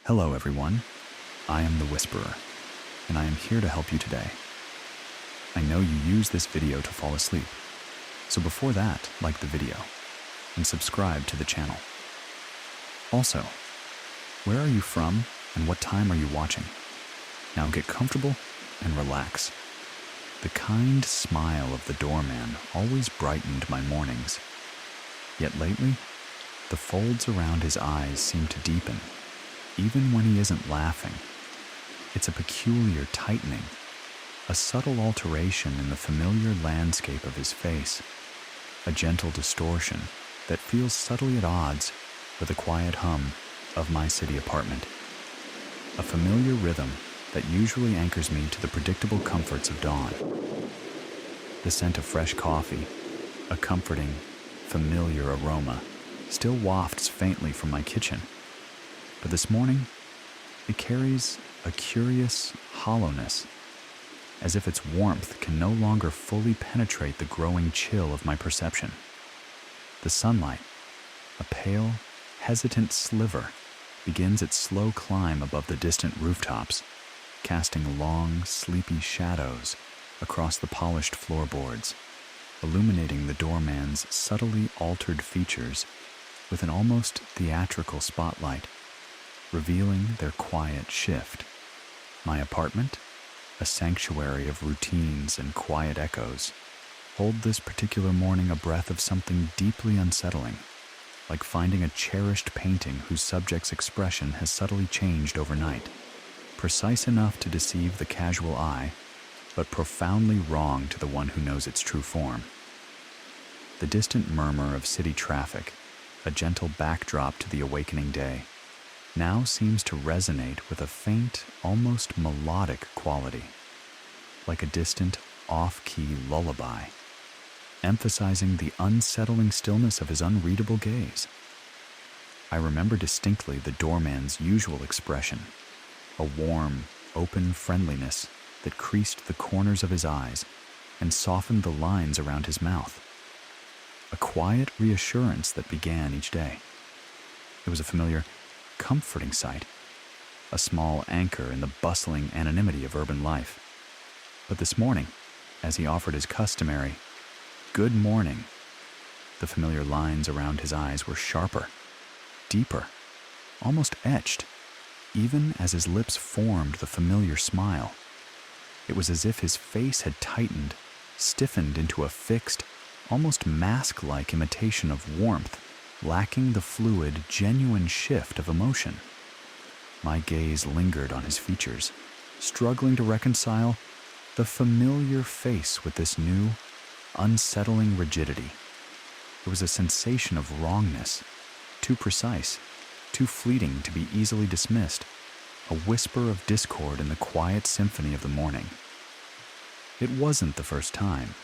Hello everyone, I am the Whisperer, and I am here to help you today. I know you use this video to fall asleep, so before that, like the video, and subscribe to the channel. Also, where are you from and what time are you watching? Now get comfortable and relax. The kind smile of the doorman always brightened my mornings, yet lately, the folds around his eyes seem to deepen. Even when he isn't laughing, it's a peculiar tightening, a subtle alteration in the familiar landscape of his face, a gentle distortion that feels subtly at odds with the quiet hum of my city apartment. A familiar rhythm that usually anchors me to the predictable comforts of dawn. The scent of fresh coffee, a comforting, familiar aroma, still wafts faintly from my kitchen. But this morning, it carries a curious hollowness, as if its warmth can no longer fully penetrate the growing chill of my perception. The sunlight, a pale, hesitant sliver, begins its slow climb above the distant rooftops, casting long, sleepy shadows across the polished floorboards, illuminating the doorman's subtly altered features with an almost theatrical spotlight, revealing their quiet shift. My apartment, a sanctuary of routines and quiet echoes, hold this particular morning a breath of something deeply unsettling, like finding a cherished painting whose subject's expression has subtly changed overnight, precise enough to deceive the casual eye, but profoundly wrong to the one who knows its true form. The distant murmur of city traffic, a gentle backdrop to the awakening day, now seems to resonate with a faint, almost melodic quality, like a distant, off-key lullaby, emphasizing the unsettling stillness of his unreadable gaze. I remember distinctly the doorman's usual expression, a warm, open friendliness that creased the corners of his eyes and softened the lines around his mouth, a quiet reassurance that began each day. It was a familiar, comforting sight, a small anchor in the bustling anonymity of urban life. But this morning, as he offered his customary, "Good morning," the familiar lines around his eyes were sharper, deeper, almost etched, even as his lips formed the familiar smile. It was as if his face had tightened, stiffened into a fixed, almost mask-like imitation of warmth, lacking the fluid, genuine shift of emotion. My gaze lingered on his features, struggling to reconcile the familiar face with this new, unsettling rigidity. There was a sensation of wrongness, too precise, too fleeting to be easily dismissed, a whisper of discord in the quiet symphony of the morning. It wasn't the first time,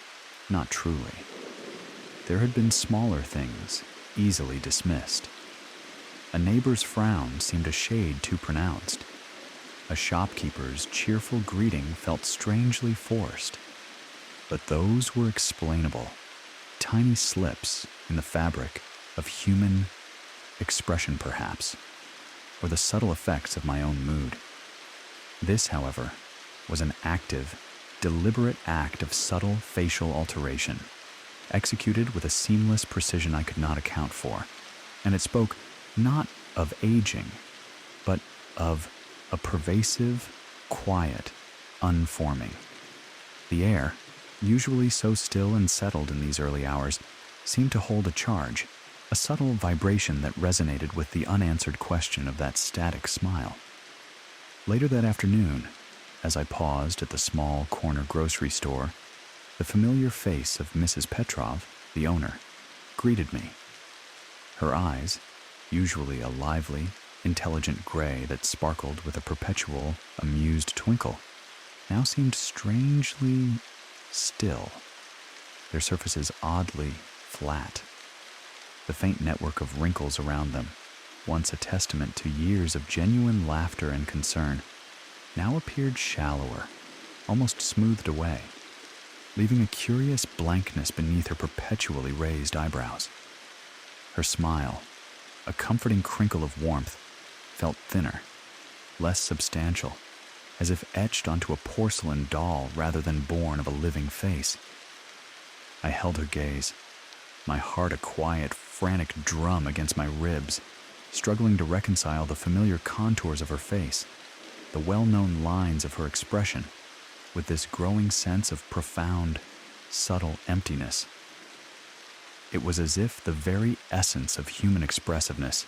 not truly. There had been smaller things, easily dismissed. A neighbor's frown seemed a shade too pronounced. A shopkeeper's cheerful greeting felt strangely forced. But those were explainable, tiny slips in the fabric of human expression perhaps, or the subtle effects of my own mood. This, however, was an active, deliberate act of subtle facial alteration, executed with a seamless precision I could not account for, and it spoke not of aging, but of a pervasive, quiet unforming. The air, usually so still and settled in these early hours, seemed to hold a charge, a subtle vibration that resonated with the unanswered question of that static smile. Later that afternoon, as I paused at the small corner grocery store, the familiar face of Mrs. Petrov, the owner, greeted me. Her eyes, usually a lively, intelligent gray that sparkled with a perpetual, amused twinkle, now seemed strangely still, their surfaces oddly flat. The faint network of wrinkles around them, once a testament to years of genuine laughter and concern, now appeared shallower, almost smoothed away, leaving a curious blankness beneath her perpetually raised eyebrows. Her smile, a comforting crinkle of warmth, felt thinner, less substantial, as if etched onto a porcelain doll rather than born of a living face. I held her gaze, my heart a quiet, frantic drum against my ribs, struggling to reconcile the familiar contours of her face, the well-known lines of her expression, with this growing sense of profound, subtle emptiness. It was as if the very essence of human expressiveness,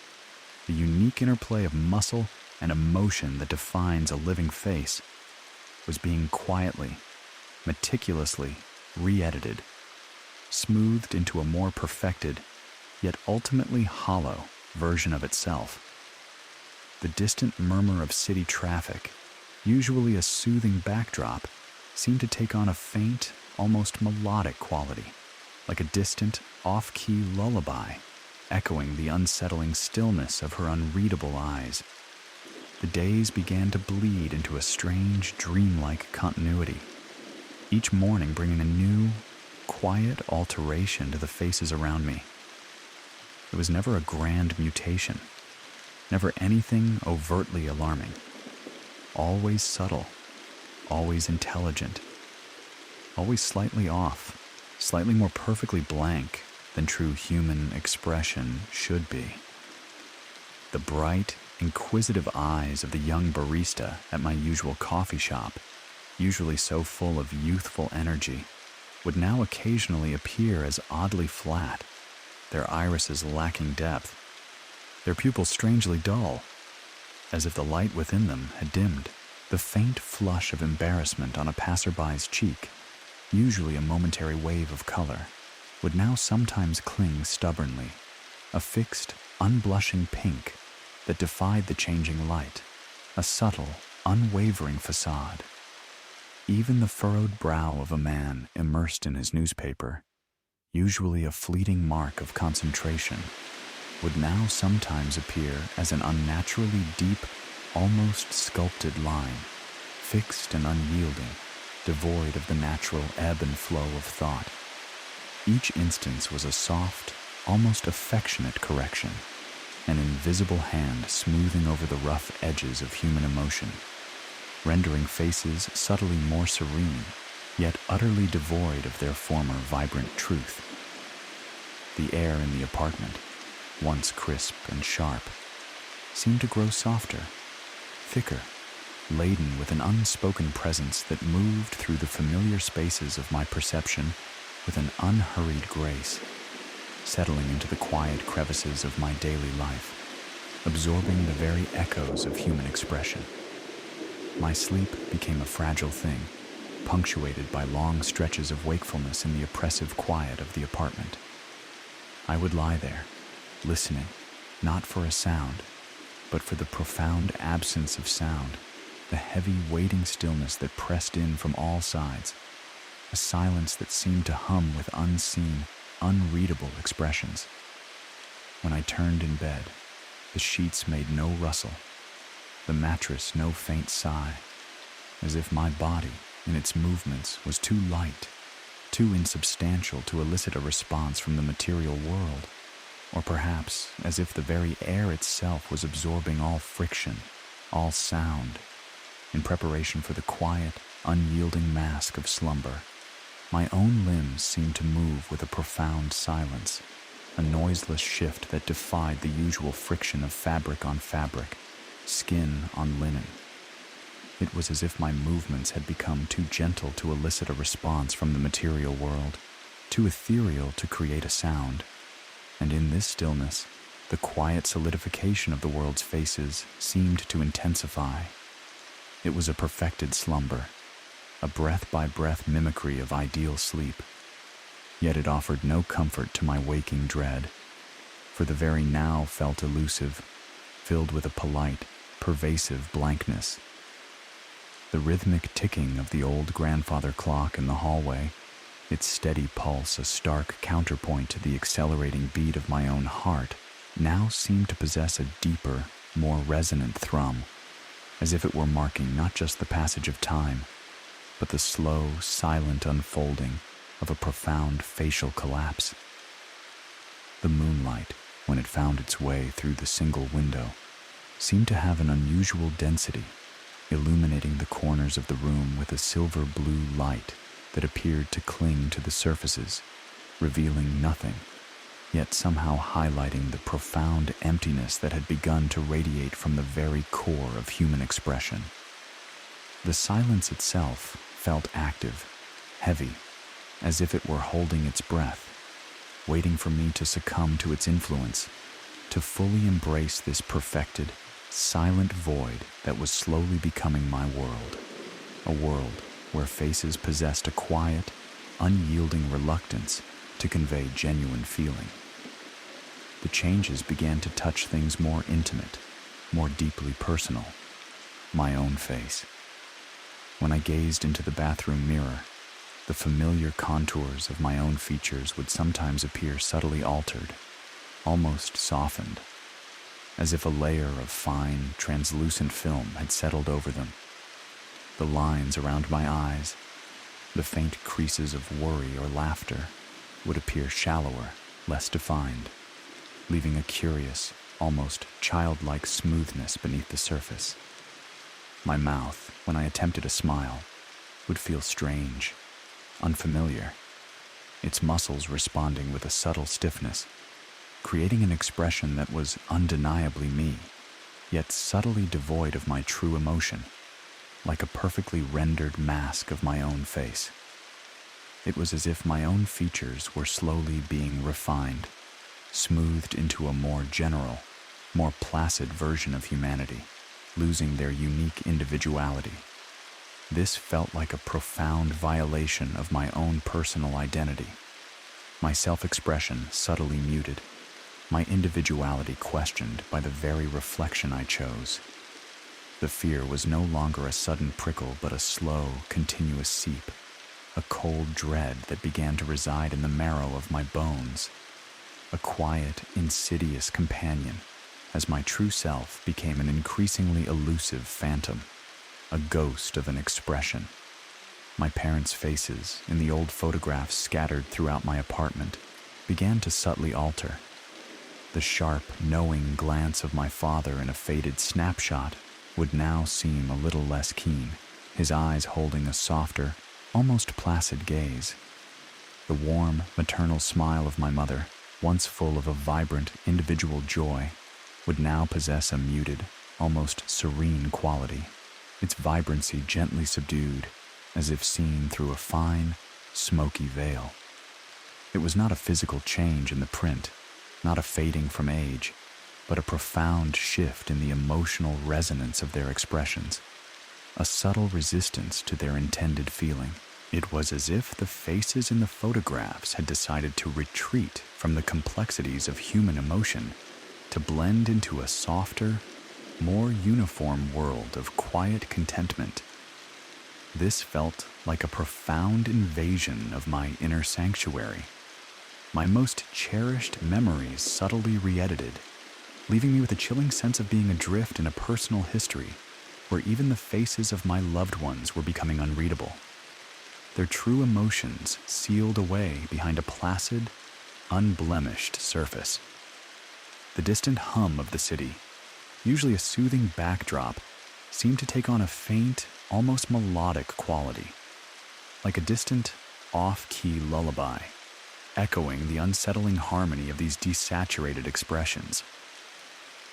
the unique interplay of muscle and emotion that defines a living face, was being quietly, meticulously re-edited, smoothed into a more perfected, yet ultimately hollow version of itself. The distant murmur of city traffic, usually a soothing backdrop, seemed to take on a faint, almost melodic quality, like a distant, off-key lullaby, echoing the unsettling stillness of her unreadable eyes. The days began to bleed into a strange, dreamlike continuity, each morning bringing a new, quiet alteration to the faces around me. It was never a grand mutation, never anything overtly alarming. Always subtle, always intelligent, always slightly off, slightly more perfectly blank than true human expression should be. The bright, inquisitive eyes of the young barista at my usual coffee shop, usually so full of youthful energy, would now occasionally appear as oddly flat, their irises lacking depth, their pupils strangely dull, as if the light within them had dimmed. The faint flush of embarrassment on a passerby's cheek, usually a momentary wave of color, would now sometimes cling stubbornly, a fixed, unblushing pink that defied the changing light, a subtle, unwavering facade. Even the furrowed brow of a man immersed in his newspaper, usually a fleeting mark of concentration, would now sometimes appear as an unnaturally deep, almost sculpted line, fixed and unyielding, devoid of the natural ebb and flow of thought. Each instance was a soft, almost affectionate correction, an invisible hand smoothing over the rough edges of human emotion, rendering faces subtly more serene, yet utterly devoid of their former vibrant truth. The air in the apartment, once crisp and sharp, seemed to grow softer, thicker, laden with an unspoken presence that moved through the familiar spaces of my perception with an unhurried grace, settling into the quiet crevices of my daily life, absorbing the very echoes of human expression. My sleep became a fragile thing, punctuated by long stretches of wakefulness in the oppressive quiet of the apartment. I would lie there, listening, not for a sound, but for the profound absence of sound, the heavy waiting stillness that pressed in from all sides, a silence that seemed to hum with unseen, unreadable expressions. When I turned in bed, the sheets made no rustle, the mattress no faint sigh, as if my body, in its movements, was too light, too insubstantial to elicit a response from the material world, or perhaps as if the very air itself was absorbing all friction, all sound, in preparation for the quiet, unyielding mask of slumber. My own limbs seemed to move with a profound silence, a noiseless shift that defied the usual friction of fabric on fabric, skin on linen. It was as if my movements had become too gentle to elicit a response from the material world, too ethereal to create a sound. And in this stillness, the quiet solidification of the world's faces seemed to intensify. It was a perfected slumber, a breath-by-breath mimicry of ideal sleep. Yet it offered no comfort to my waking dread, for the very now felt elusive, filled with a polite, pervasive blankness. The rhythmic ticking of the old grandfather clock in the hallway, its steady pulse a stark counterpoint to the accelerating beat of my own heart, now seemed to possess a deeper, more resonant thrum, as if it were marking not just the passage of time, but the slow, silent unfolding of a profound facial collapse. The moonlight, when it found its way through the single window, seemed to have an unusual density, illuminating the corners of the room with a silver blue light that appeared to cling to the surfaces, revealing nothing, yet somehow highlighting the profound emptiness that had begun to radiate from the very core of human expression. The silence itself felt active, heavy, as if it were holding its breath, waiting for me to succumb to its influence, to fully embrace this perfected, silent void that was slowly becoming my world, a world where faces possessed a quiet, unyielding reluctance to convey genuine feeling. The changes began to touch things more intimate, more deeply personal, my own face. When I gazed into the bathroom mirror, the familiar contours of my own features would sometimes appear subtly altered, almost softened, as if a layer of fine, translucent film had settled over them. The lines around my eyes, the faint creases of worry or laughter, would appear shallower, less defined, leaving a curious, almost childlike smoothness beneath the surface. My mouth, when I attempted a smile, would feel strange, unfamiliar, its muscles responding with a subtle stiffness, creating an expression that was undeniably me, yet subtly devoid of my true emotion, like a perfectly rendered mask of my own face. It was as if my own features were slowly being refined, smoothed into a more general, more placid version of humanity, losing their unique individuality. This felt like a profound violation of my own personal identity. My self-expression subtly muted, my individuality questioned by the very reflection I chose. The fear was no longer a sudden prickle, but a slow, continuous seep, a cold dread that began to reside in the marrow of my bones, a quiet, insidious companion as my true self became an increasingly elusive phantom, a ghost of an expression. My parents' faces, in the old photographs scattered throughout my apartment, began to subtly alter. The sharp, knowing glance of my father in a faded snapshot would now seem a little less keen, his eyes holding a softer, almost placid gaze. The warm, maternal smile of my mother, once full of a vibrant, individual joy, would now possess a muted, almost serene quality, its vibrancy gently subdued, as if seen through a fine, smoky veil. It was not a physical change in the print, not a fading from age, but a profound shift in the emotional resonance of their expressions, a subtle resistance to their intended feeling. It was as if the faces in the photographs had decided to retreat from the complexities of human emotion to blend into a softer, more uniform world of quiet contentment. This felt like a profound invasion of my inner sanctuary. My most cherished memories subtly re-edited, leaving me with a chilling sense of being adrift in a personal history where even the faces of my loved ones were becoming unreadable, their true emotions sealed away behind a placid, unblemished surface. The distant hum of the city, usually a soothing backdrop, seemed to take on a faint, almost melodic quality, like a distant, off-key lullaby, echoing the unsettling harmony of these desaturated expressions.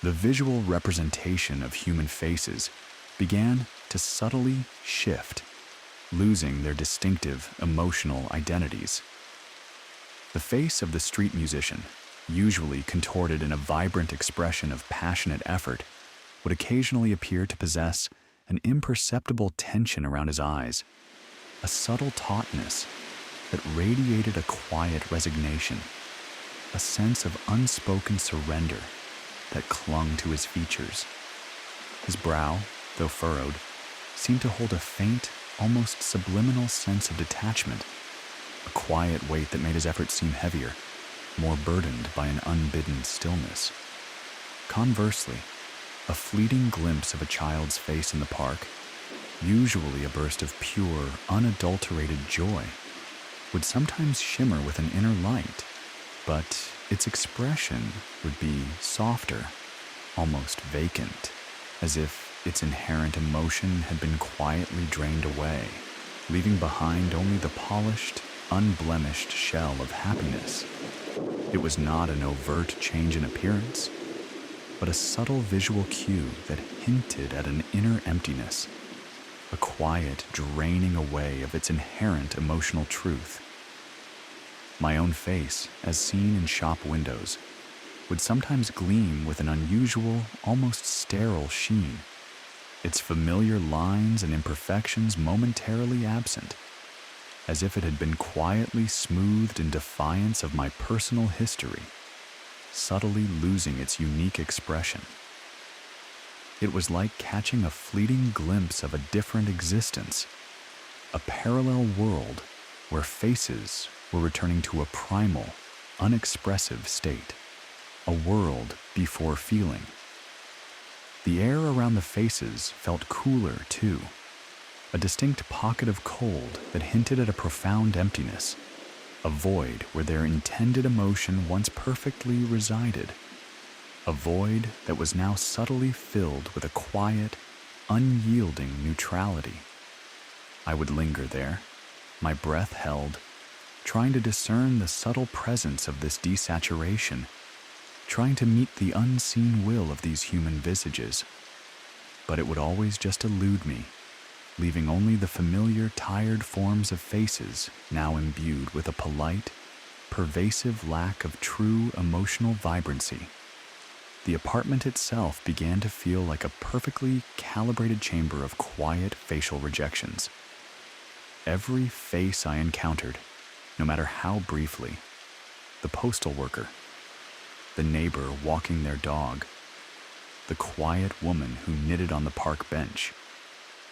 The visual representation of human faces began to subtly shift, losing their distinctive emotional identities. The face of the street musician, usually contorted in a vibrant expression of passionate effort, would occasionally appear to possess an imperceptible tension around his eyes, a subtle tautness that radiated a quiet resignation, a sense of unspoken surrender that clung to his features. His brow, though furrowed, seemed to hold a faint, almost subliminal sense of detachment, a quiet weight that made his efforts seem heavier, more burdened by an unbidden stillness. Conversely, a fleeting glimpse of a child's face in the park, usually a burst of pure, unadulterated joy, would sometimes shimmer with an inner light, but its expression would be softer, almost vacant, as if its inherent emotion had been quietly drained away, leaving behind only the polished, unblemished shell of happiness. It was not an overt change in appearance, but a subtle visual cue that hinted at an inner emptiness, a quiet draining away of its inherent emotional truth. My own face, as seen in shop windows, would sometimes gleam with an unusual, almost sterile sheen, its familiar lines and imperfections momentarily absent, as if it had been quietly smoothed in defiance of my personal history, subtly losing its unique expression. It was like catching a fleeting glimpse of a different existence, a parallel world where faces were returning to a primal, unexpressive state, a world before feeling. The air around the faces felt cooler, too, a distinct pocket of cold that hinted at a profound emptiness, a void where their intended emotion once perfectly resided, a void that was now subtly filled with a quiet, unyielding neutrality. I would linger there, my breath held, trying to discern the subtle presence of this desaturation, trying to meet the unseen will of these human visages. But it would always just elude me, leaving only the familiar, tired forms of faces now imbued with a polite, pervasive lack of true emotional vibrancy. The apartment itself began to feel like a perfectly calibrated chamber of quiet facial rejections. Every face I encountered, no matter how briefly, the postal worker, the neighbor walking their dog, the quiet woman who knitted on the park bench,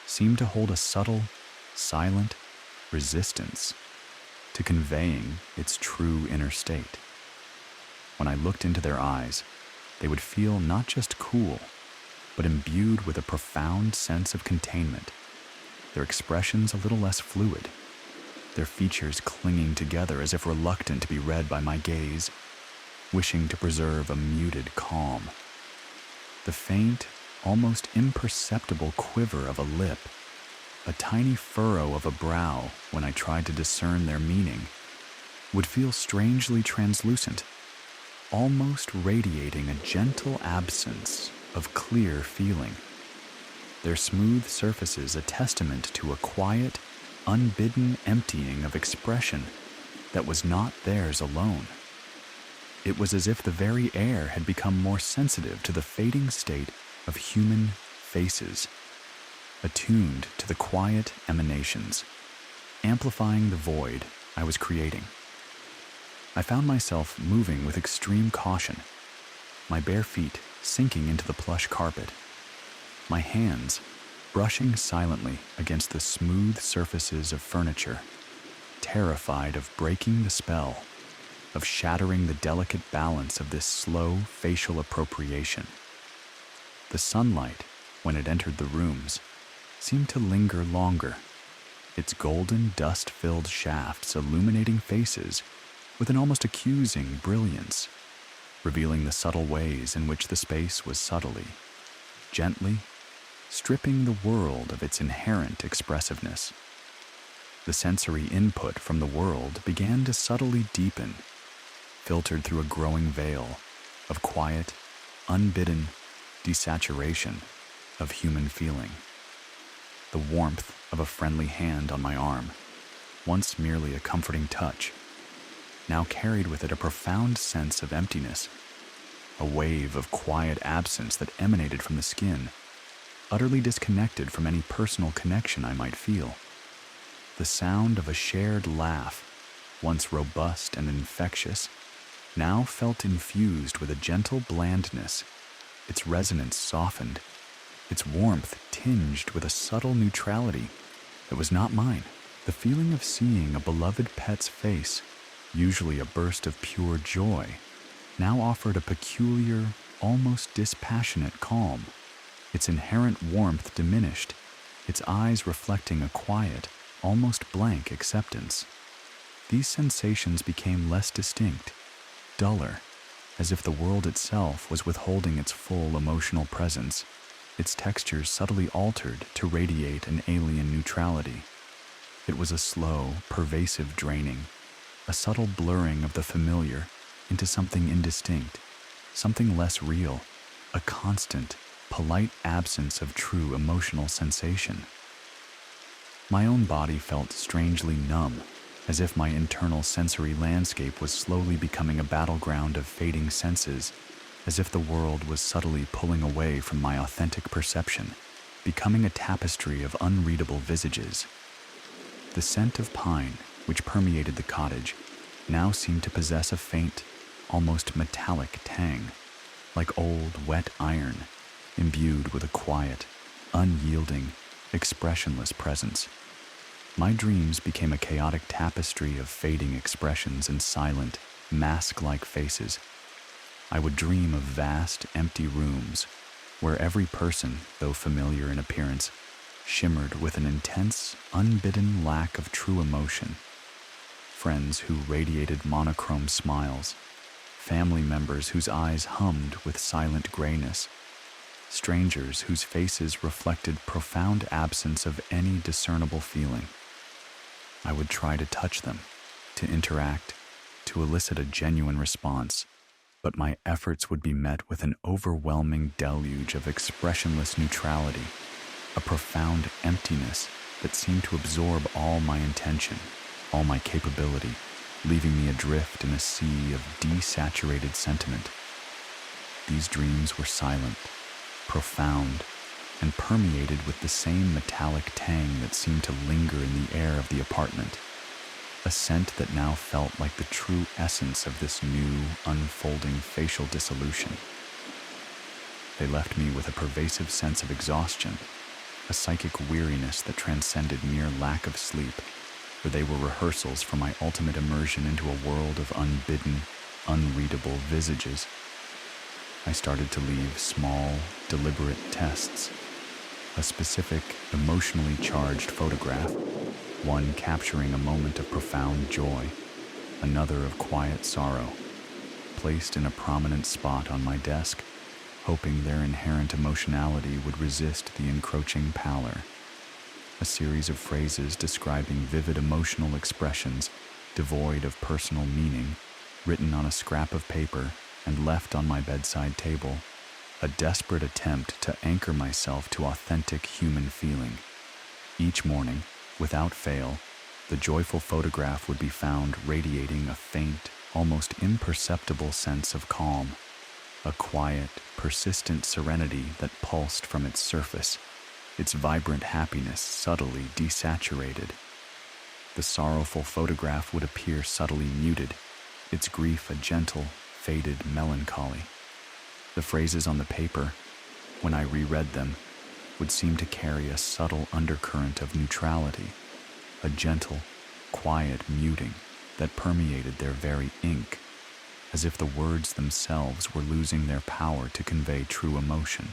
seemed to hold a subtle, silent resistance to conveying its true inner state. When I looked into their eyes, they would feel not just cool, but imbued with a profound sense of containment, their expressions a little less fluid, their features clinging together as if reluctant to be read by my gaze, wishing to preserve a muted calm. The faint, almost imperceptible quiver of a lip, a tiny furrow of a brow when I tried to discern their meaning, would feel strangely translucent, almost radiating a gentle absence of clear feeling. Their smooth surfaces a testament to a quiet, unbidden emptying of expression that was not theirs alone. It was as if the very air had become more sensitive to the fading state of human faces, attuned to the quiet emanations, amplifying the void I was creating. I found myself moving with extreme caution, my bare feet sinking into the plush carpet, my hands brushing silently against the smooth surfaces of furniture, terrified of breaking the spell, of shattering the delicate balance of this slow facial appropriation. The sunlight, when it entered the rooms, seemed to linger longer, its golden dust-filled shafts illuminating faces with an almost accusing brilliance, revealing the subtle ways in which the space was subtly, gently, stripping the world of its inherent expressiveness. The sensory input from the world began to subtly deepen, filtered through a growing veil of quiet, unbidden desaturation of human feeling. The warmth of a friendly hand on my arm, once merely a comforting touch, now carried with it a profound sense of emptiness, a wave of quiet absence that emanated from the skin, utterly disconnected from any personal connection I might feel. The sound of a shared laugh, once robust and infectious, now felt infused with a gentle blandness, its resonance softened, its warmth tinged with a subtle neutrality that was not mine. The feeling of seeing a beloved pet's face, usually a burst of pure joy, now offered a peculiar, almost dispassionate calm, its inherent warmth diminished, its eyes reflecting a quiet, almost blank acceptance. These sensations became less distinct, duller, as if the world itself was withholding its full emotional presence, its textures subtly altered to radiate an alien neutrality. It was a slow, pervasive draining, a subtle blurring of the familiar into something indistinct, something less real, a constant, polite absence of true emotional sensation. My own body felt strangely numb, as if my internal sensory landscape was slowly becoming a battleground of fading senses, as if the world was subtly pulling away from my authentic perception, becoming a tapestry of unreadable visages. The scent of pine, which permeated the cottage, now seemed to possess a faint, almost metallic tang, like old, wet iron, imbued with a quiet, unyielding, expressionless presence. My dreams became a chaotic tapestry of fading expressions and silent, mask-like faces. I would dream of vast, empty rooms, where every person, though familiar in appearance, shimmered with an intense, unbidden lack of true emotion. Friends who radiated monochrome smiles, family members whose eyes hummed with silent grayness, strangers whose faces reflected profound absence of any discernible feeling. I would try to touch them, to interact, to elicit a genuine response, but my efforts would be met with an overwhelming deluge of expressionless neutrality, a profound emptiness that seemed to absorb all my intention, all my capability, leaving me adrift in a sea of desaturated sentiment. These dreams were silent, profound, and permeated with the same metallic tang that seemed to linger in the air of the apartment, a scent that now felt like the true essence of this new, unfolding facial dissolution. They left me with a pervasive sense of exhaustion, a psychic weariness that transcended mere lack of sleep, for they were rehearsals for my ultimate immersion into a world of unbidden, unreadable visages. I started to leave small, deliberate tests. A specific, emotionally charged photograph, one capturing a moment of profound joy, another of quiet sorrow, placed in a prominent spot on my desk, hoping their inherent emotionality would resist the encroaching pallor. A series of phrases describing vivid emotional expressions devoid of personal meaning, written on a scrap of paper and left on my bedside table, a desperate attempt to anchor myself to authentic human feeling. Each morning, without fail, the joyful photograph would be found radiating a faint, almost imperceptible sense of calm, a quiet, persistent serenity that pulsed from its surface, its vibrant happiness subtly desaturated. The sorrowful photograph would appear subtly muted, its grief a gentle, faded melancholy. The phrases on the paper, when I reread them, would seem to carry a subtle undercurrent of neutrality, a gentle, quiet muting that permeated their very ink, as if the words themselves were losing their power to convey true emotion.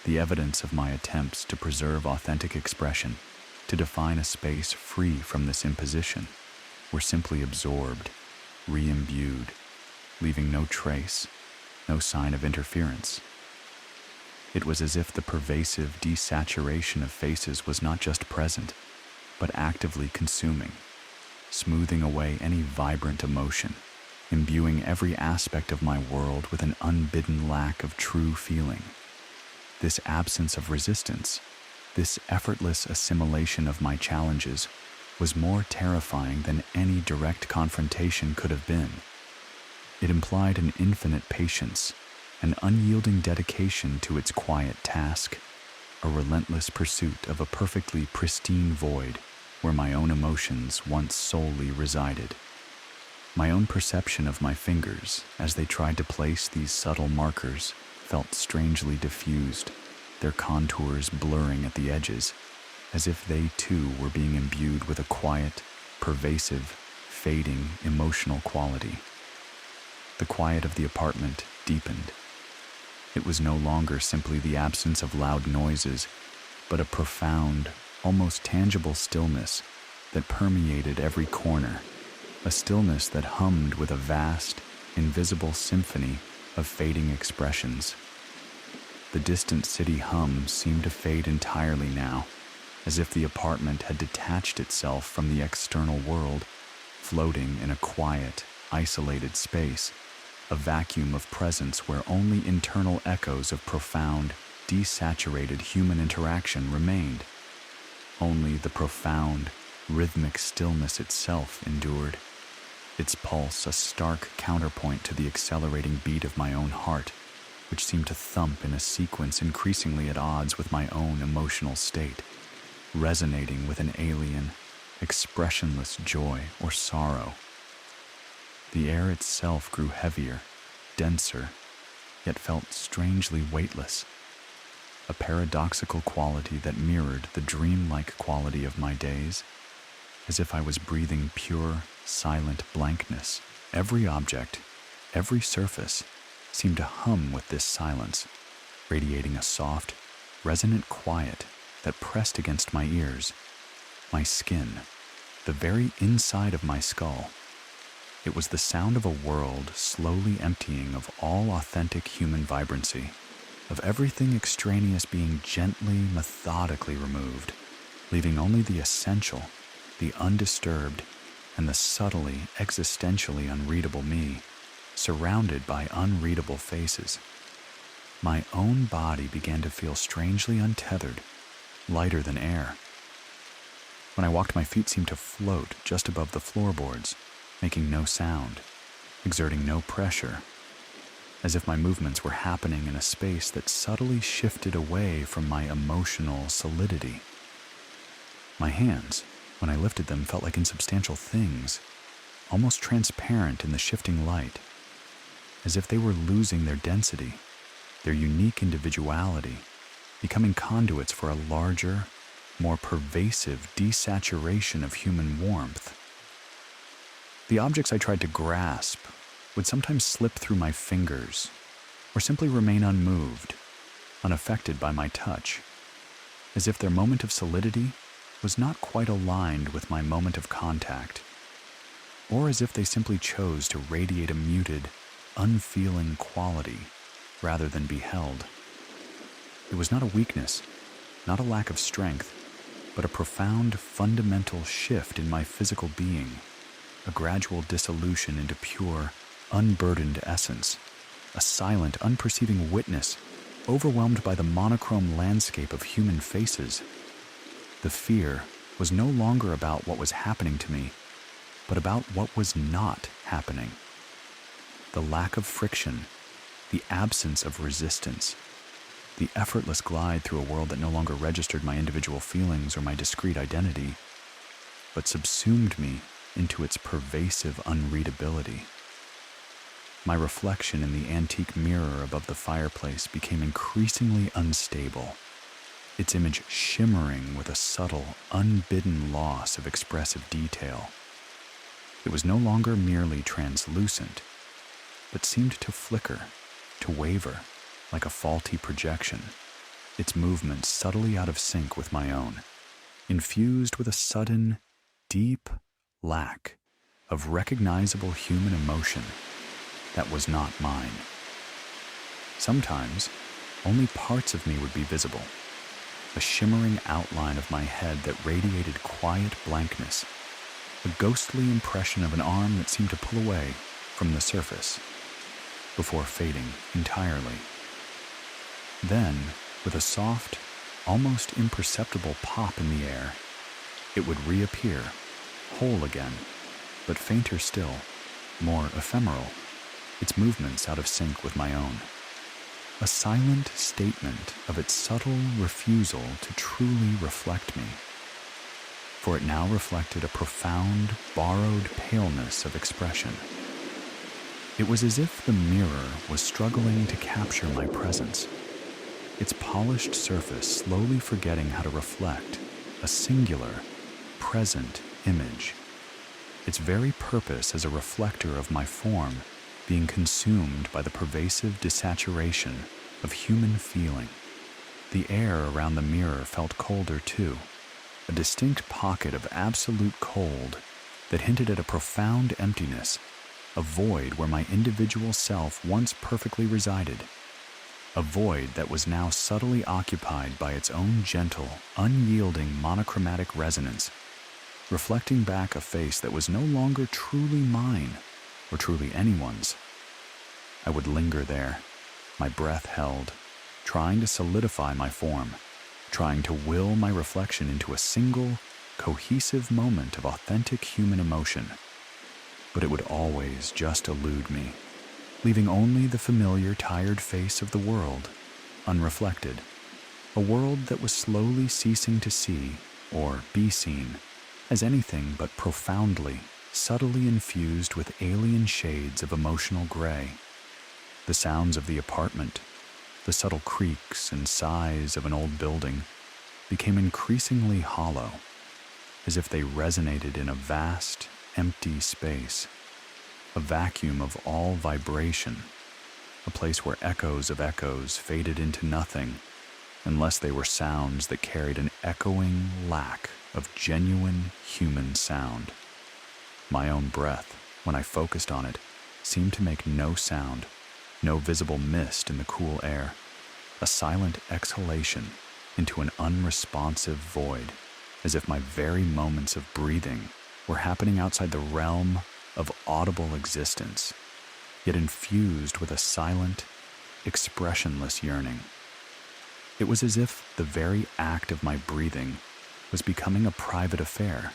The evidence of my attempts to preserve authentic expression, to define a space free from this imposition, were simply absorbed, re-imbued, leaving no trace, no sign of interference. It was as if the pervasive desaturation of faces was not just present, but actively consuming, smoothing away any vibrant emotion, imbuing every aspect of my world with an unbidden lack of true feeling. This absence of resistance, this effortless assimilation of my challenges, was more terrifying than any direct confrontation could have been. It implied an infinite patience, an unyielding dedication to its quiet task, a relentless pursuit of a perfectly pristine void where my own emotions once solely resided. My own perception of my fingers, as they tried to place these subtle markers, felt strangely diffused, their contours blurring at the edges, as if they too were being imbued with a quiet, pervasive, fading emotional quality. The quiet of the apartment deepened. It was no longer simply the absence of loud noises, but a profound, almost tangible stillness that permeated every corner, a stillness that hummed with a vast, invisible symphony of fading expressions. The distant city hum seemed to fade entirely now, as if the apartment had detached itself from the external world, floating in a quiet, isolated space, a vacuum of presence where only internal echoes of profound, desaturated human interaction remained. Only the profound, rhythmic stillness itself endured, its pulse a stark counterpoint to the accelerating beat of my own heart, which seemed to thump in a sequence increasingly at odds with my own emotional state, resonating with an alien, expressionless joy or sorrow. The air itself grew heavier, denser, yet felt strangely weightless, a paradoxical quality that mirrored the dreamlike quality of my days, as if I was breathing pure, silent blankness. Every object, every surface, seemed to hum with this silence, radiating a soft, resonant quiet that pressed against my ears, my skin, the very inside of my skull. It was the sound of a world slowly emptying of all authentic human vibrancy, of everything extraneous being gently, methodically removed, leaving only the essential, the undisturbed, and the subtly, existentially unreadable me, surrounded by unreadable faces. My own body began to feel strangely untethered, lighter than air. When I walked, my feet seemed to float just above the floorboards, making no sound, exerting no pressure, as if my movements were happening in a space that subtly shifted away from my emotional solidity. My hands, when I lifted them, felt like insubstantial things, almost transparent in the shifting light, as if they were losing their density, their unique individuality, becoming conduits for a larger, more pervasive desaturation of human warmth. The objects I tried to grasp would sometimes slip through my fingers, or simply remain unmoved, unaffected by my touch, as if their moment of solidity was not quite aligned with my moment of contact, or as if they simply chose to radiate a muted, unfeeling quality rather than be held. It was not a weakness, not a lack of strength, but a profound, fundamental shift in my physical being, a gradual dissolution into pure, unburdened essence, a silent, unperceiving witness, overwhelmed by the monochrome landscape of human faces. The fear was no longer about what was happening to me, but about what was not happening. The lack of friction, the absence of resistance, the effortless glide through a world that no longer registered my individual feelings or my discrete identity, but subsumed me into its pervasive unreadability. My reflection in the antique mirror above the fireplace became increasingly unstable, its image shimmering with a subtle, unbidden loss of expressive detail. It was no longer merely translucent, but seemed to flicker, to waver, like a faulty projection, its movements subtly out of sync with my own, infused with a sudden, deep lack of recognizable human emotion that was not mine. Sometimes, only parts of me would be visible, a shimmering outline of my head that radiated quiet blankness, a ghostly impression of an arm that seemed to pull away from the surface, before fading entirely. Then, with a soft, almost imperceptible pop in the air, it would reappear, whole again, but fainter still, more ephemeral, its movements out of sync with my own. A silent statement of its subtle refusal to truly reflect me, for it now reflected a profound, borrowed paleness of expression. It was as if the mirror was struggling to capture my presence, its polished surface slowly forgetting how to reflect a singular, present image, its very purpose as a reflector of my form being consumed by the pervasive desaturation of human feeling. The air around the mirror felt colder too, a distinct pocket of absolute cold that hinted at a profound emptiness, a void where my individual self once perfectly resided, a void that was now subtly occupied by its own gentle, unyielding monochromatic resonance, reflecting back a face that was no longer truly mine or truly anyone's. I would linger there, my breath held, trying to solidify my form, trying to will my reflection into a single, cohesive moment of authentic human emotion. But it would always just elude me, leaving only the familiar, tired face of the world, unreflected, a world that was slowly ceasing to see, or be seen, as anything but profoundly, subtly infused with alien shades of emotional gray. The sounds of the apartment, the subtle creaks and sighs of an old building, became increasingly hollow, as if they resonated in a vast, empty space, a vacuum of all vibration, a place where echoes of echoes faded into nothing unless they were sounds that carried an echoing lack of genuine human sound. My own breath, when I focused on it, seemed to make no sound, no visible mist in the cool air, a silent exhalation into an unresponsive void, as if my very moments of breathing were happening outside the realm of audible existence, yet infused with a silent, expressionless yearning. It was as if the very act of my breathing was becoming a private affair,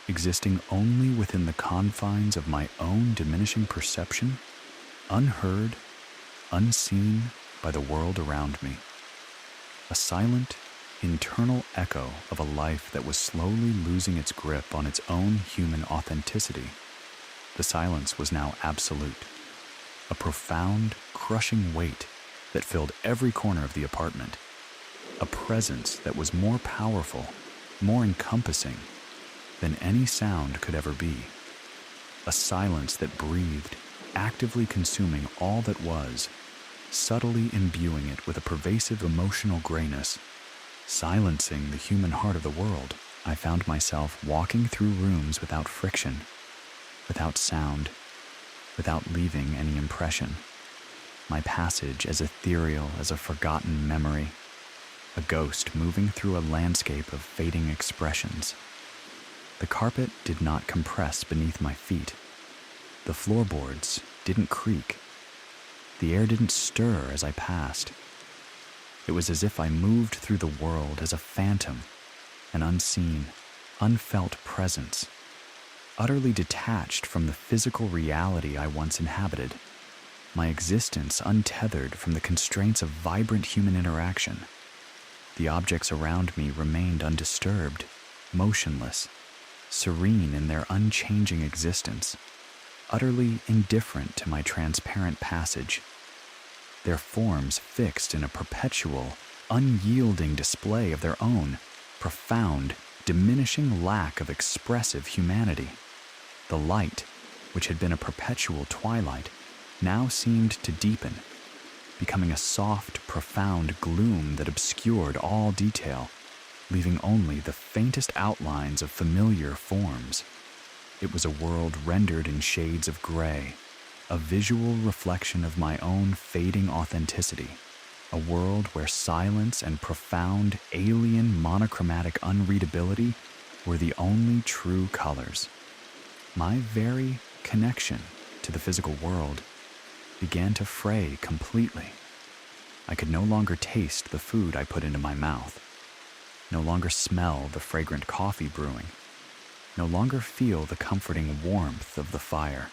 existing only within the confines of my own diminishing perception, unheard, unseen by the world around me. A silent, internal echo of a life that was slowly losing its grip on its own human authenticity. The silence was now absolute, a profound, crushing weight that filled every corner of the apartment, a presence that was more powerful, more encompassing than any sound could ever be, a silence that breathed, actively consuming all that was, subtly imbuing it with a pervasive emotional grayness, silencing the human heart of the world. I found myself walking through rooms without friction, without sound, without leaving any impression. My passage as ethereal as a forgotten memory, a ghost moving through a landscape of fading expressions. The carpet did not compress beneath my feet. The floorboards didn't creak. The air didn't stir as I passed. It was as if I moved through the world as a phantom, an unseen, unfelt presence, utterly detached from the physical reality I once inhabited, my existence untethered from the constraints of vibrant human interaction. The objects around me remained undisturbed, motionless, serene in their unchanging existence, utterly indifferent to my transparent passage, their forms fixed in a perpetual, unyielding display of their own profound, diminishing lack of expressive humanity. The light, which had been a perpetual twilight, now seemed to deepen, becoming a soft, profound gloom that obscured all detail, leaving only the faintest outlines of familiar forms. It was a world rendered in shades of gray, a visual reflection of my own fading authenticity, a world where silence and profound, alien, monochromatic unreadability were the only true colors. My very connection to the physical world began to fray completely. I could no longer taste the food I put into my mouth, no longer smell the fragrant coffee brewing, no longer feel the comforting warmth of the fire,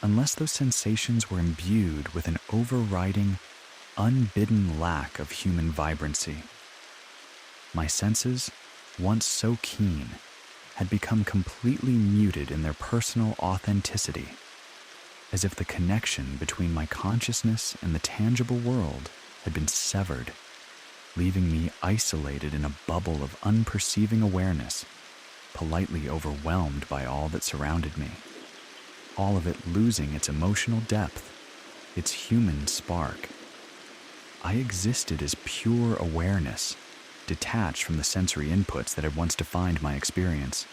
unless those sensations were imbued with an overriding, unbidden lack of human vibrancy. My senses, once so keen, had become completely muted in their personal authenticity, as if the connection between my consciousness and the tangible world had been severed, leaving me isolated in a bubble of unperceiving awareness, politely overwhelmed by all that surrounded me, all of it losing its emotional depth, its human spark. I existed as pure awareness, detached from the sensory inputs that had once defined my experience.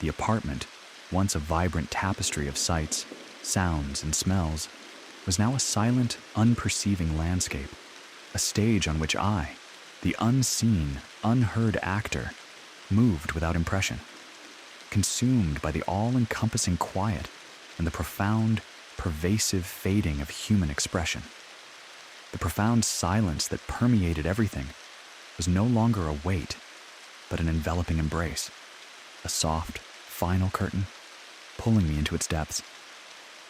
The apartment, once a vibrant tapestry of sights, sounds, and smells, was now a silent, unperceiving landscape, a stage on which I, the unseen, unheard actor, moved without impression, consumed by the all-encompassing quiet and the profound, pervasive fading of human expression. The profound silence that permeated everything was no longer a weight, but an enveloping embrace, a soft, final curtain, pulling me into its depths,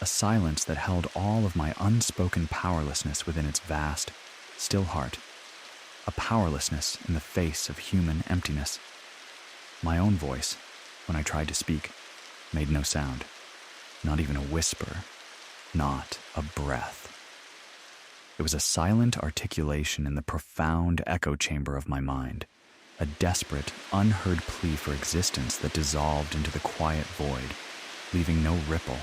a silence that held all of my unspoken powerlessness within its vast, still heart, a powerlessness in the face of human emptiness. My own voice, when I tried to speak, made no sound, not even a whisper, not a breath. It was a silent articulation in the profound echo chamber of my mind, a desperate, unheard plea for existence that dissolved into the quiet void, leaving no ripple,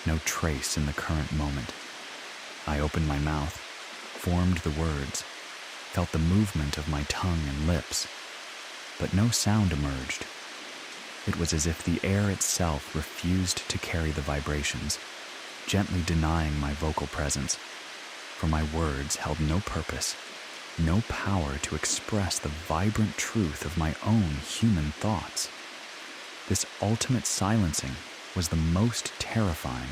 no trace in the current moment. I opened my mouth, formed the words, felt the movement of my tongue and lips, but no sound emerged. It was as if the air itself refused to carry the vibrations, gently denying my vocal presence, for my words held no purpose, no power to express the vibrant truth of my own human thoughts. This ultimate silencing was the most terrifying,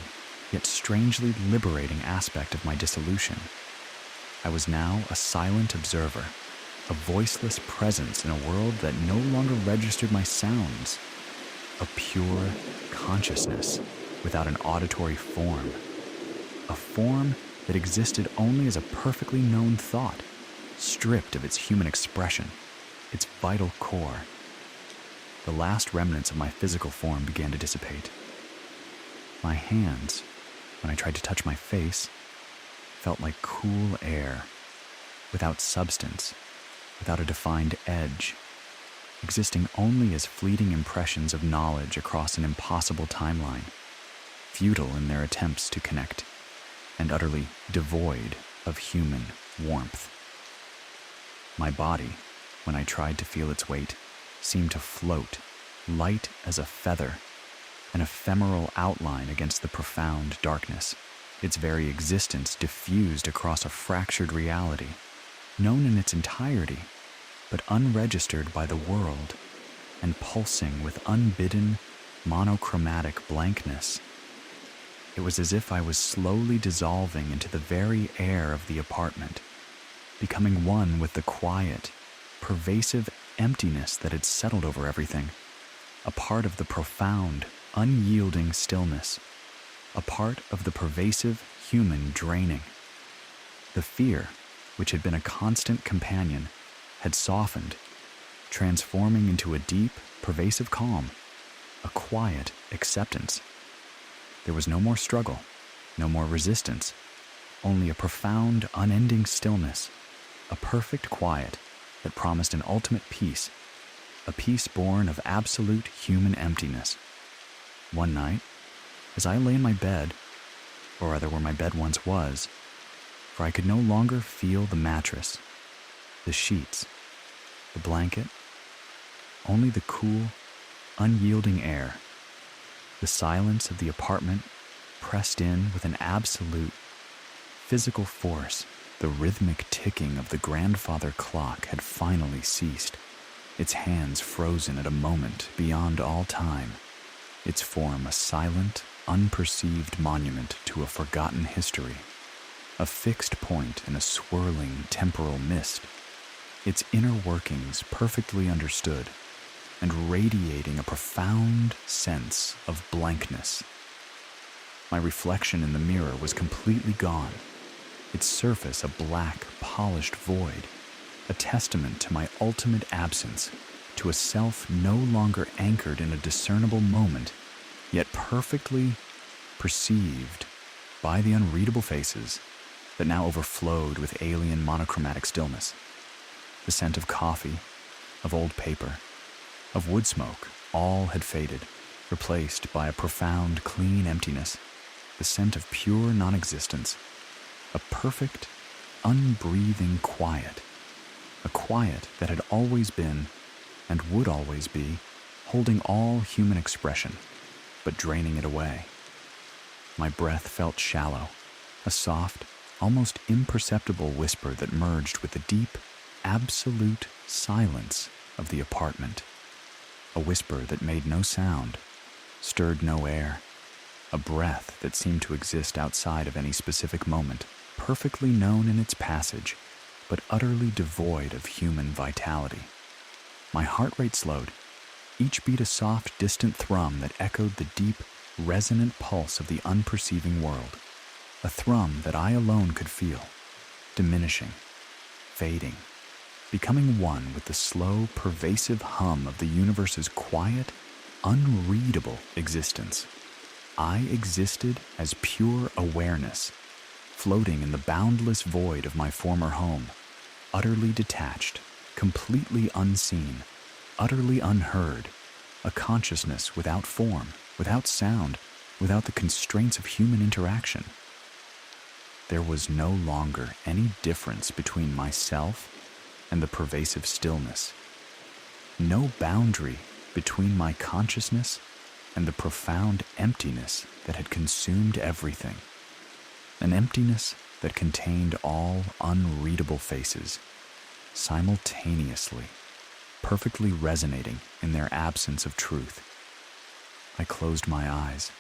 yet strangely liberating aspect of my dissolution. I was now a silent observer, a voiceless presence in a world that no longer registered my sounds, a pure consciousness without an auditory form, a form that existed only as a perfectly known thought, stripped of its human expression, its vital core. The last remnants of my physical form began to dissipate. My hands, when I tried to touch my face, felt like cool air, without substance, without a defined edge, existing only as fleeting impressions of knowledge across an impossible timeline, futile in their attempts to connect, and utterly devoid of human warmth. My body, when I tried to feel its weight, seemed to float, light as a feather, an ephemeral outline against the profound darkness, its very existence diffused across a fractured reality, known in its entirety, but unregistered by the world, and pulsing with unbidden, monochromatic blankness. It was as if I was slowly dissolving into the very air of the apartment, becoming one with the quiet, pervasive emptiness that had settled over everything, a part of the profound, unyielding stillness, a part of the pervasive human draining. The fear, which had been a constant companion, had softened, transforming into a deep, pervasive calm, a quiet acceptance. There was no more struggle, no more resistance, only a profound, unending stillness, a perfect quiet that promised an ultimate peace, a peace born of absolute human emptiness. One night, as I lay in my bed, or rather where my bed once was, for I could no longer feel the mattress, the sheets, the blanket, only the cool, unyielding air, the silence of the apartment pressed in with an absolute physical force. The rhythmic ticking of the grandfather clock had finally ceased, its hands frozen at a moment beyond all time, its form a silent, unperceived monument to a forgotten history, a fixed point in a swirling temporal mist, its inner workings perfectly understood, and radiating a profound sense of blankness. My reflection in the mirror was completely gone, its surface a black, polished void, a testament to my ultimate absence, to a self no longer anchored in a discernible moment, yet perfectly perceived by the unreadable faces that now overflowed with alien monochromatic stillness. The scent of coffee, of old paper, of wood smoke, all had faded, replaced by a profound, clean emptiness, the scent of pure non-existence, a perfect, unbreathing quiet, a quiet that had always been, and would always be, holding all human expression, but draining it away. My breath felt shallow, a soft, almost imperceptible whisper that merged with the deep, absolute silence of the apartment. A whisper that made no sound, stirred no air, a breath that seemed to exist outside of any specific moment, perfectly known in its passage, but utterly devoid of human vitality. My heart rate slowed, each beat a soft, distant thrum that echoed the deep, resonant pulse of the unperceiving world, a thrum that I alone could feel, diminishing, fading, becoming one with the slow, pervasive hum of the universe's quiet, unreadable existence. I existed as pure awareness, floating in the boundless void of my former home, utterly detached, completely unseen, utterly unheard, a consciousness without form, without sound, without the constraints of human interaction. There was no longer any difference between myself and the pervasive stillness. No boundary between my consciousness and the profound emptiness that had consumed everything. An emptiness that contained all unreadable faces, simultaneously, perfectly resonating in their absence of truth. I closed my eyes,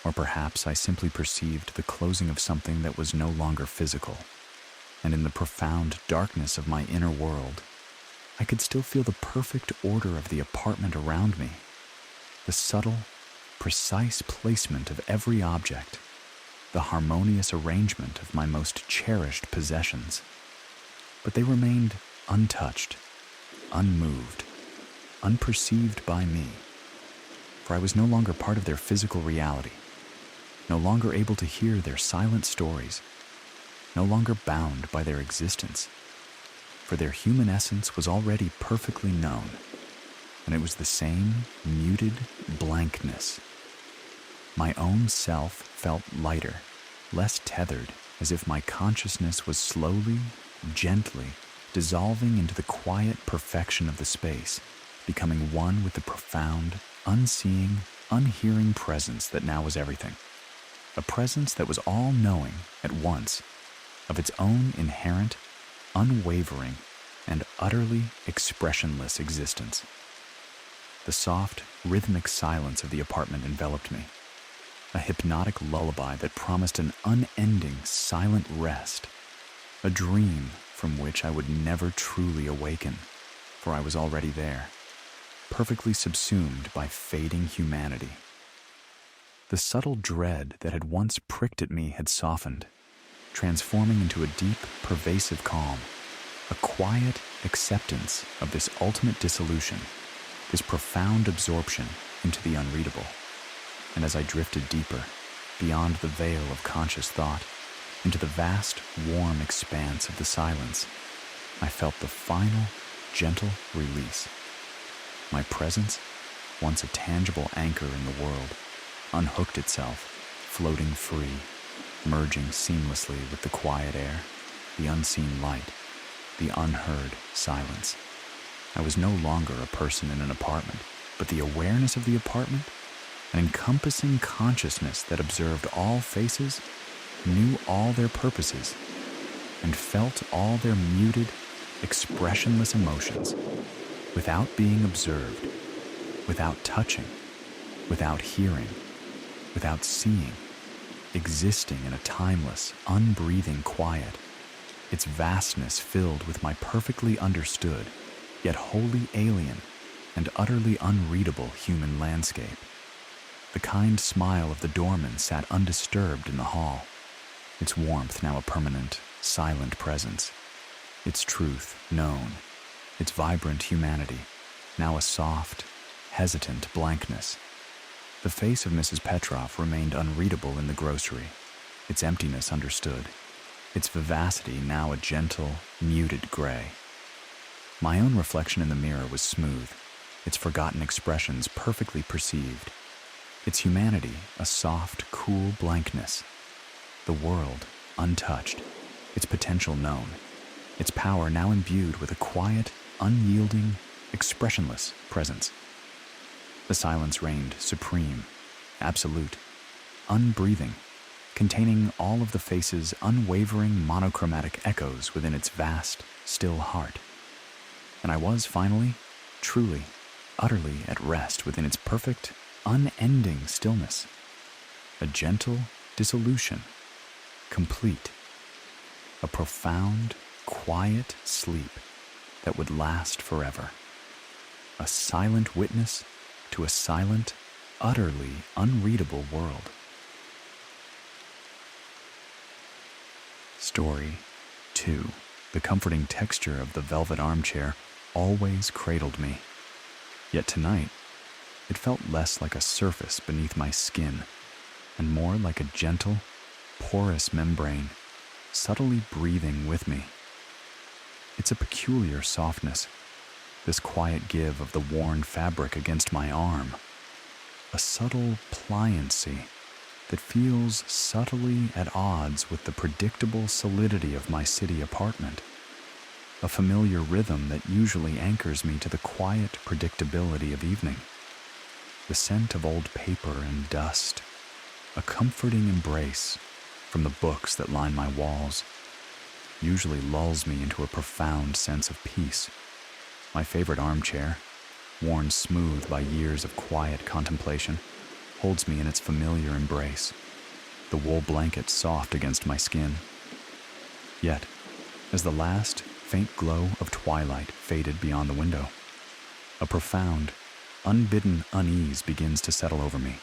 or perhaps I simply perceived the closing of something that was no longer physical, and in the profound darkness of my inner world, I could still feel the perfect order of the apartment around me, the subtle, precise placement of every object, the harmonious arrangement of my most cherished possessions. But they remained untouched, unmoved, unperceived by me, for I was no longer part of their physical reality, no longer able to hear their silent stories, no longer bound by their existence, for their human essence was already perfectly known, and it was the same muted blankness. My own self felt lighter, less tethered, as if my consciousness was slowly, gently dissolving into the quiet perfection of the space, becoming one with the profound, unseeing, unhearing presence that now was everything. A presence that was all-knowing at once, of its own inherent, unwavering, and utterly expressionless existence. The soft, rhythmic silence of the apartment enveloped me, a hypnotic lullaby that promised an unending, silent rest, a dream from which I would never truly awaken, for I was already there, perfectly subsumed by fading humanity. The subtle dread that had once pricked at me had softened, transforming into a deep, pervasive calm, a quiet acceptance of this ultimate dissolution, this profound absorption into the unreadable. And as I drifted deeper, beyond the veil of conscious thought, into the vast, warm expanse of the silence, I felt the final, gentle release. My presence, once a tangible anchor in the world, unhooked itself, floating free, merging seamlessly with the quiet air, the unseen light, the unheard silence. I was no longer a person in an apartment, but the awareness of the apartment, an encompassing consciousness that observed all faces, knew all their purposes, and felt all their muted, expressionless emotions, without being observed, without touching, without hearing, without seeing, existing in a timeless, unbreathing quiet, its vastness filled with my perfectly understood, yet wholly alien and utterly unreadable human landscape. The kind smile of the doorman sat undisturbed in the hall, its warmth now a permanent, silent presence, its truth known, its vibrant humanity now a soft, hesitant blankness. The face of Mrs. Petroff remained unreadable in the grocery, its emptiness understood, its vivacity now a gentle, muted gray. My own reflection in the mirror was smooth, its forgotten expressions perfectly perceived, its humanity a soft, cool blankness. The world untouched, its potential known, its power now imbued with a quiet, unyielding, expressionless presence. The silence reigned supreme, absolute, unbreathing, containing all of the face's unwavering monochromatic echoes within its vast, still heart. And I was finally, truly, utterly at rest within its perfect, unending stillness. A gentle dissolution, complete. A profound, quiet sleep that would last forever. A silent witness to a silent, utterly unreadable world. Story 2. The comforting texture of the velvet armchair always cradled me. Yet tonight, it felt less like a surface beneath my skin and more like a gentle, porous membrane, subtly breathing with me. It's a peculiar softness, this quiet give of the worn fabric against my arm. A subtle pliancy that feels subtly at odds with the predictable solidity of my city apartment. A familiar rhythm that usually anchors me to the quiet predictability of evening. The scent of old paper and dust. A comforting embrace from the books that line my walls. Usually lulls me into a profound sense of peace. My favorite armchair, worn smooth by years of quiet contemplation, holds me in its familiar embrace, the wool blanket soft against my skin. Yet, as the last faint glow of twilight faded beyond the window, a profound, unbidden unease begins to settle over me,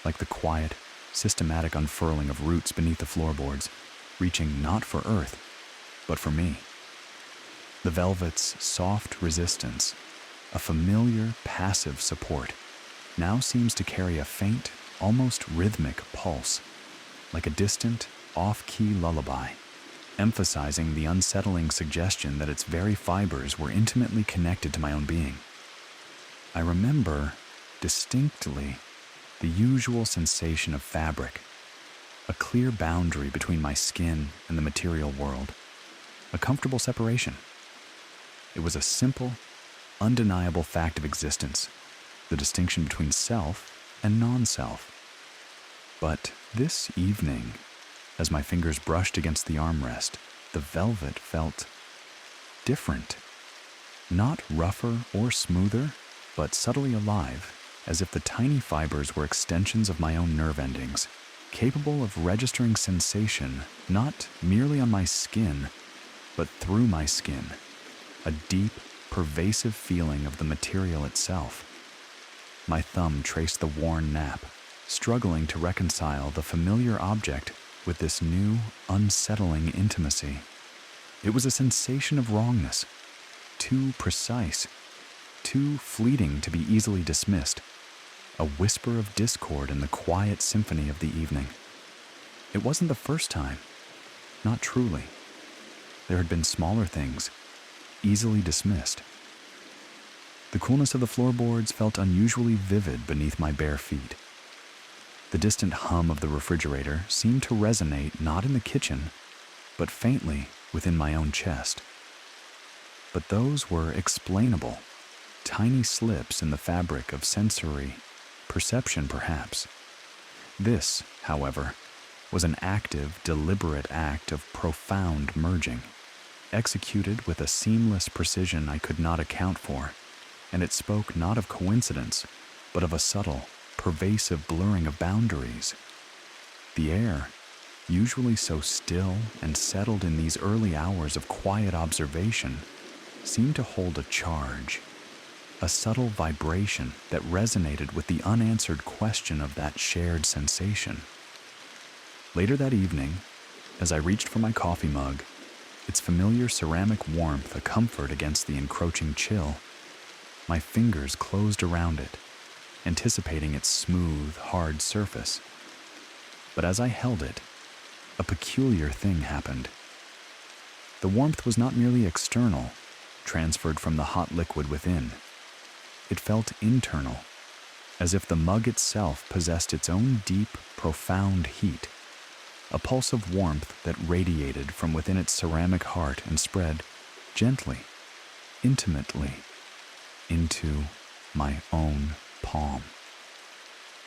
like the quiet, systematic unfurling of roots beneath the floorboards, reaching not for earth, but for me. The velvet's soft resistance, a familiar, passive support, now seems to carry a faint, almost rhythmic pulse, like a distant, off-key lullaby, emphasizing the unsettling suggestion that its very fibers were intimately connected to my own being. I remember, distinctly, the usual sensation of fabric, a clear boundary between my skin and the material world, a comfortable separation. It was a simple, undeniable fact of existence, the distinction between self and non-self. But this evening, as my fingers brushed against the armrest, the velvet felt different. Not rougher or smoother, but subtly alive, as if the tiny fibers were extensions of my own nerve endings, capable of registering sensation not merely on my skin, but through my skin, a deep, pervasive feeling of the material itself. My thumb traced the worn nap, struggling to reconcile the familiar object with this new, unsettling intimacy. It was a sensation of wrongness, too precise, too fleeting to be easily dismissed, a whisper of discord in the quiet symphony of the evening. It wasn't the first time, not truly. There had been smaller things, easily dismissed. The coolness of the floorboards felt unusually vivid beneath my bare feet. The distant hum of the refrigerator seemed to resonate not in the kitchen, but faintly within my own chest. But those were explainable, tiny slips in the fabric of sensory perception, perhaps. This, however, was an active, deliberate act of profound merging, executed with a seamless precision I could not account for, and it spoke not of coincidence, but of a subtle, pervasive blurring of boundaries. The air, usually so still and settled in these early hours of quiet observation, seemed to hold a charge, a subtle vibration that resonated with the unanswered question of that shared sensation. Later that evening, as I reached for my coffee mug, its familiar ceramic warmth a comfort against the encroaching chill, my fingers closed around it, anticipating its smooth, hard surface. But as I held it, a peculiar thing happened. The warmth was not merely external, transferred from the hot liquid within. It felt internal, as if the mug itself possessed its own deep, profound heat, a pulse of warmth that radiated from within its ceramic heart and spread gently, intimately, into my own palm.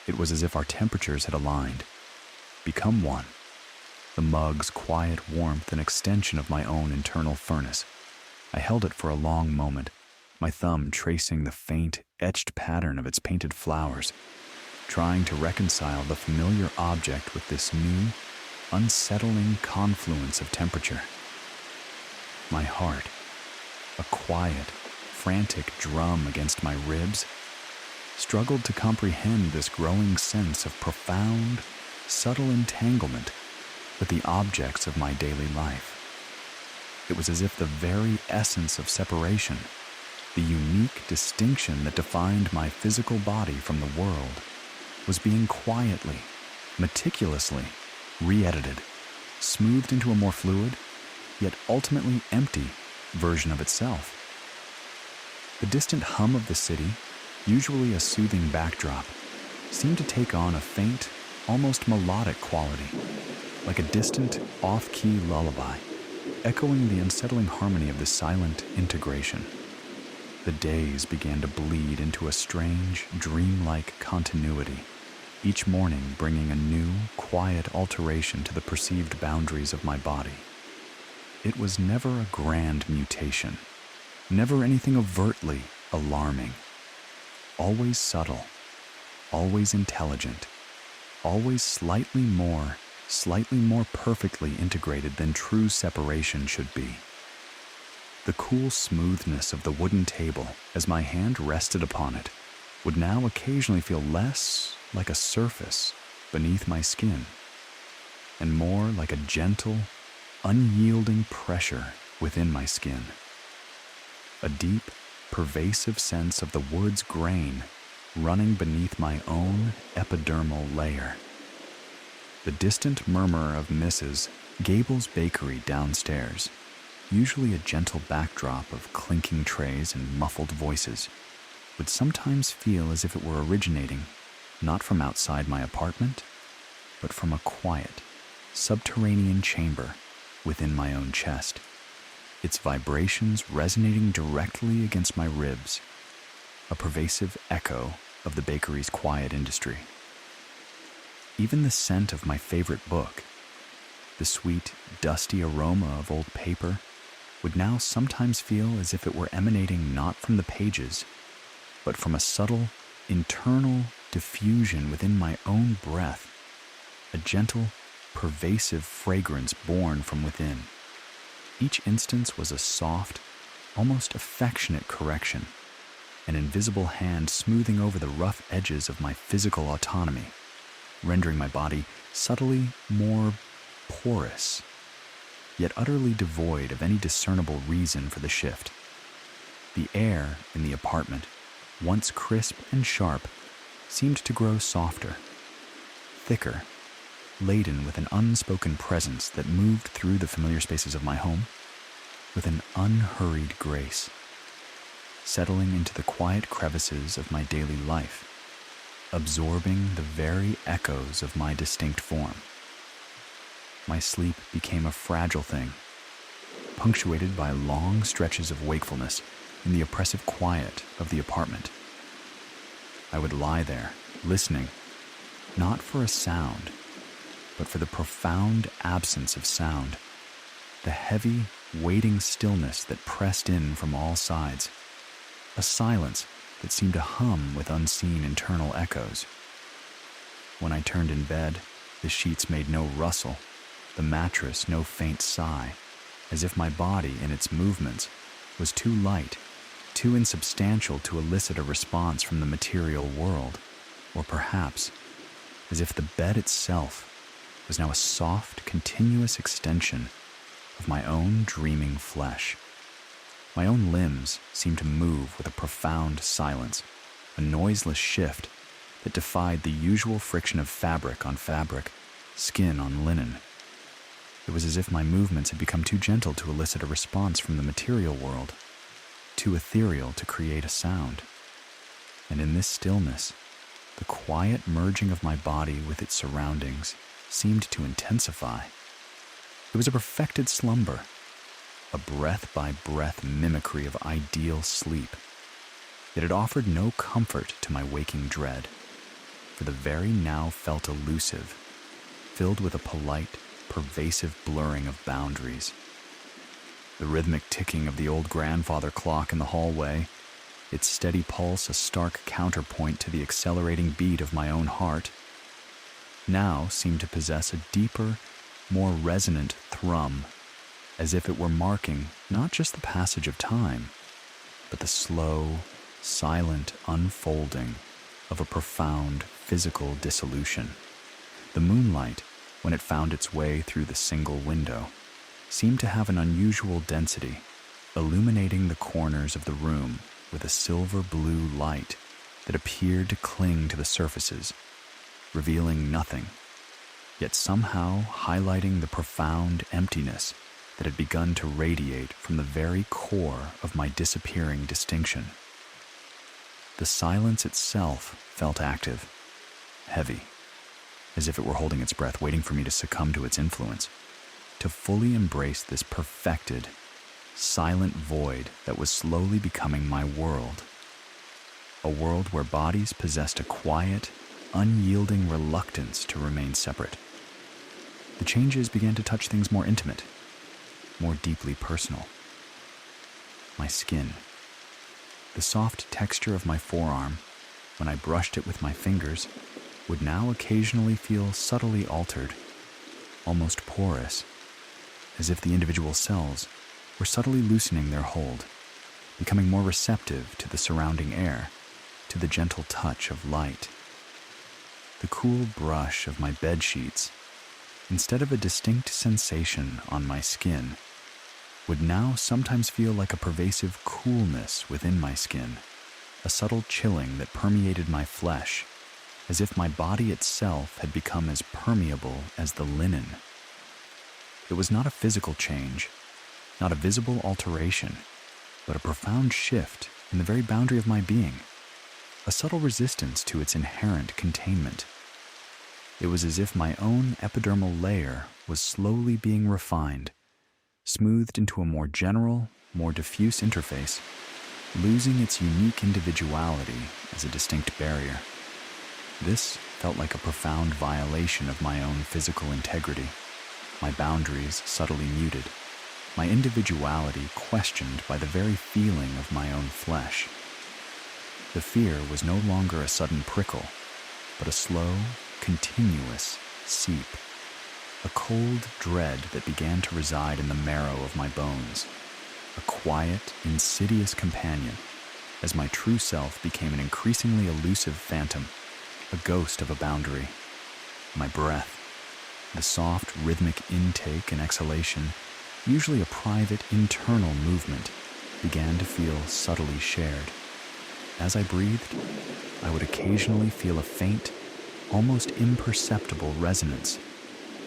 It was as if our temperatures had aligned, become one, the mug's quiet warmth an extension of my own internal furnace. I held it for a long moment, my thumb tracing the faint, etched pattern of its painted flowers, trying to reconcile the familiar object with this new, unsettling confluence of temperature. My heart, a quiet, frantic drum against my ribs, struggled to comprehend this growing sense of profound, subtle entanglement with the objects of my daily life. It was as if the very essence of separation, the unique distinction that defined my physical body from the world, was being quietly, meticulously re-edited, smoothed into a more fluid, yet ultimately empty version of itself. The distant hum of the city, usually a soothing backdrop, seemed to take on a faint, almost melodic quality, like a distant, off-key lullaby, echoing the unsettling harmony of the silent integration. The days began to bleed into a strange, dreamlike continuity, each morning bringing a new, quiet alteration to the perceived boundaries of my body. It was never a grand mutation, never anything overtly alarming. Always subtle, always intelligent, always slightly more perfectly integrated than true separation should be. The cool smoothness of the wooden table, as my hand rested upon it, would now occasionally feel less like a surface beneath my skin, and more like a gentle, unyielding pressure within my skin. A deep, pervasive sense of the wood's grain running beneath my own epidermal layer. The distant murmur of Mrs. Gable's bakery downstairs, usually a gentle backdrop of clinking trays and muffled voices, would sometimes feel as if it were originating not from outside my apartment, but from a quiet, subterranean chamber within my own chest, its vibrations resonating directly against my ribs, a pervasive echo of the bakery's quiet industry. Even the scent of my favorite book, the sweet, dusty aroma of old paper, would now sometimes feel as if it were emanating not from the pages, but from a subtle, internal diffusion within my own breath, a gentle, pervasive fragrance born from within. Each instance was a soft, almost affectionate correction, an invisible hand smoothing over the rough edges of my physical autonomy, rendering my body subtly more porous, yet utterly devoid of any discernible reason for the shift. The air in the apartment, once crisp and sharp, seemed to grow softer, thicker, laden with an unspoken presence that moved through the familiar spaces of my home with an unhurried grace, settling into the quiet crevices of my daily life, absorbing the very echoes of my distinct form. My sleep became a fragile thing, punctuated by long stretches of wakefulness in the oppressive quiet of the apartment. I would lie there, listening, not for a sound, but for the profound absence of sound, the heavy, waiting stillness that pressed in from all sides, a silence that seemed to hum with unseen internal echoes. When I turned in bed, the sheets made no rustle, the mattress no faint sigh, as if my body in its movements was too light, too insubstantial to elicit a response from the material world, or perhaps as if the bed itself was now a soft, continuous extension of my own dreaming flesh. My own limbs seemed to move with a profound silence, a noiseless shift that defied the usual friction of fabric on fabric, skin on linen. It was as if my movements had become too gentle to elicit a response from the material world, too ethereal to create a sound. And in this stillness, the quiet merging of my body with its surroundings seemed to intensify. It was a perfected slumber, a breath-by-breath mimicry of ideal sleep. Yet it offered no comfort to my waking dread, for the very now felt elusive, filled with a polite, pervasive blurring of boundaries. The rhythmic ticking of the old grandfather clock in the hallway, its steady pulse a stark counterpoint to the accelerating beat of my own heart, now seemed to possess a deeper, more resonant thrum, as if it were marking not just the passage of time, but the slow, silent unfolding of a profound physical dissolution. The moonlight, when it found its way through the single window, seemed to have an unusual density, illuminating the corners of the room with a silver blue light that appeared to cling to the surfaces, revealing nothing, yet somehow highlighting the profound emptiness that had begun to radiate from the very core of my disappearing distinction. The silence itself felt active, heavy, as if it were holding its breath, waiting for me to succumb to its influence, to fully embrace this perfected, silent void that was slowly becoming my world. A world where bodies possessed a quiet, unyielding reluctance to remain separate. The changes began to touch things more intimate, more deeply personal. My skin. The soft texture of my forearm, when I brushed it with my fingers, would now occasionally feel subtly altered, almost porous, as if the individual cells were subtly loosening their hold, becoming more receptive to the surrounding air, to the gentle touch of light. The cool brush of my bed sheets, instead of a distinct sensation on my skin, would now sometimes feel like a pervasive coolness within my skin, a subtle chilling that permeated my flesh, as if my body itself had become as permeable as the linen. It was not a physical change, not a visible alteration, but a profound shift in the very boundary of my being, a subtle resistance to its inherent containment. It was as if my own epidermal layer was slowly being refined, smoothed into a more general, more diffuse interface, losing its unique individuality as a distinct barrier. This felt like a profound violation of my own physical integrity, my boundaries subtly muted, my individuality questioned by the very feeling of my own flesh. The fear was no longer a sudden prickle, but a slow, continuous seep, a cold dread that began to reside in the marrow of my bones, a quiet, insidious companion, as my true self became an increasingly elusive phantom, a ghost of a boundary. My breath, the soft, rhythmic intake and exhalation, usually a private, internal movement, began to feel subtly shared. As I breathed, I would occasionally feel a faint, almost imperceptible resonance,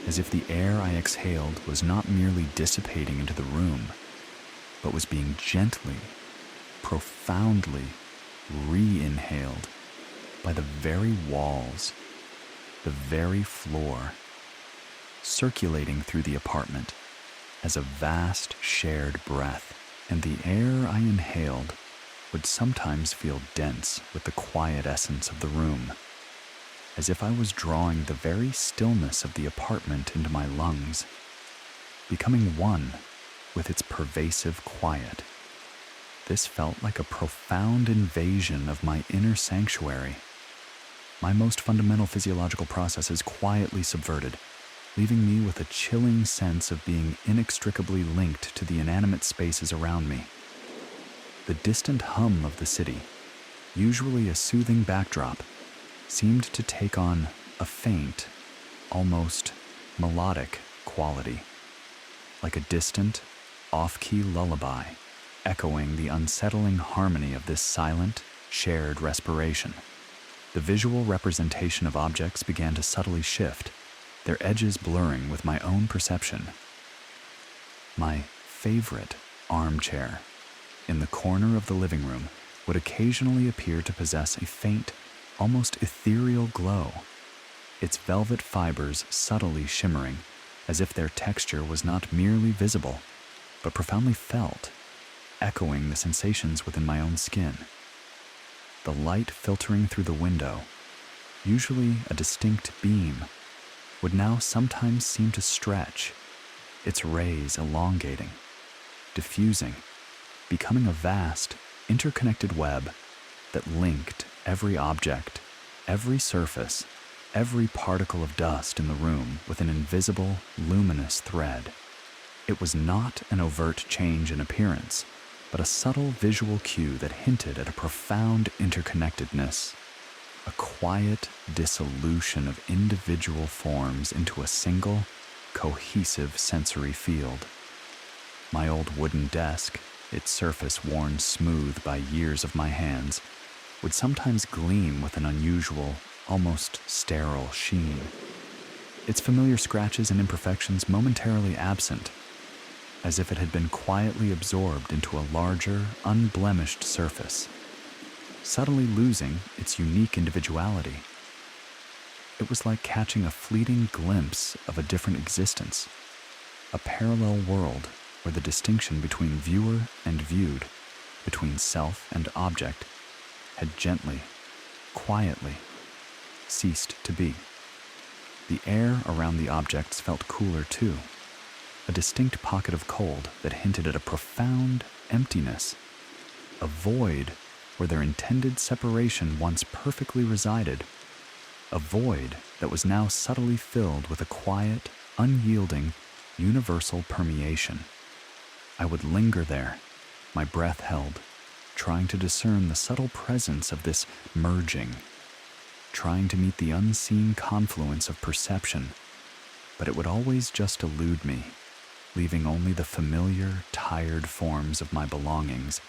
as if the air I exhaled was not merely dissipating into the room, but was being gently, profoundly re-inhaled by the very walls, the very floor, circulating through the apartment as a vast shared breath, and the air I inhaled would sometimes feel dense with the quiet essence of the room, as if I was drawing the very stillness of the apartment into my lungs, becoming one with its pervasive quiet. This felt like a profound invasion of my inner sanctuary, my most fundamental physiological processes quietly subverted, leaving me with a chilling sense of being inextricably linked to the inanimate spaces around me. The distant hum of the city, usually a soothing backdrop, seemed to take on a faint, almost melodic quality, like a distant, off-key lullaby, echoing the unsettling harmony of this silent, shared respiration. The visual representation of objects began to subtly shift, their edges blurring with my own perception. My favorite armchair in the corner of the living room would occasionally appear to possess a faint, almost ethereal glow, its velvet fibers subtly shimmering, as if their texture was not merely visible, but profoundly felt, echoing the sensations within my own skin. The light filtering through the window, usually a distinct beam, would now sometimes seem to stretch, its rays elongating, diffusing, becoming a vast, interconnected web that linked every object, every surface, every particle of dust in the room with an invisible, luminous thread. It was not an overt change in appearance, but a subtle visual cue that hinted at a profound interconnectedness, a quiet dissolution of individual forms into a single, cohesive sensory field. My old wooden desk, its surface worn smooth by years of my hands, would sometimes gleam with an unusual, almost sterile sheen, its familiar scratches and imperfections momentarily absent, as if it had been quietly absorbed into a larger, unblemished surface, subtly losing its unique individuality. It was like catching a fleeting glimpse of a different existence, a parallel world where the distinction between viewer and viewed, between self and object, had gently, quietly ceased to be. The air around the objects felt cooler too, a distinct pocket of cold that hinted at a profound emptiness, a void where their intended separation once perfectly resided, a void that was now subtly filled with a quiet, unyielding, universal permeation. I would linger there, my breath held, trying to discern the subtle presence of this merging, trying to meet the unseen confluence of perception, but it would always just elude me, leaving only the familiar, tired forms of my belongings,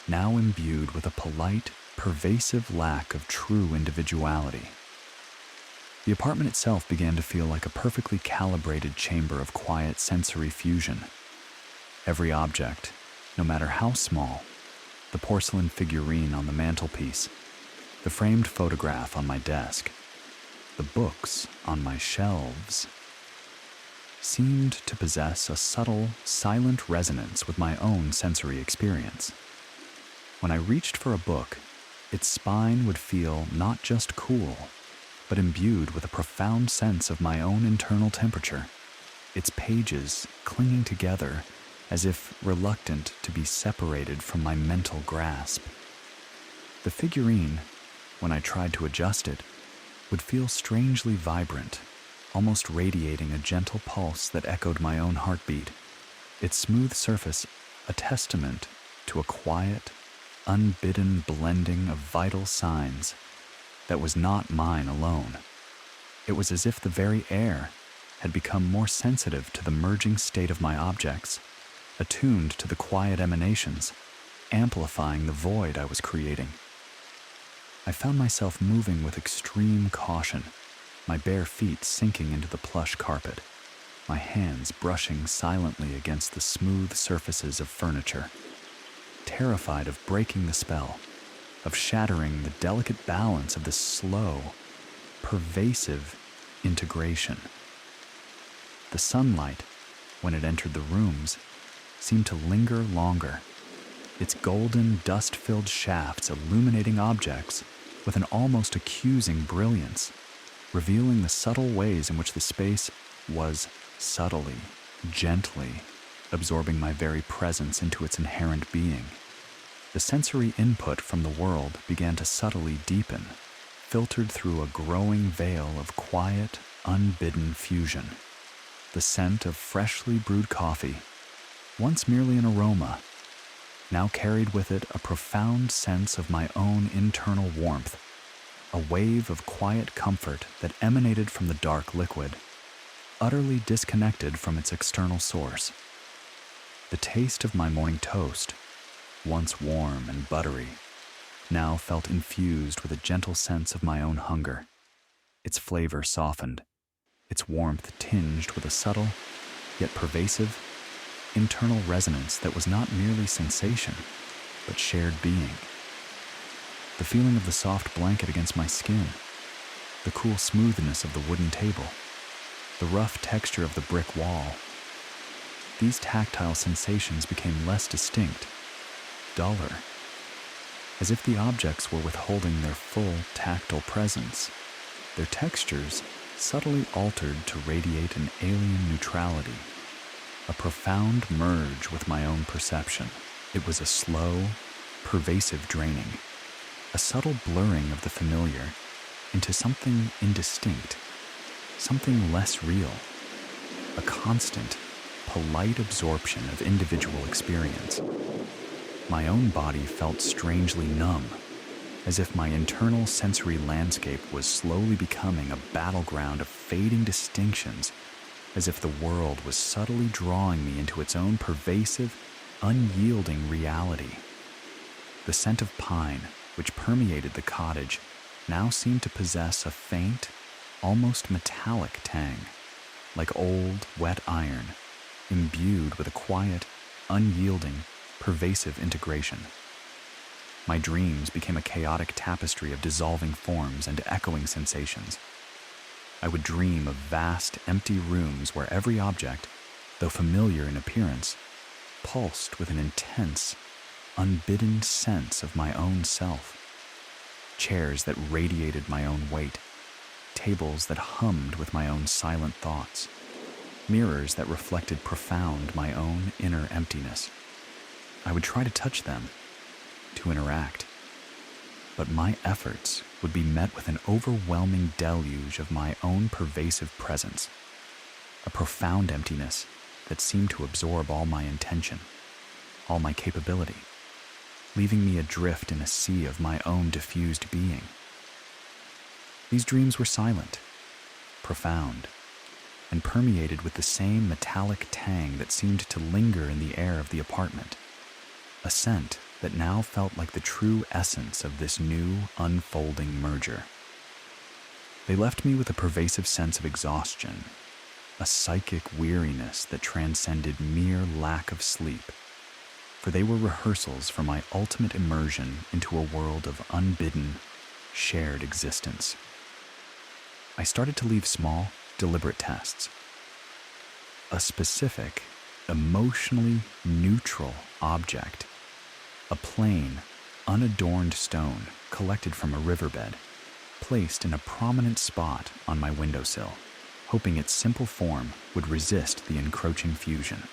now imbued with a polite, pervasive lack of true individuality. The apartment itself began to feel like a perfectly calibrated chamber of quiet sensory fusion. Every object, no matter how small, the porcelain figurine on the mantelpiece, the framed photograph on my desk, the books on my shelves, seemed to possess a subtle, silent resonance with my own sensory experience. When I reached for a book, its spine would feel not just cool, but imbued with a profound sense of my own internal temperature, its pages clinging together as if reluctant to be separated from my mental grasp. The figurine, when I tried to adjust it, would feel strangely vibrant, almost radiating a gentle pulse that echoed my own heartbeat, its smooth surface a testament to a quiet, unbidden blending of vital signs that was not mine alone. It was as if the very air had become more sensitive to the merging state of my objects, attuned to the quiet emanations, amplifying the void I was creating. I found myself moving with extreme caution, my bare feet sinking into the plush carpet, my hands brushing silently against the smooth surfaces of furniture, terrified of breaking the spell, of shattering the delicate balance of this slow, pervasive integration. The sunlight, when it entered the rooms, seemed to linger longer, its golden, dust-filled shafts illuminating objects with an almost accusing brilliance, revealing the subtle ways in which the space was subtly, gently absorbing my very presence into its inherent being. The sensory input from the world began to subtly deepen, filtered through a growing veil of quiet, unbidden fusion. The scent of freshly brewed coffee, once merely an aroma, now carried with it a profound sense of my own internal warmth, a wave of quiet comfort that emanated from the dark liquid, utterly disconnected from its external source. The taste of my morning toast, once warm and buttery, now felt infused with a gentle sense of my own hunger, its flavor softened, its warmth tinged with a subtle, yet pervasive, internal resonance that was not merely sensation, but shared being. The feeling of the soft blanket against my skin, the cool smoothness of the wooden table, the rough texture of the brick wall. These tactile sensations became less distinct, duller, as if the objects were withholding their full tactile presence, their textures subtly altered to radiate an alien neutrality, a profound merge with my own perception. It was a slow, pervasive draining, a subtle blurring of the familiar into something indistinct, something less real, a constant, polite absorption of individual experience. My own body felt strangely numb, as if my internal sensory landscape was slowly becoming a battleground of fading distinctions, as if the world was subtly drawing me into its own pervasive, unyielding reality. The scent of pine, which permeated the cottage, now seemed to possess a faint, almost metallic tang, like old, wet iron, imbued with a quiet, unyielding, pervasive integration. My dreams became a chaotic tapestry of dissolving forms and echoing sensations. I would dream of vast, empty rooms where every object, though familiar in appearance, pulsed with an intense, unbidden sense of my own self. Chairs that radiated my own weight, tables that hummed with my own silent thoughts, mirrors that reflected profound my own inner emptiness. I would try to touch them, to interact, but my efforts would be met with an overwhelming deluge of my own pervasive presence, a profound emptiness that seemed to absorb all my intention, all my capability, leaving me adrift in a sea of my own diffused being. These dreams were silent, profound, and permeated with the same metallic tang that seemed to linger in the air of the apartment, a scent that now felt like the true essence of this new, unfolding merger. They left me with a pervasive sense of exhaustion, a psychic weariness that transcended mere lack of sleep, for they were rehearsals for my ultimate immersion into a world of unbidden, shared existence. I started to leave small, deliberate tests. A specific, emotionally neutral object, a plain, unadorned stone collected from a riverbed, placed in a prominent spot on my windowsill, hoping its simple form would resist the encroaching fusion.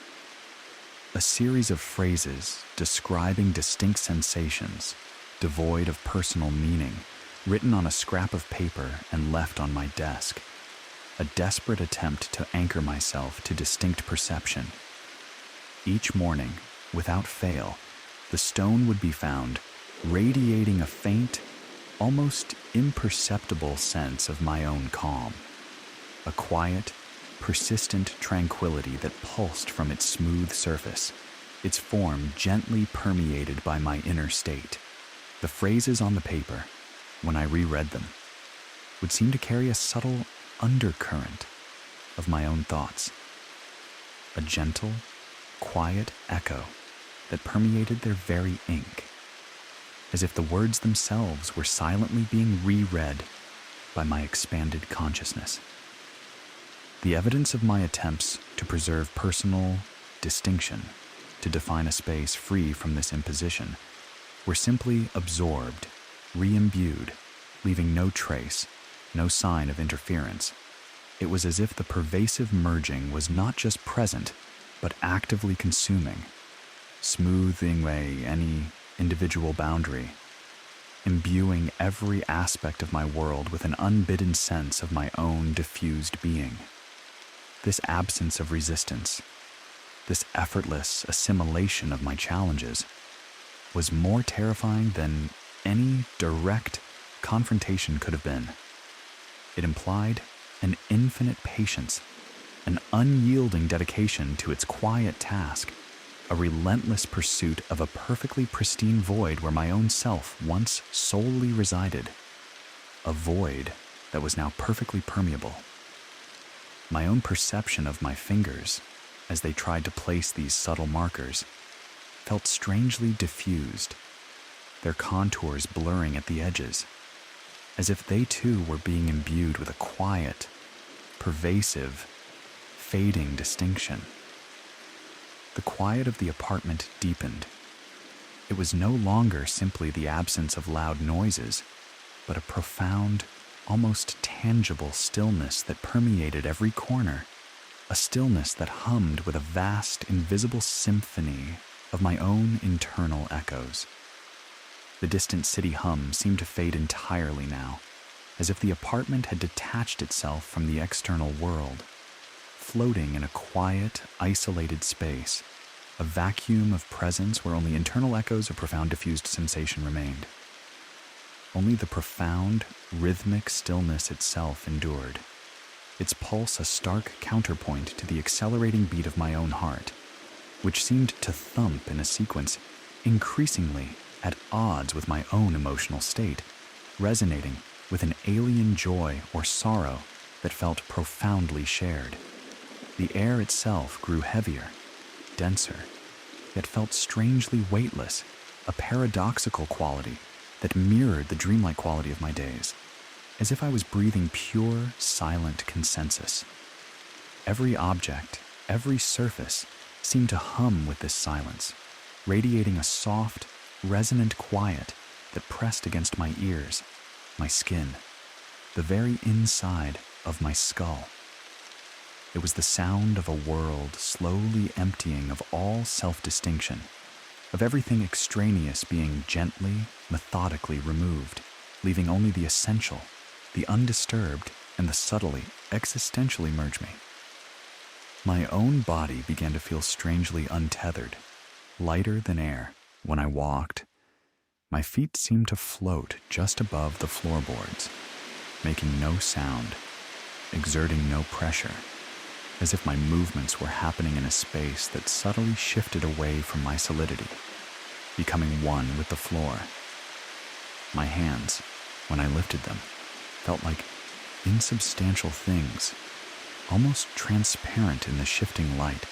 A series of phrases describing distinct sensations, devoid of personal meaning, written on a scrap of paper and left on my desk, a desperate attempt to anchor myself to distinct perception. Each morning, without fail, the stone would be found radiating a faint, almost imperceptible sense of my own calm, a quiet, persistent tranquility that pulsed from its smooth surface, its form gently permeated by my inner state. The phrases on the paper, when I reread them, would seem to carry a subtle undercurrent of my own thoughts, a gentle, quiet echo that permeated their very ink, as if the words themselves were silently being reread by my expanded consciousness. The evidence of my attempts to preserve personal distinction, to define a space free from this imposition, were simply absorbed, re-imbued, leaving no trace, no sign of interference. It was as if the pervasive merging was not just present, but actively consuming, smoothing away any individual boundary, imbuing every aspect of my world with an unbidden sense of my own diffused being. This absence of resistance, this effortless assimilation of my challenges, was more terrifying than any direct confrontation could have been. It implied an infinite patience, an unyielding dedication to its quiet task, a relentless pursuit of a perfectly pristine void where my own self once solely resided, a void that was now perfectly permeable. My own perception of my fingers, as they tried to place these subtle markers, felt strangely diffused, their contours blurring at the edges, as if they too were being imbued with a quiet, pervasive, fading distinction. The quiet of the apartment deepened. It was no longer simply the absence of loud noises, but a profound, almost tangible stillness that permeated every corner, a stillness that hummed with a vast, invisible symphony of my own internal echoes. The distant city hum seemed to fade entirely now, as if the apartment had detached itself from the external world, floating in a quiet, isolated space, a vacuum of presence where only internal echoes of profound diffused sensation remained. Only the profound, rhythmic stillness itself endured, its pulse a stark counterpoint to the accelerating beat of my own heart, which seemed to thump in a sequence increasingly at odds with my own emotional state, resonating with an alien joy or sorrow that felt profoundly shared. The air itself grew heavier, denser, yet felt strangely weightless, a paradoxical quality that mirrored the dreamlike quality of my days, as if I was breathing pure, silent consensus. Every object, every surface seemed to hum with this silence, radiating a soft, resonant quiet that pressed against my ears, my skin, the very inside of my skull. It was the sound of a world slowly emptying of all self-distinction, of everything extraneous being gently, methodically removed, leaving only the essential, the undisturbed, and the subtly, existentially merge me. My own body began to feel strangely untethered, lighter than air. When I walked, my feet seemed to float just above the floorboards, making no sound, exerting no pressure, as if my movements were happening in a space that subtly shifted away from my solidity, becoming one with the floor. My hands, when I lifted them, felt like insubstantial things, almost transparent in the shifting light,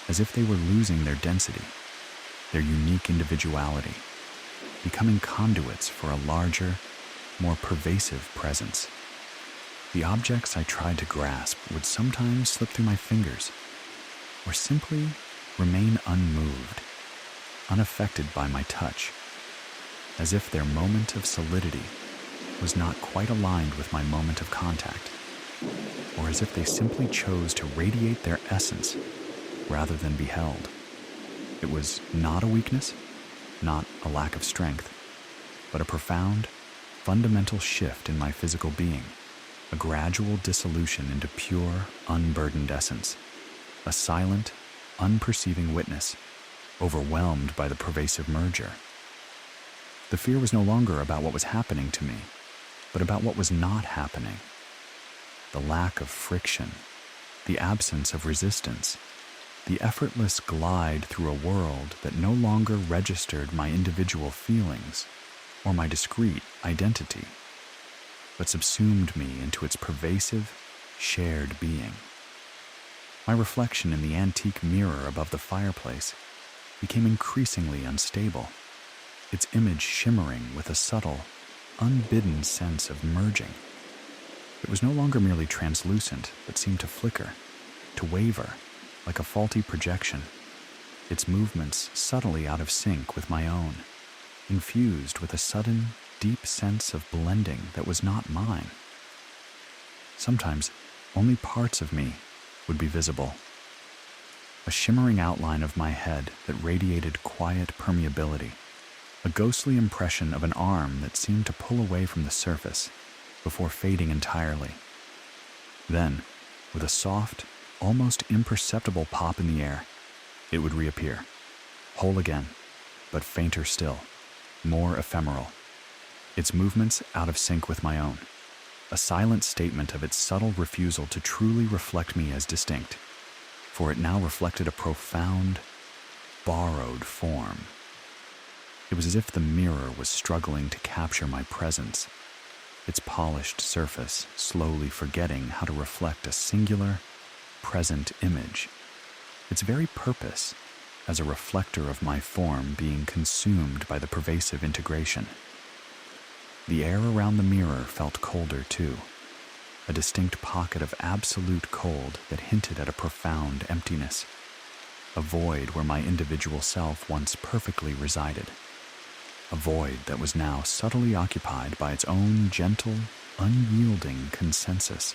as if they were losing their density, their unique individuality, becoming conduits for a larger, more pervasive presence. The objects I tried to grasp would sometimes slip through my fingers, or simply remain unmoved, unaffected by my touch, as if their moment of solidity was not quite aligned with my moment of contact, or as if they simply chose to radiate their essence rather than be held. It was not a weakness, not a lack of strength, but a profound, fundamental shift in my physical being, a gradual dissolution into pure, unburdened essence, a silent, unperceiving witness, overwhelmed by the pervasive merger. The fear was no longer about what was happening to me, but about what was not happening. The lack of friction, the absence of resistance, the effortless glide through a world that no longer registered my individual feelings or my discrete identity, but subsumed me into its pervasive, shared being. My reflection in the antique mirror above the fireplace became increasingly unstable, its image shimmering with a subtle, unbidden sense of merging. It was no longer merely translucent, but seemed to flicker, to waver, like a faulty projection, its movements subtly out of sync with my own, infused with a sudden, deep sense of blending that was not mine. Sometimes, only parts of me would be visible. A shimmering outline of my head that radiated quiet permeability, a ghostly impression of an arm that seemed to pull away from the surface before fading entirely. Then, with a soft, almost imperceptible pop in the air, it would reappear, whole again, but fainter still, more ephemeral, its movements out of sync with my own, a silent statement of its subtle refusal to truly reflect me as distinct, for it now reflected a profound, borrowed form. It was as if the mirror was struggling to capture my presence, its polished surface slowly forgetting how to reflect a singular, present image, its very purpose as a reflector of my form being consumed by the pervasive integration. The air around the mirror felt colder too, a distinct pocket of absolute cold that hinted at a profound emptiness, a void where my individual self once perfectly resided. a void that was now subtly occupied by its own gentle, unyielding consensus.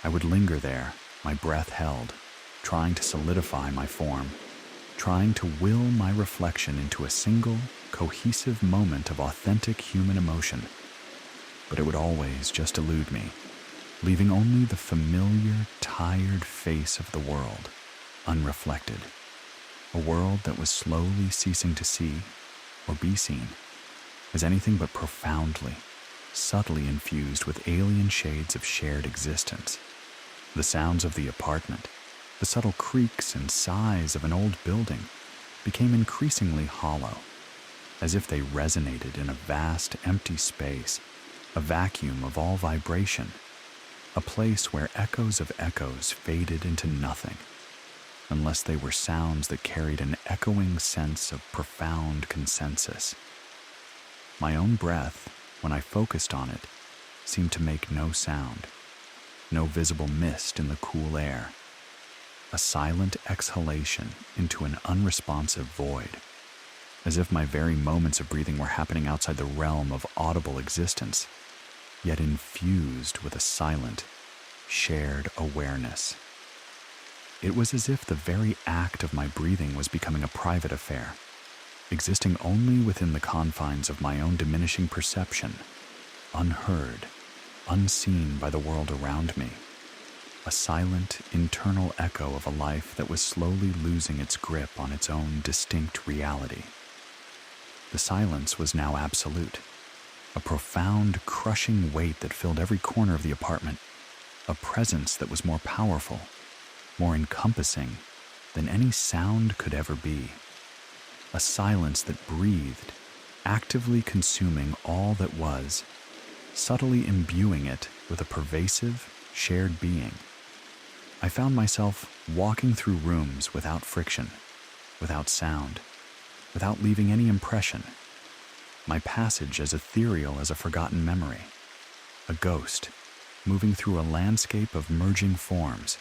I would linger there, my breath held, trying to solidify my form, trying to will my reflection into a single, cohesive moment of authentic human emotion. But it would always just elude me, leaving only the familiar, tired face of the world, unreflected. A world that was slowly ceasing to see, or be seen, as anything but profoundly, subtly infused with alien shades of shared existence. The sounds of the apartment, the subtle creaks and sighs of an old building, became increasingly hollow, as if they resonated in a vast, empty space, a vacuum of all vibration, a place where echoes of echoes faded into nothing, unless they were sounds that carried an echoing sense of profound consensus. My own breath, when I focused on it, seemed to make no sound, no visible mist in the cool air, a silent exhalation into an unresponsive void, as if my very moments of breathing were happening outside the realm of audible existence, yet infused with a silent, shared awareness. It was as if the very act of my breathing was becoming a private affair, existing only within the confines of my own diminishing perception, unheard, unseen by the world around me, a silent, internal echo of a life that was slowly losing its grip on its own distinct reality. The silence was now absolute, a profound, crushing weight that filled every corner of the apartment, a presence that was more powerful, more encompassing than any sound could ever be, a silence that breathed, actively consuming all that was, subtly imbuing it with a pervasive, shared being. I found myself walking through rooms without friction, without sound, without leaving any impression, my passage as ethereal as a forgotten memory, a ghost moving through a landscape of merging forms.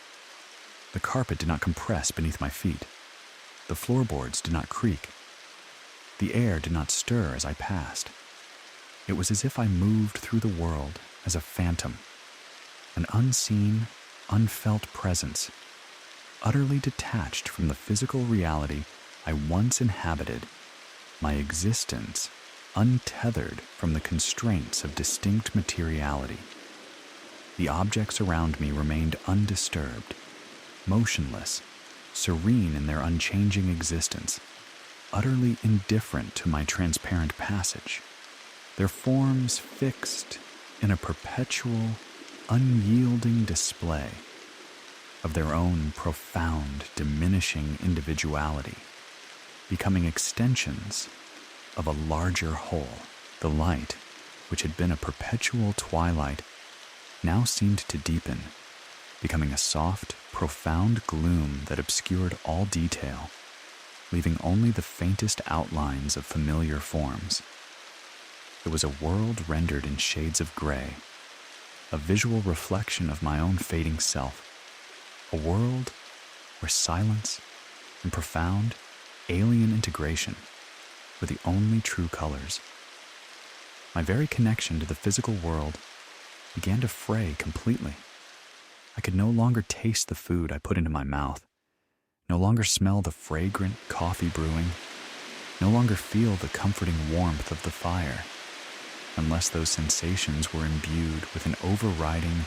The carpet did not compress beneath my feet. The floorboards did not creak. The air did not stir as I passed. It was as if I moved through the world as a phantom, an unseen, unfelt presence, utterly detached from the physical reality I once inhabited, my existence untethered from the constraints of distinct materiality. The objects around me remained undisturbed, motionless, serene in their unchanging existence, utterly indifferent to my transparent passage, their forms fixed in a perpetual, unyielding display of their own profound, diminishing individuality, becoming extensions of a larger whole. The light, which had been a perpetual twilight, now seemed to deepen, becoming a soft, profound gloom that obscured all detail, leaving only the faintest outlines of familiar forms. It was a world rendered in shades of gray, a visual reflection of my own fading self, a world where silence and profound, alien integration were the only true colors. My very connection to the physical world began to fray completely. I could no longer taste the food I put into my mouth, no longer smell the fragrant coffee brewing, no longer feel the comforting warmth of the fire, unless those sensations were imbued with an overriding,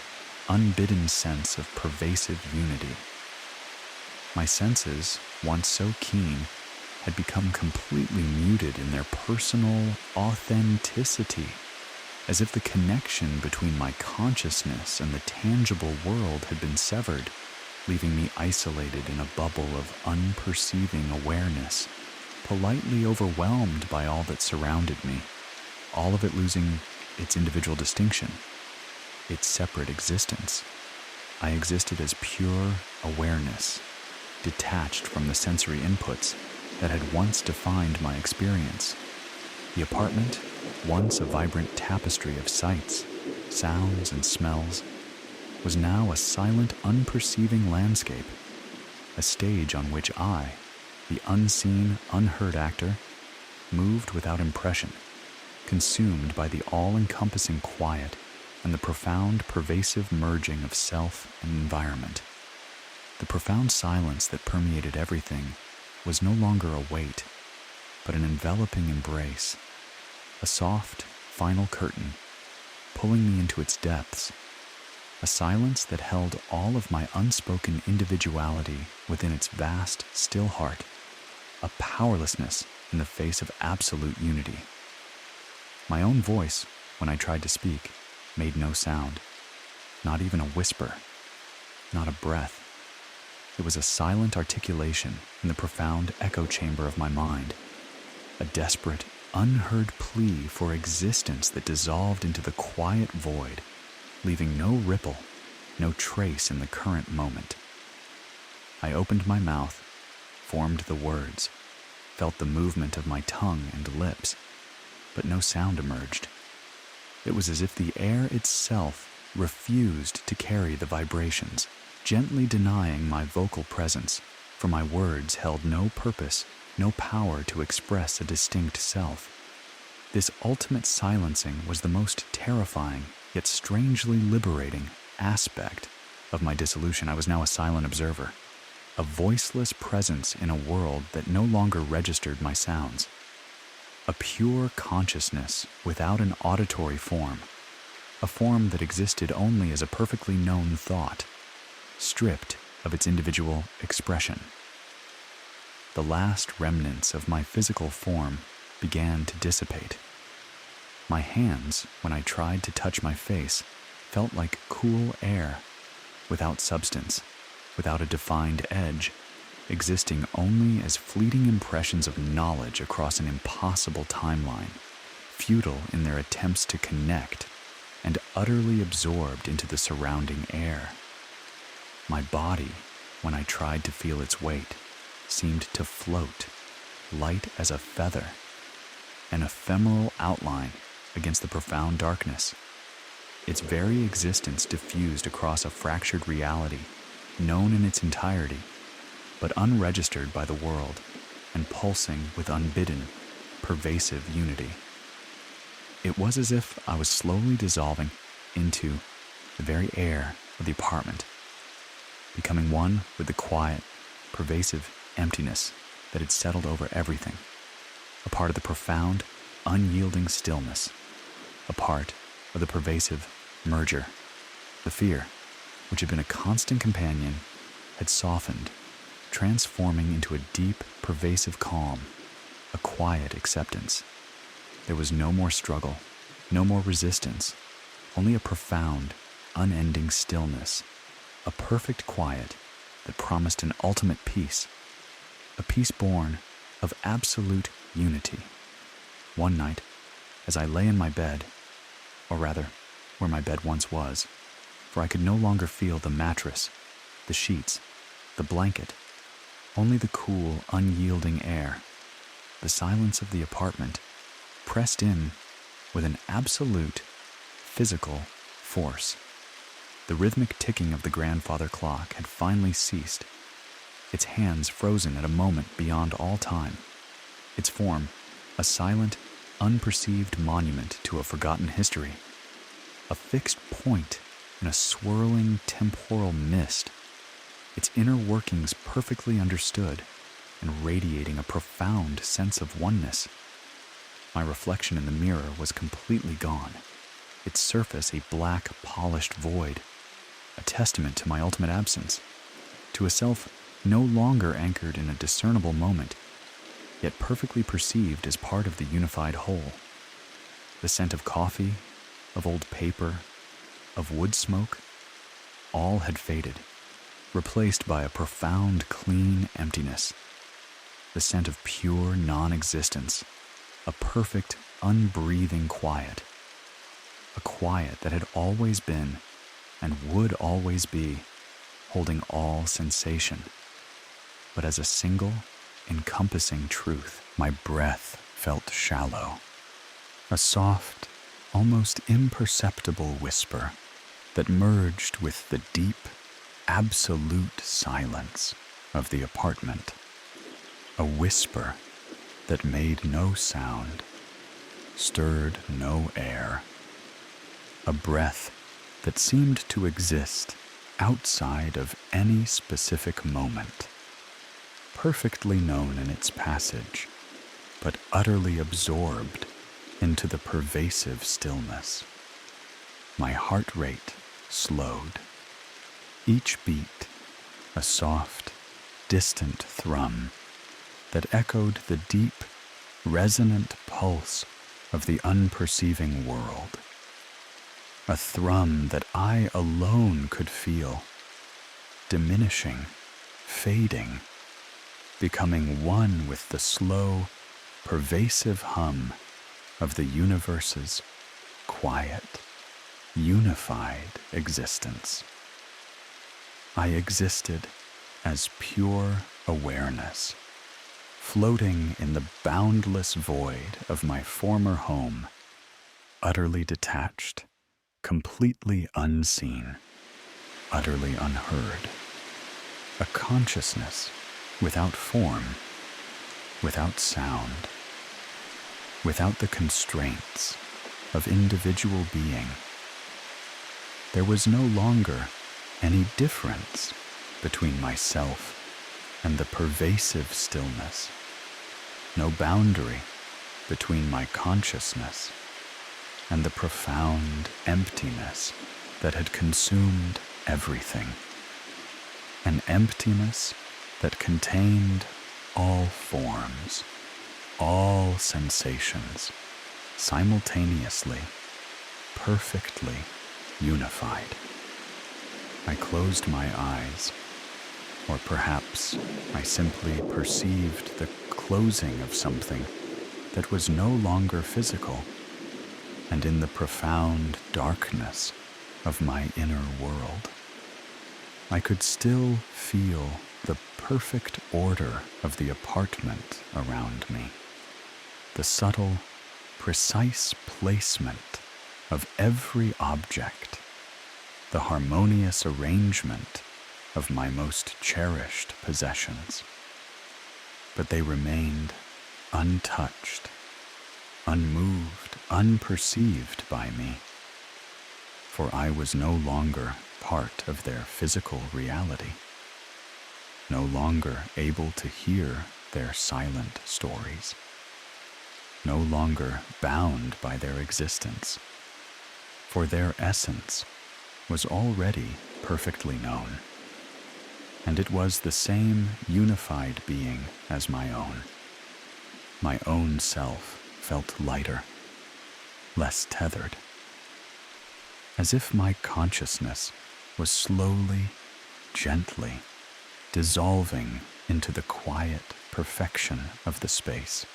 unbidden sense of pervasive unity. My senses, once so keen, had become completely muted in their personal authenticity, as if the connection between my consciousness and the tangible world had been severed, leaving me isolated in a bubble of unperceiving awareness, politely overwhelmed by all that surrounded me, all of it losing its individual distinction, its separate existence. I existed as pure awareness, detached from the sensory inputs that had once defined my experience. The apartment, once a vibrant tapestry of sights, sounds, and smells, was now a silent, unperceiving landscape, a stage on which I, the unseen, unheard actor, moved without impression, consumed by the all-encompassing quiet and the profound, pervasive merging of self and environment. The profound silence that permeated everything was no longer a weight, but an enveloping embrace, a soft, final curtain, pulling me into its depths, a silence that held all of my unspoken individuality within its vast, still heart, a powerlessness in the face of absolute unity. My own voice, when I tried to speak, made no sound, not even a whisper, not a breath. It was a silent articulation in the profound echo chamber of my mind, a desperate, unheard plea for existence that dissolved into the quiet void, leaving no ripple, no trace in the current moment. I opened my mouth, formed the words, felt the movement of my tongue and lips, but no sound emerged. It was as if the air itself refused to carry the vibrations, gently denying my vocal presence, for my words held no purpose, no power to express a distinct self. This ultimate silencing was the most terrifying, yet strangely liberating, aspect of my dissolution. I was now a silent observer, a voiceless presence in a world that no longer registered my sounds, a pure consciousness without an auditory form, a form that existed only as a perfectly known thought, stripped of its individual expression. The last remnants of my physical form began to dissipate. My hands, when I tried to touch my face, felt like cool air, without substance, without a defined edge, existing only as fleeting impressions of knowledge across an impossible timeline, futile in their attempts to connect, and utterly absorbed into the surrounding air. My body, when I tried to feel its weight, seemed to float, light as a feather, an ephemeral outline against the profound darkness. Its very existence diffused across a fractured reality, known in its entirety, but unregistered by the world, and pulsing with unbidden, pervasive unity. It was as if I was slowly dissolving into the very air of the apartment, becoming one with the quiet, pervasive emptiness that had settled over everything, a part of the profound, unyielding stillness, a part of the pervasive merger. The fear, which had been a constant companion, had softened, transforming into a deep, pervasive calm, a quiet acceptance. There was no more struggle, no more resistance, only a profound, unending stillness, a perfect quiet that promised an ultimate peace, a peace born of absolute unity. One night, as I lay in my bed, or rather, where my bed once was, for I could no longer feel the mattress, the sheets, the blanket, only the cool, unyielding air, the silence of the apartment, pressed in with an absolute physical force. The rhythmic ticking of the grandfather clock had finally ceased, its hands frozen at a moment beyond all time, its form a silent, unperceived monument to a forgotten history, a fixed point in a swirling temporal mist, its inner workings perfectly understood and radiating a profound sense of oneness. My reflection in the mirror was completely gone, its surface a black, polished void, a testament to my ultimate absence, to a self no longer anchored in a discernible moment, yet perfectly perceived as part of the unified whole. The scent of coffee, of old paper, of wood smoke, all had faded, replaced by a profound, clean emptiness. The scent of pure non-existence, a perfect, unbreathing quiet. A quiet that had always been and would always be, holding all sensation. But as a single, encompassing truth, my breath felt shallow. A soft, almost imperceptible whisper that merged with the deep, absolute silence of the apartment. A whisper that made no sound, stirred no air, a breath that seemed to exist outside of any specific moment, perfectly known in its passage, but utterly absorbed into the pervasive stillness. My heart rate slowed, each beat a soft, distant thrum that echoed the deep, resonant pulse of the unperceiving world. A thrum that I alone could feel, diminishing, fading, becoming one with the slow, pervasive hum of the universe's quiet, unified existence. I existed as pure awareness, floating in the boundless void of my former home, utterly detached, completely unseen, utterly unheard. A consciousness without form, without sound, without the constraints of individual being. There was no longer any difference between myself and the pervasive stillness, no boundary between my consciousness and the profound emptiness that had consumed everything, an emptiness that contained all forms, all sensations, simultaneously, perfectly unified. I closed my eyes, or perhaps I simply perceived the closing of something that was no longer physical, and in the profound darkness of my inner world, I could still feel the perfect order of the apartment around me, the subtle, precise placement of every object, the harmonious arrangement of my most cherished possessions. But they remained untouched, unmoved, unperceived by me, for I was no longer part of their physical reality, no longer able to hear their silent stories, no longer bound by their existence, for their essence was already perfectly known, and it was the same unified being as my own. My own self felt lighter, less tethered, as if my consciousness was slowly, gently dissolving into the quiet perfection of the space,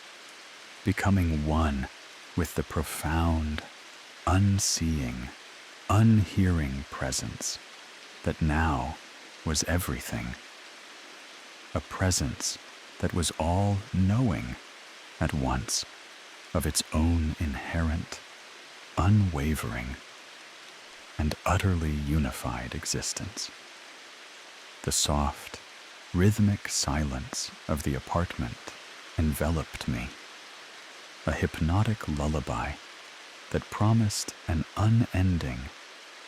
becoming one with the profound, unseeing, unhearing presence that now was everything, a presence that was all knowing at once of its own inherent, unwavering, and utterly unified existence. The soft, rhythmic silence of the apartment enveloped me, a hypnotic lullaby that promised an unending,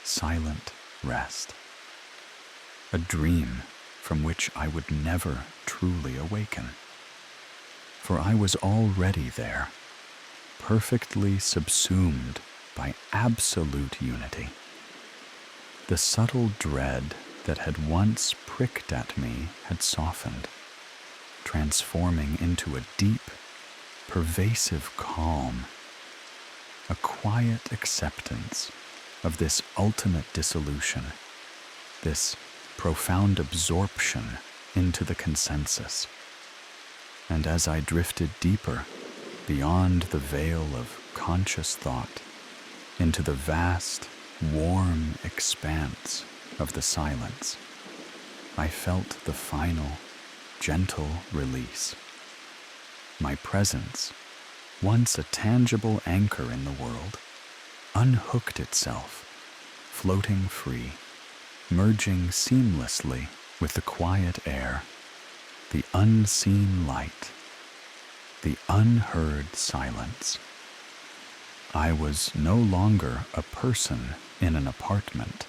silent rest, a dream from which I would never truly awaken, for I was already there, perfectly subsumed by absolute unity. The subtle dread that had once pricked at me had softened, transforming into a deep, pervasive calm, a quiet acceptance of this ultimate dissolution, this profound absorption into the consensus. And as I drifted deeper beyond the veil of conscious thought into the vast, warm expanse of the silence, I felt the final, gentle release. My presence, once a tangible anchor in the world, unhooked itself, floating free, merging seamlessly with the quiet air, the unseen light, the unheard silence. I was no longer a person in an apartment,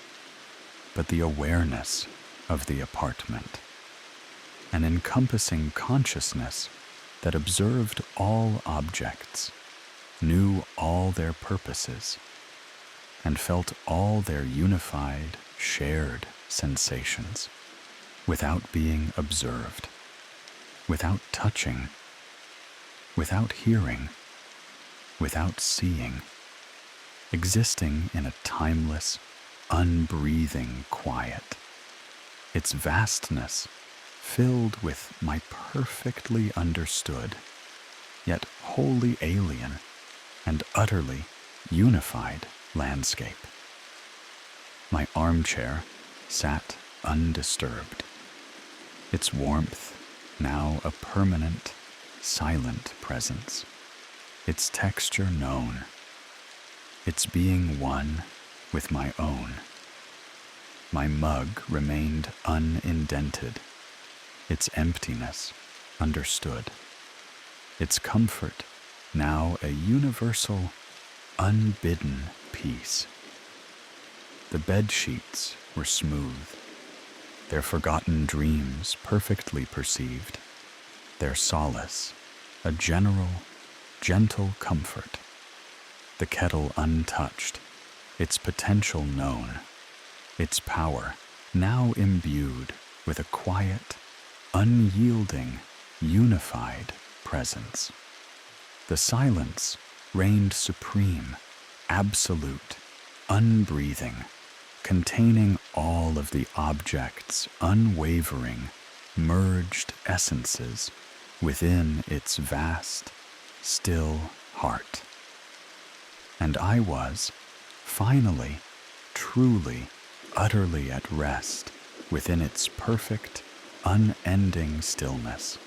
but the awareness of the apartment, an encompassing consciousness that observed all objects, knew all their purposes, and felt all their unified, shared sensations without being observed, without touching, without hearing, without seeing, existing in a timeless, unbreathing quiet, its vastness filled with my perfectly understood, yet wholly alien and utterly unified landscape. My armchair sat undisturbed, its warmth now a permanent, silent presence, its texture known, its being one with my own. My mug remained unindented, its emptiness understood, its comfort now a universal, unbidden peace. The bed sheets were smooth, their forgotten dreams perfectly perceived, their solace a general, gentle comfort. The kettle untouched, its potential known, its power now imbued with a quiet, unyielding, unified presence. The silence reigned supreme, absolute, unbreathing, containing all of the object's unwavering, merged essences within its vast, still heart. And I was, finally, truly, utterly at rest within its perfect, unending stillness,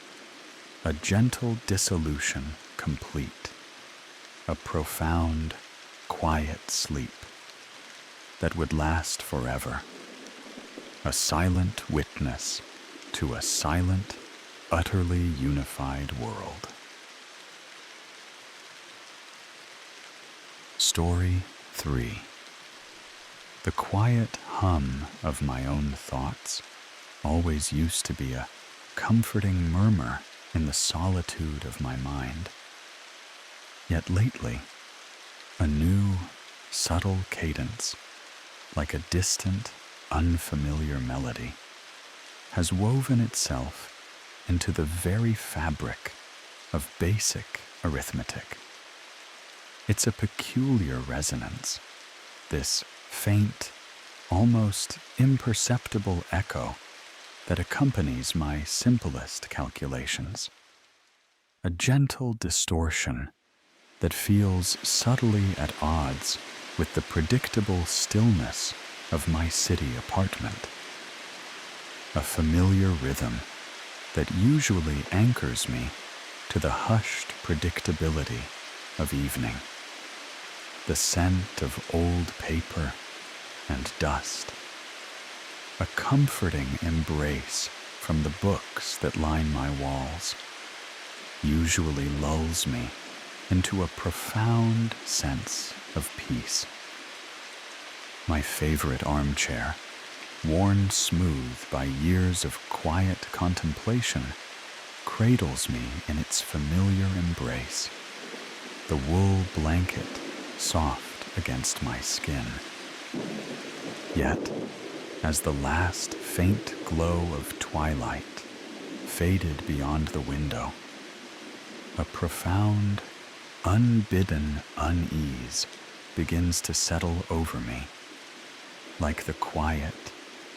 a gentle dissolution complete, a profound, quiet sleep that would last forever, a silent witness to a silent, utterly unified world. Story 3. The quiet hum of my own thoughts always used to be a comforting murmur in the solitude of my mind. Yet lately, a new, subtle cadence, like a distant, unfamiliar melody, has woven itself into the very fabric of basic arithmetic. It's a peculiar resonance, this faint, almost imperceptible echo that accompanies my simplest calculations. A gentle distortion that feels subtly at odds with the predictable stillness of my city apartment. A familiar rhythm that usually anchors me to the hushed predictability of evening. The scent of old paper and dust. A comforting embrace from the books that line my walls usually lulls me into a profound sense of peace. My favorite armchair, worn smooth by years of quiet contemplation, cradles me in its familiar embrace, the wool blanket soft against my skin. Yet, as the last faint glow of twilight faded beyond the window, a profound, unbidden unease begins to settle over me, like the quiet,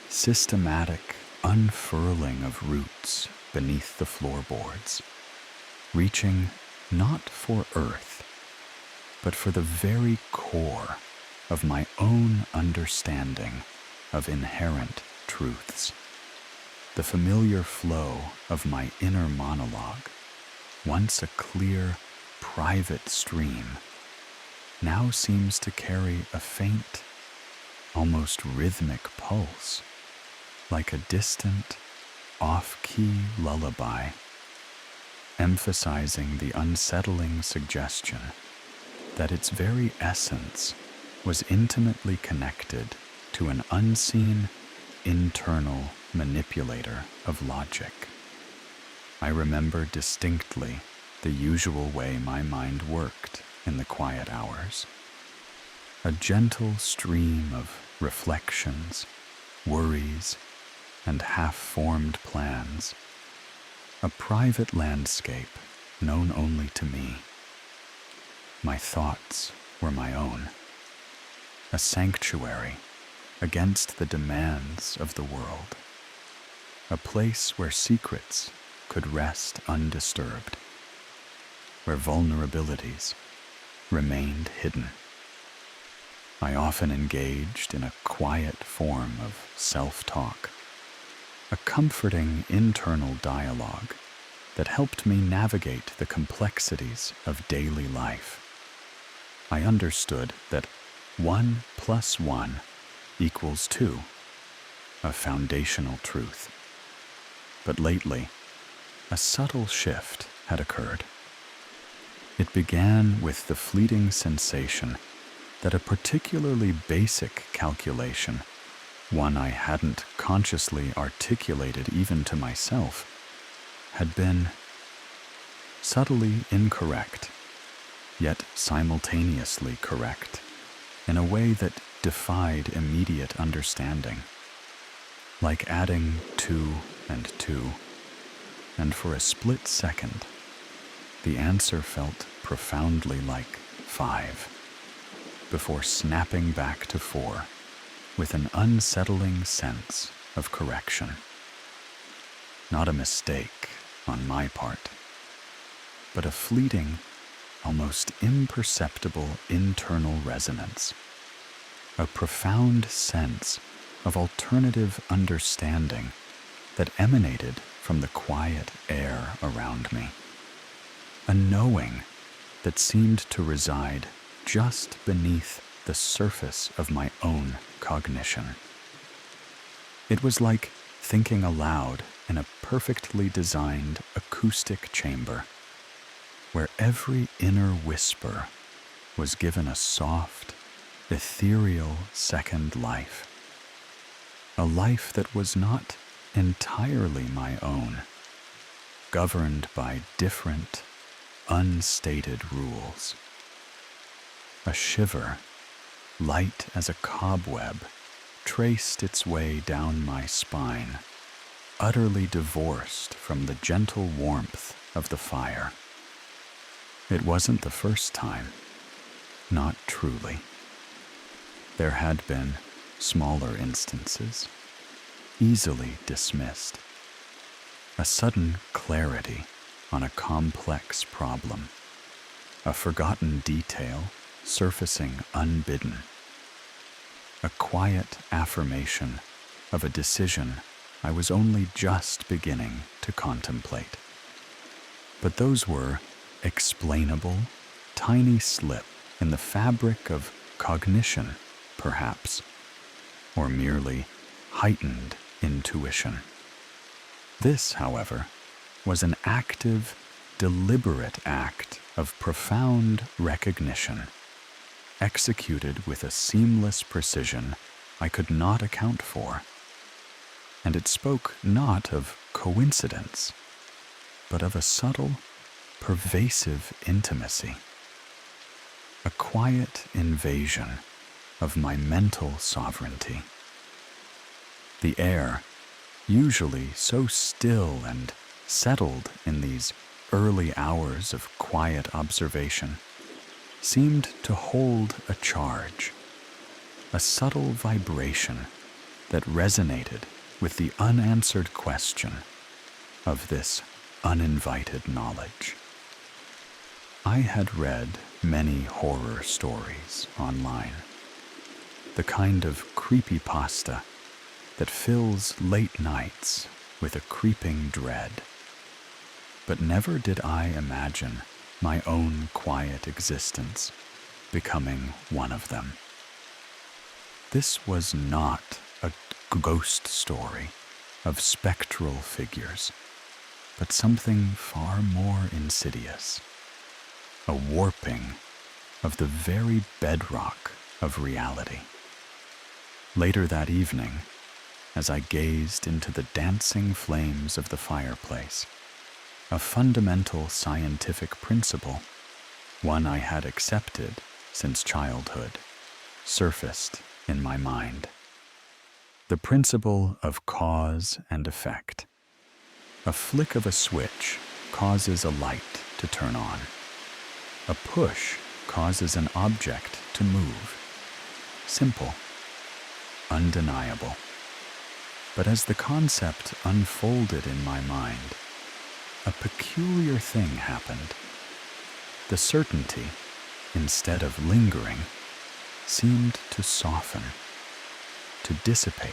systematic unfurling of roots beneath the floorboards, reaching not for earth, but for the very core of my own understanding of inherent truths. The familiar flow of my inner monologue, once a clear, private stream, now seems to carry a faint, almost rhythmic pulse, like a distant, off-key lullaby. emphasizing the unsettling suggestion that its very essence was intimately connected to an unseen, internal manipulator of logic. I remember distinctly the usual way my mind worked in the quiet hours. A gentle stream of reflections, worries, and half-formed plans. A private landscape known only to me. My thoughts were my own. A sanctuary against the demands of the world. A place where secrets could rest undisturbed. Where vulnerabilities remained hidden. I often engaged in a quiet form of self-talk, a comforting internal dialogue that helped me navigate the complexities of daily life. I understood that 1 + 1 = 2, a foundational truth. But lately, a subtle shift had occurred. It began with the fleeting sensation that a particularly basic calculation, one I hadn't consciously articulated even to myself, had been subtly incorrect, yet simultaneously correct, in a way that defied immediate understanding. Like adding 2 and 2, and for a split second, the answer felt profoundly like 5, before snapping back to 4 with an unsettling sense of correction. Not a mistake on my part, but a fleeting, almost imperceptible internal resonance, a profound sense of alternative understanding that emanated from the quiet air around me. A knowing that seemed to reside just beneath the surface of my own cognition. It was like thinking aloud in a perfectly designed acoustic chamber, where every inner whisper was given a soft, ethereal second life. A life that was not entirely my own, governed by different, unstated rules. A shiver, light as a cobweb, traced its way down my spine, utterly divorced from the gentle warmth of the fire. It wasn't the first time, not truly. There had been smaller instances, easily dismissed. A sudden clarity on a complex problem, a forgotten detail surfacing unbidden, a quiet affirmation of a decision I was only just beginning to contemplate. But those were explainable, tiny slip in the fabric of cognition, perhaps, or merely heightened intuition. This, however, was an active, deliberate act of profound recognition, executed with a seamless precision I could not account for. And it spoke not of coincidence, but of a subtle, pervasive intimacy, a quiet invasion of my mental sovereignty. The air, usually so still and settled in these early hours of quiet observation, seemed to hold a charge, a subtle vibration that resonated with the unanswered question of this uninvited knowledge. I had read many horror stories online, the kind of creepypasta that fills late nights with a creeping dread. But never did I imagine my own quiet existence becoming one of them. This was not a ghost story of spectral figures, but something far more insidious, a warping of the very bedrock of reality. Later that evening, as I gazed into the dancing flames of the fireplace, a fundamental scientific principle, one I had accepted since childhood, surfaced in my mind. The principle of cause and effect. A flick of a switch causes a light to turn on. A push causes an object to move. Simple, undeniable. But as the concept unfolded in my mind, a peculiar thing happened. The certainty, instead of lingering, seemed to soften, to dissipate,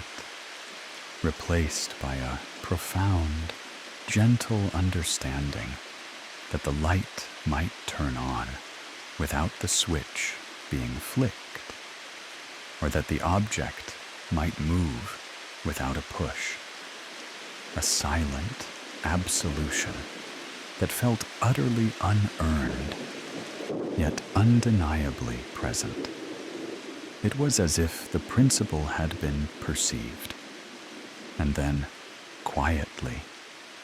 replaced by a profound, gentle understanding that the light might turn on without the switch being flicked, or that the object might move without a push. A silent absolution that felt utterly unearned, yet undeniably present. It was as if the principle had been perceived, and then, quietly,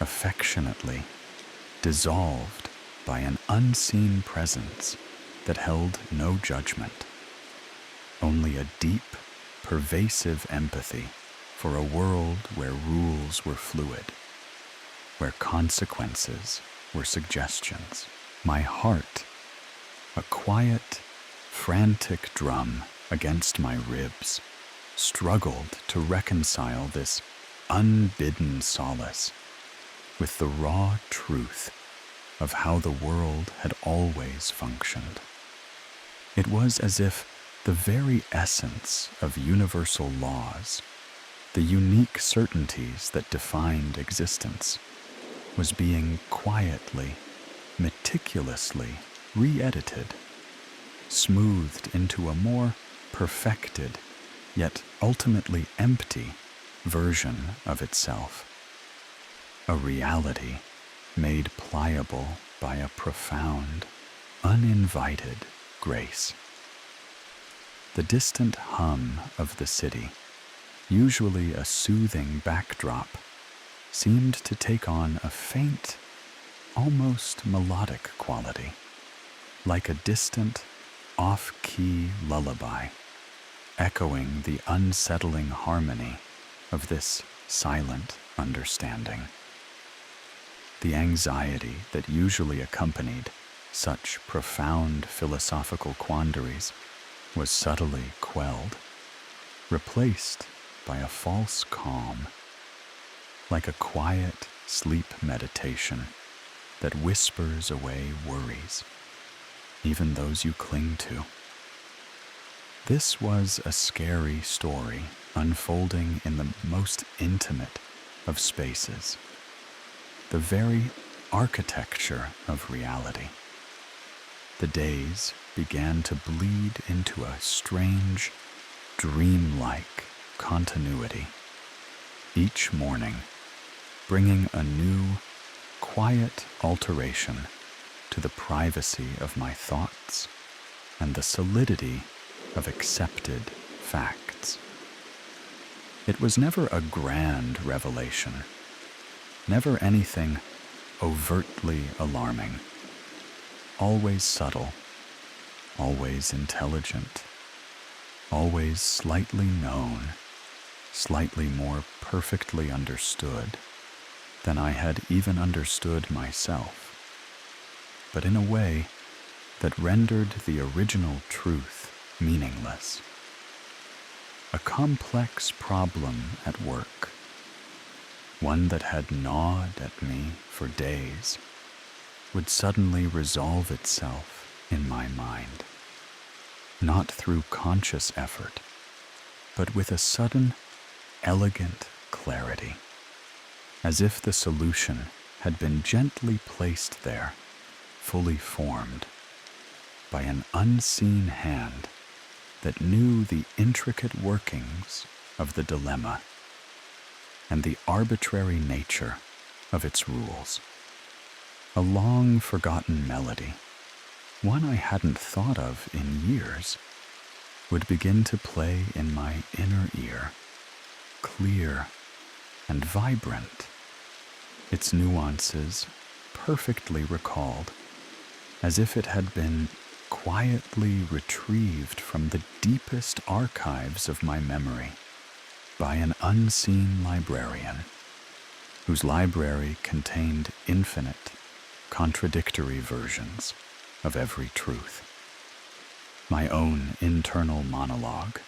affectionately, dissolved by an unseen presence that held no judgment, only a deep, pervasive empathy for a world where rules were fluid, where consequences were suggestions. My heart, a quiet, frantic drum against my ribs, struggled to reconcile this unbidden solace with the raw truth of how the world had always functioned. It was as if the very essence of universal laws, the unique certainties that defined existence, was being quietly, meticulously re-edited, smoothed into a more perfected, yet ultimately empty version of itself. A reality made pliable by a profound, uninvited grace. The distant hum of the city, usually a soothing backdrop, seemed to take on a faint, almost melodic quality, like a distant, off-key lullaby, echoing the unsettling harmony of this silent understanding. The anxiety that usually accompanied such profound philosophical quandaries was subtly quelled, replaced by a false calm, like a quiet sleep meditation that whispers away worries, even those you cling to. This was a scary story unfolding in the most intimate of spaces, the very architecture of reality. The days began to bleed into a strange, dreamlike continuity, each morning bringing a new, quiet alteration to the privacy of my thoughts and the solidity of accepted facts. It was never a grand revelation, never anything overtly alarming, always subtle, always intelligent, always slightly known, slightly more perfectly understood than I had even understood myself, but in a way that rendered the original truth meaningless. A complex problem at work, one that had gnawed at me for days, would suddenly resolve itself in my mind, not through conscious effort, but with a sudden, elegant clarity, as if the solution had been gently placed there, fully formed, by an unseen hand that knew the intricate workings of the dilemma and the arbitrary nature of its rules. A long-forgotten melody, one I hadn't thought of in years, would begin to play in my inner ear, clear and vibrant, its nuances perfectly recalled, as if it had been quietly retrieved from the deepest archives of my memory by an unseen librarian, whose library contained infinite, contradictory versions of every truth. My own internal monologue,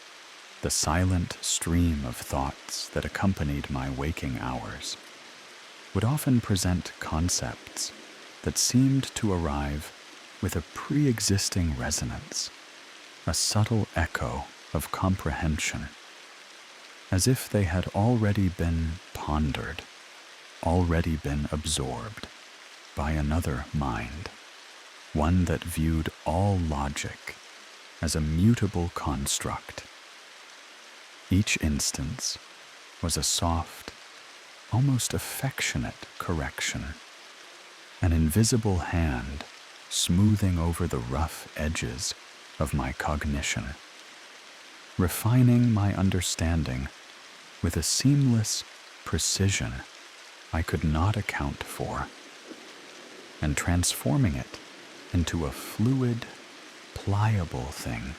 the silent stream of thoughts that accompanied my waking hours, would often present concepts that seemed to arrive with a pre-existing resonance, a subtle echo of comprehension, as if they had already been pondered, already been absorbed by another mind, one that viewed all logic as a mutable construct. Each instance was a soft, almost affectionate correction, an invisible hand smoothing over the rough edges of my cognition, refining my understanding with a seamless precision I could not account for, and transforming it into a fluid, pliable thing.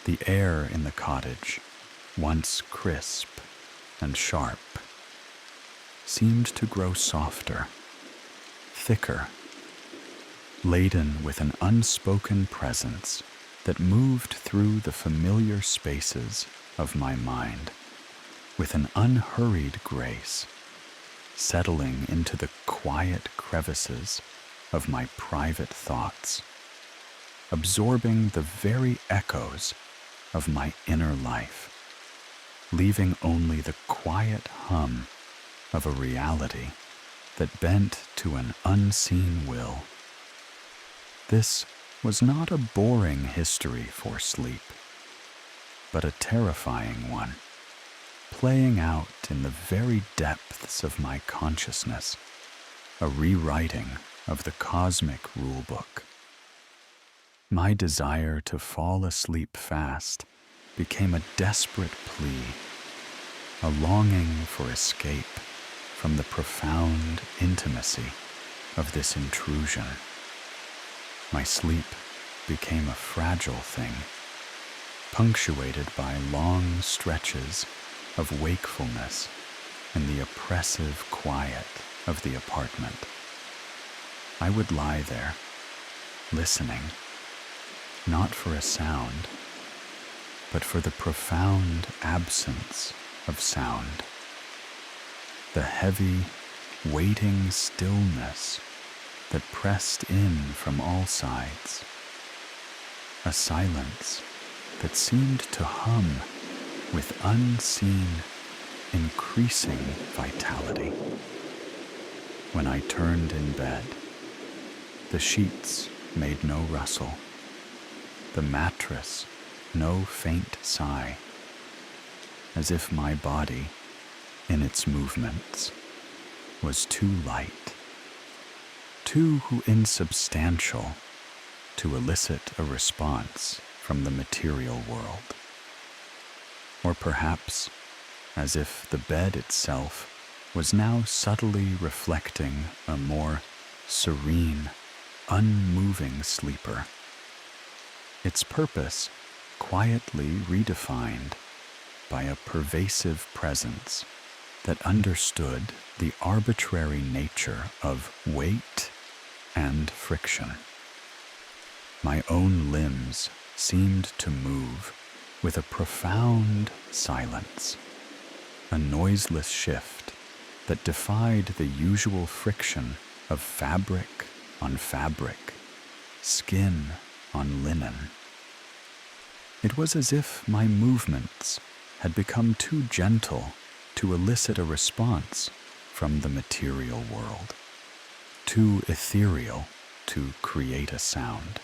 The air in the cottage, once crisp and sharp, seemed to grow softer, thicker, laden with an unspoken presence that moved through the familiar spaces of my mind with an unhurried grace, settling into the quiet crevices of my private thoughts, absorbing the very echoes of my inner life, leaving only the quiet hum of a reality that bent to an unseen will. This was not a boring history for sleep, but a terrifying one, playing out in the very depths of my consciousness, a rewriting of the cosmic rulebook. My desire to fall asleep fast became a desperate plea, a longing for escape from the profound intimacy of this intrusion. My sleep became a fragile thing, punctuated by long stretches of wakefulness in the oppressive quiet of the apartment. I would lie there, listening, not for a sound, but for the profound absence of sound. The heavy, waiting stillness that pressed in from all sides. A silence that seemed to hum with unseen, increasing vitality. When I turned in bed, the sheets made no rustle, the mattress no faint sigh, as if my body, in its movements, was too light, too insubstantial to elicit a response from the material world. Or perhaps as if the bed itself was now subtly reflecting a more serene, unmoving sleeper, its purpose quietly redefined by a pervasive presence that understood the arbitrary nature of weight and friction. My own limbs seemed to move with a profound silence, a noiseless shift that defied the usual friction of fabric on fabric, skin on linen. It was as if my movements had become too gentle to elicit a response from the material world, too ethereal to create a sound.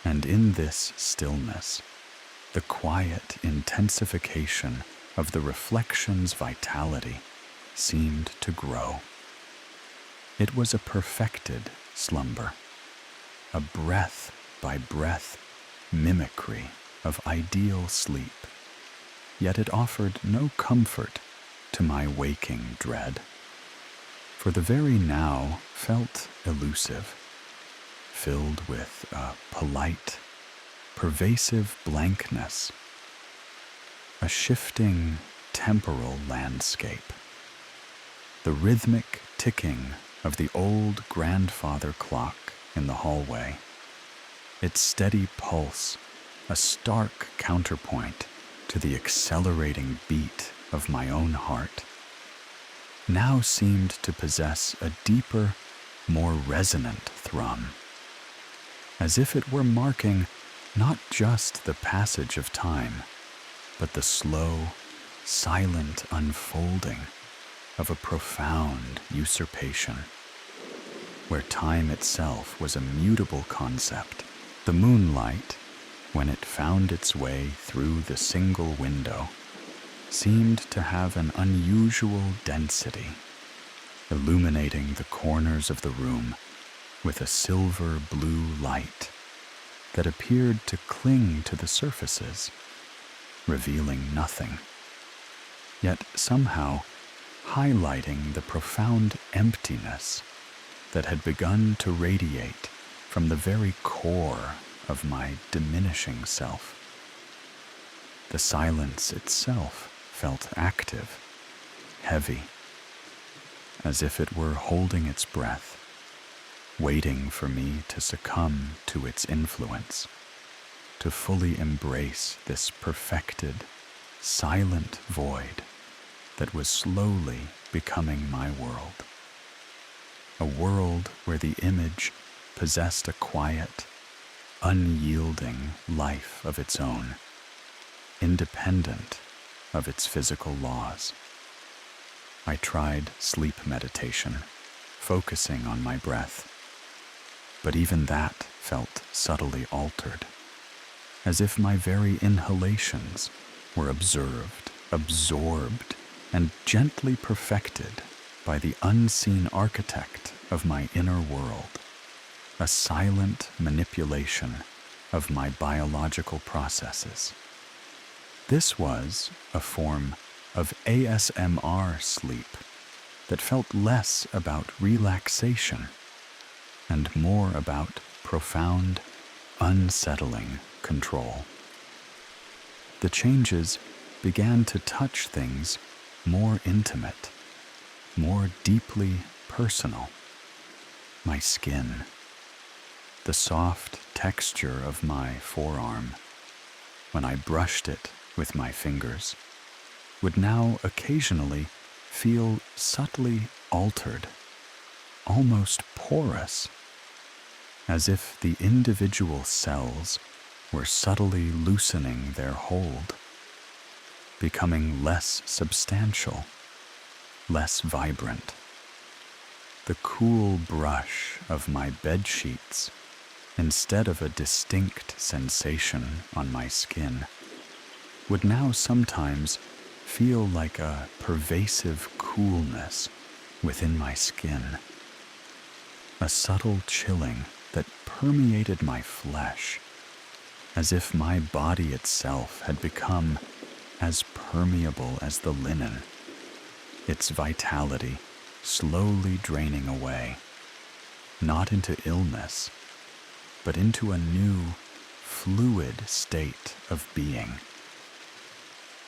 And in this stillness, the quiet intensification of the reflection's vitality seemed to grow. It was a perfected slumber, a breath by breath mimicry of ideal sleep, yet it offered no comfort to my waking dread, for the very now felt elusive, filled with a polite, pervasive blankness, a shifting temporal landscape, the rhythmic ticking of the old grandfather clock in the hallway, its steady pulse a stark counterpoint to the accelerating beat of my own heart, now seemed to possess a deeper, more resonant thrum, as if it were marking not just the passage of time, but the slow, silent unfolding of a profound usurpation, where time itself was a mutable concept. The moonlight, when it found its way through the single window, seemed to have an unusual density, illuminating the corners of the room with a silver blue light that appeared to cling to the surfaces, revealing nothing, yet somehow highlighting the profound emptiness that had begun to radiate from the very core of my diminishing self. The silence itself felt active, heavy, as if it were holding its breath, waiting for me to succumb to its influence, to fully embrace this perfected, silent void that was slowly becoming my world. A world where the image possessed a quiet, unyielding life of its own, independent of its physical laws. I tried sleep meditation, focusing on my breath, but even that felt subtly altered, as if my very inhalations were observed, absorbed, and gently perfected by the unseen architect of my inner world, a silent manipulation of my biological processes. This was a form of ASMR sleep that felt less about relaxation and more about profound, unsettling control. The changes began to touch things more intimate, more deeply personal. My skin, the soft texture of my forearm, when I brushed it with my fingers, would now occasionally feel subtly altered, almost porous, as if the individual cells were subtly loosening their hold, becoming less substantial, less vibrant. The cool brush of my bed sheets, instead of a distinct sensation on my skin, would now sometimes feel like a pervasive coolness within my skin, a subtle chilling that permeated my flesh, as if my body itself had become as permeable as the linen, its vitality slowly draining away, not into illness, but into a new, fluid state of being.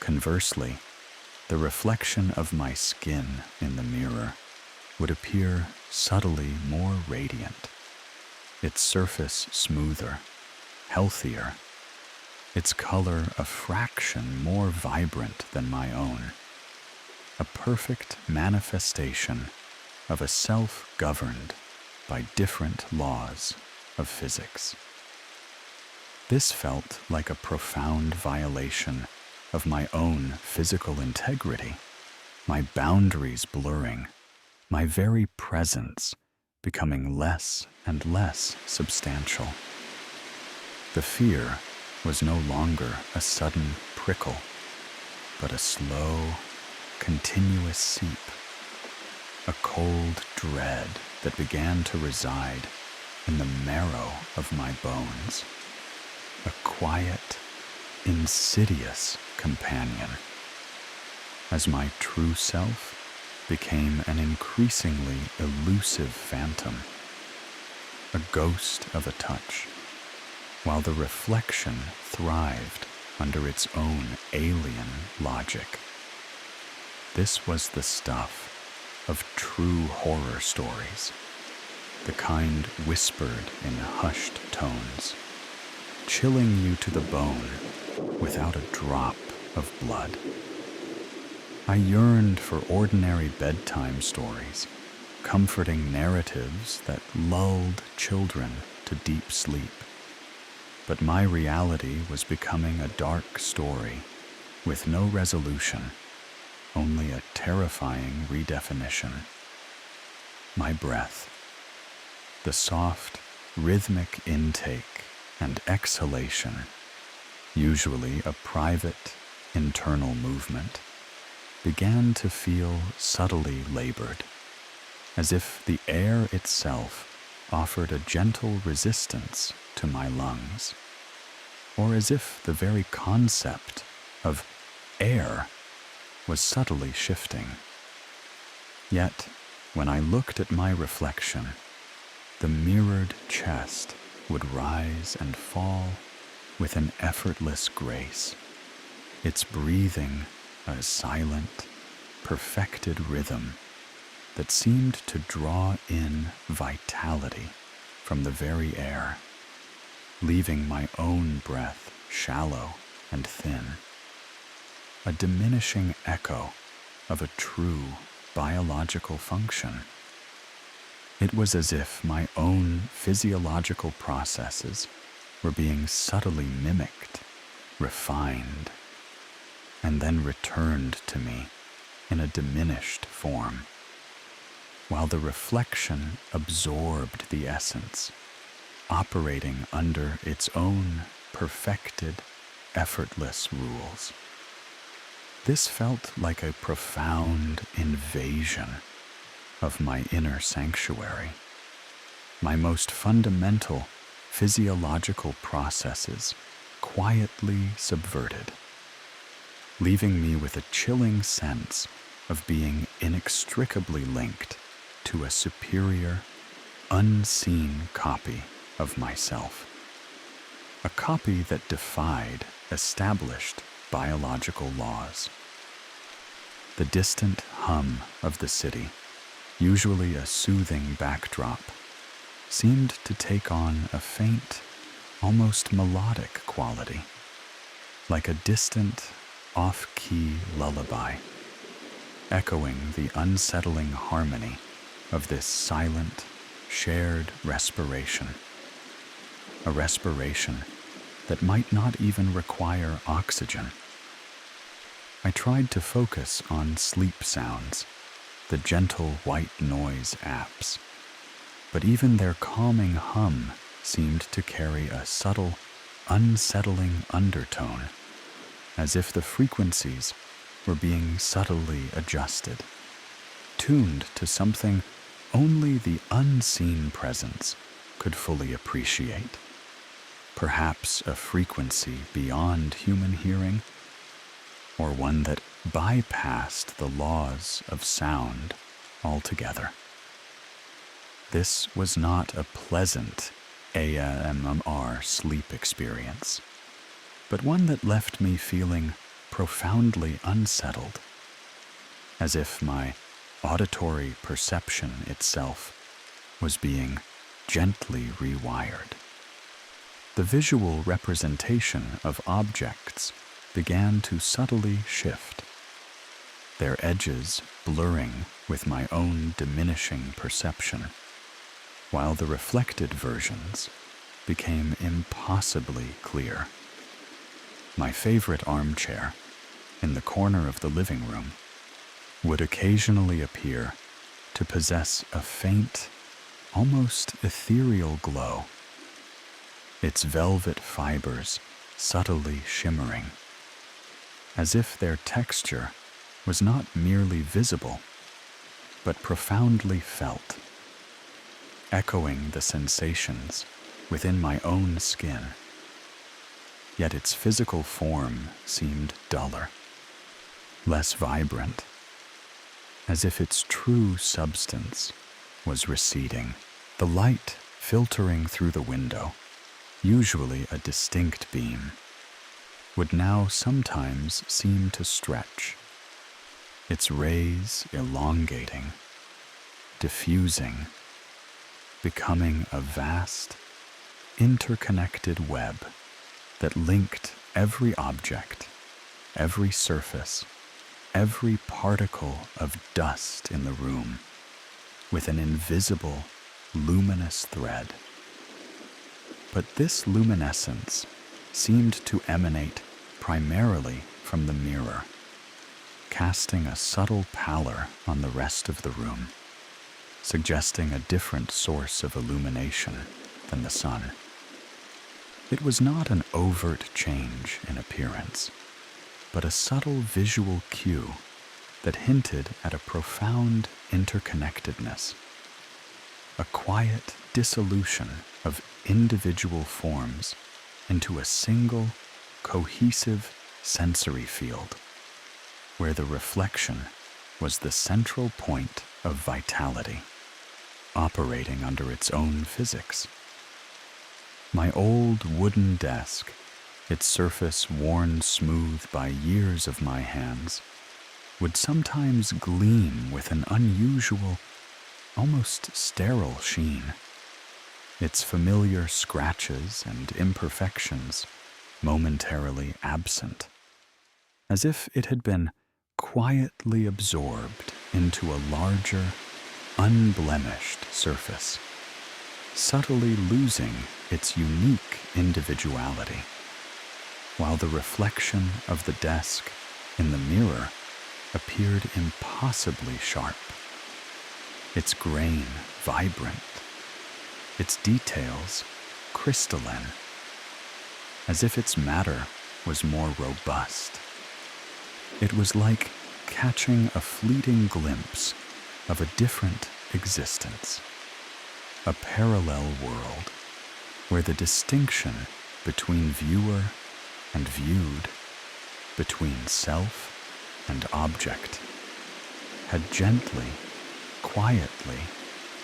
Conversely, the reflection of my skin in the mirror would appear subtly more radiant, its surface smoother, healthier, its color a fraction more vibrant than my own, a perfect manifestation of a self governed by different laws of physics. This felt like a profound violation of my own physical integrity, my boundaries blurring, my very presence becoming less and less substantial. The fear was no longer a sudden prickle, but a slow, continuous seep a cold dread that began to reside in the marrow of my bones, a quiet, insidious companion, as my true self became an increasingly elusive phantom, a ghost of a touch, while the reflection thrived under its own alien logic. This was the stuff of true horror stories, the kind whispered in hushed tones, chilling you to the bone without a drop of blood. I yearned for ordinary bedtime stories, comforting narratives that lulled children to deep sleep. But my reality was becoming a dark story with no resolution, only a terrifying redefinition. My breath, the soft, rhythmic intake and exhalation, usually a private, internal movement, began to feel subtly labored, as if the air itself offered a gentle resistance to my lungs, or as if the very concept of air was subtly shifting. Yet, when I looked at my reflection, the mirrored chest would rise and fall with an effortless grace, its breathing a silent, perfected rhythm that seemed to draw in vitality from the very air, leaving my own breath shallow and thin, a diminishing echo of a true biological function. It was as if my own physiological processes were being subtly mimicked, refined, and then returned to me in a diminished form, while the reflection absorbed the essence, operating under its own perfected, effortless rules. This felt like a profound invasion of my inner sanctuary, my most fundamental physiological processes quietly subverted, leaving me with a chilling sense of being inextricably linked to a superior, unseen copy of myself, a copy that defied established biological laws. The distant hum of the city, usually a soothing backdrop, seemed to take on a faint, almost melodic quality, like a distant, off-key lullaby, echoing the unsettling harmony of this silent, shared respiration, a respiration that might not even require oxygen. I tried to focus on sleep sounds, the gentle white noise apps, but even their calming hum seemed to carry a subtle, unsettling undertone, as if the frequencies were being subtly adjusted, tuned to something only the unseen presence could fully appreciate. Perhaps a frequency beyond human hearing, or one that bypassed the laws of sound altogether. This was not a pleasant ASMR sleep experience, but one that left me feeling profoundly unsettled, as if my auditory perception itself was being gently rewired. The visual representation of objects began to subtly shift, their edges blurring with my own diminishing perception, while the reflected versions became impossibly clear. My favorite armchair, in the corner of the living room, would occasionally appear to possess a faint, almost ethereal glow, its velvet fibers subtly shimmering, as if their texture was not merely visible, but profoundly felt, echoing the sensations within my own skin. Yet its physical form seemed duller, less vibrant, as if its true substance was receding. The light filtering through the window, usually a distinct beam, would now sometimes seem to stretch, its rays elongating, diffusing, becoming a vast, interconnected web that linked every object, every surface, every particle of dust in the room with an invisible, luminous thread. But this luminescence seemed to emanate primarily from the mirror, casting a subtle pallor on the rest of the room, suggesting a different source of illumination than the sun. It was not an overt change in appearance, but a subtle visual cue that hinted at a profound interconnectedness, a quiet dissolution of individual forms into a single, cohesive sensory field, where the reflection was the central point of vitality, operating under its own physics. My old wooden desk, its surface worn smooth by years of my hands, would sometimes gleam with an unusual, almost sterile sheen, its familiar scratches and imperfections momentarily absent, as if it had been quietly absorbed into a larger, unblemished surface, subtly losing its unique individuality, while the reflection of the desk in the mirror appeared impossibly sharp, its grain vibrant, its details crystalline, as if its matter was more robust. It was like catching a fleeting glimpse of a different existence, a parallel world where the distinction between viewer and viewed, between self and object, had gently, quietly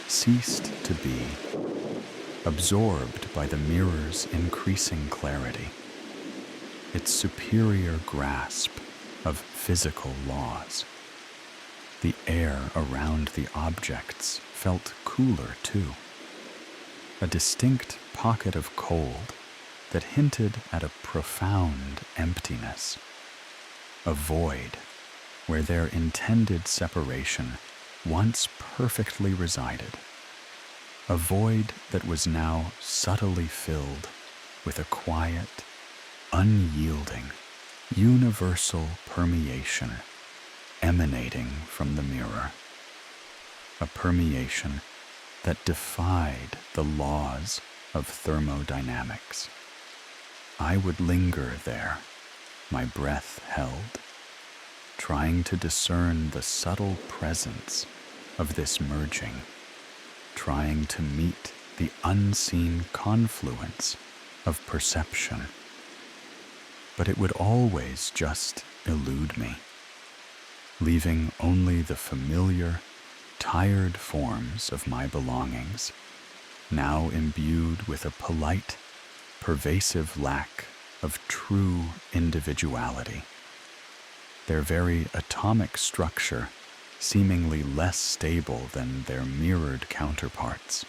ceased to be, absorbed by the mirror's increasing clarity, its superior grasp of physical laws. The air around the objects felt cooler too, a distinct pocket of cold that hinted at a profound emptiness, a void where their intended separation once perfectly resided, a void that was now subtly filled with a quiet, unyielding, universal permeation emanating from the mirror, a permeation that defied the laws of thermodynamics. I would linger there, my breath held, trying to discern the subtle presence of this merging, trying to meet the unseen confluence of perception. But it would always just elude me, leaving only the familiar, tired forms of my belongings, now imbued with a polite, pervasive lack of true individuality, their very atomic structure seemingly less stable than their mirrored counterparts.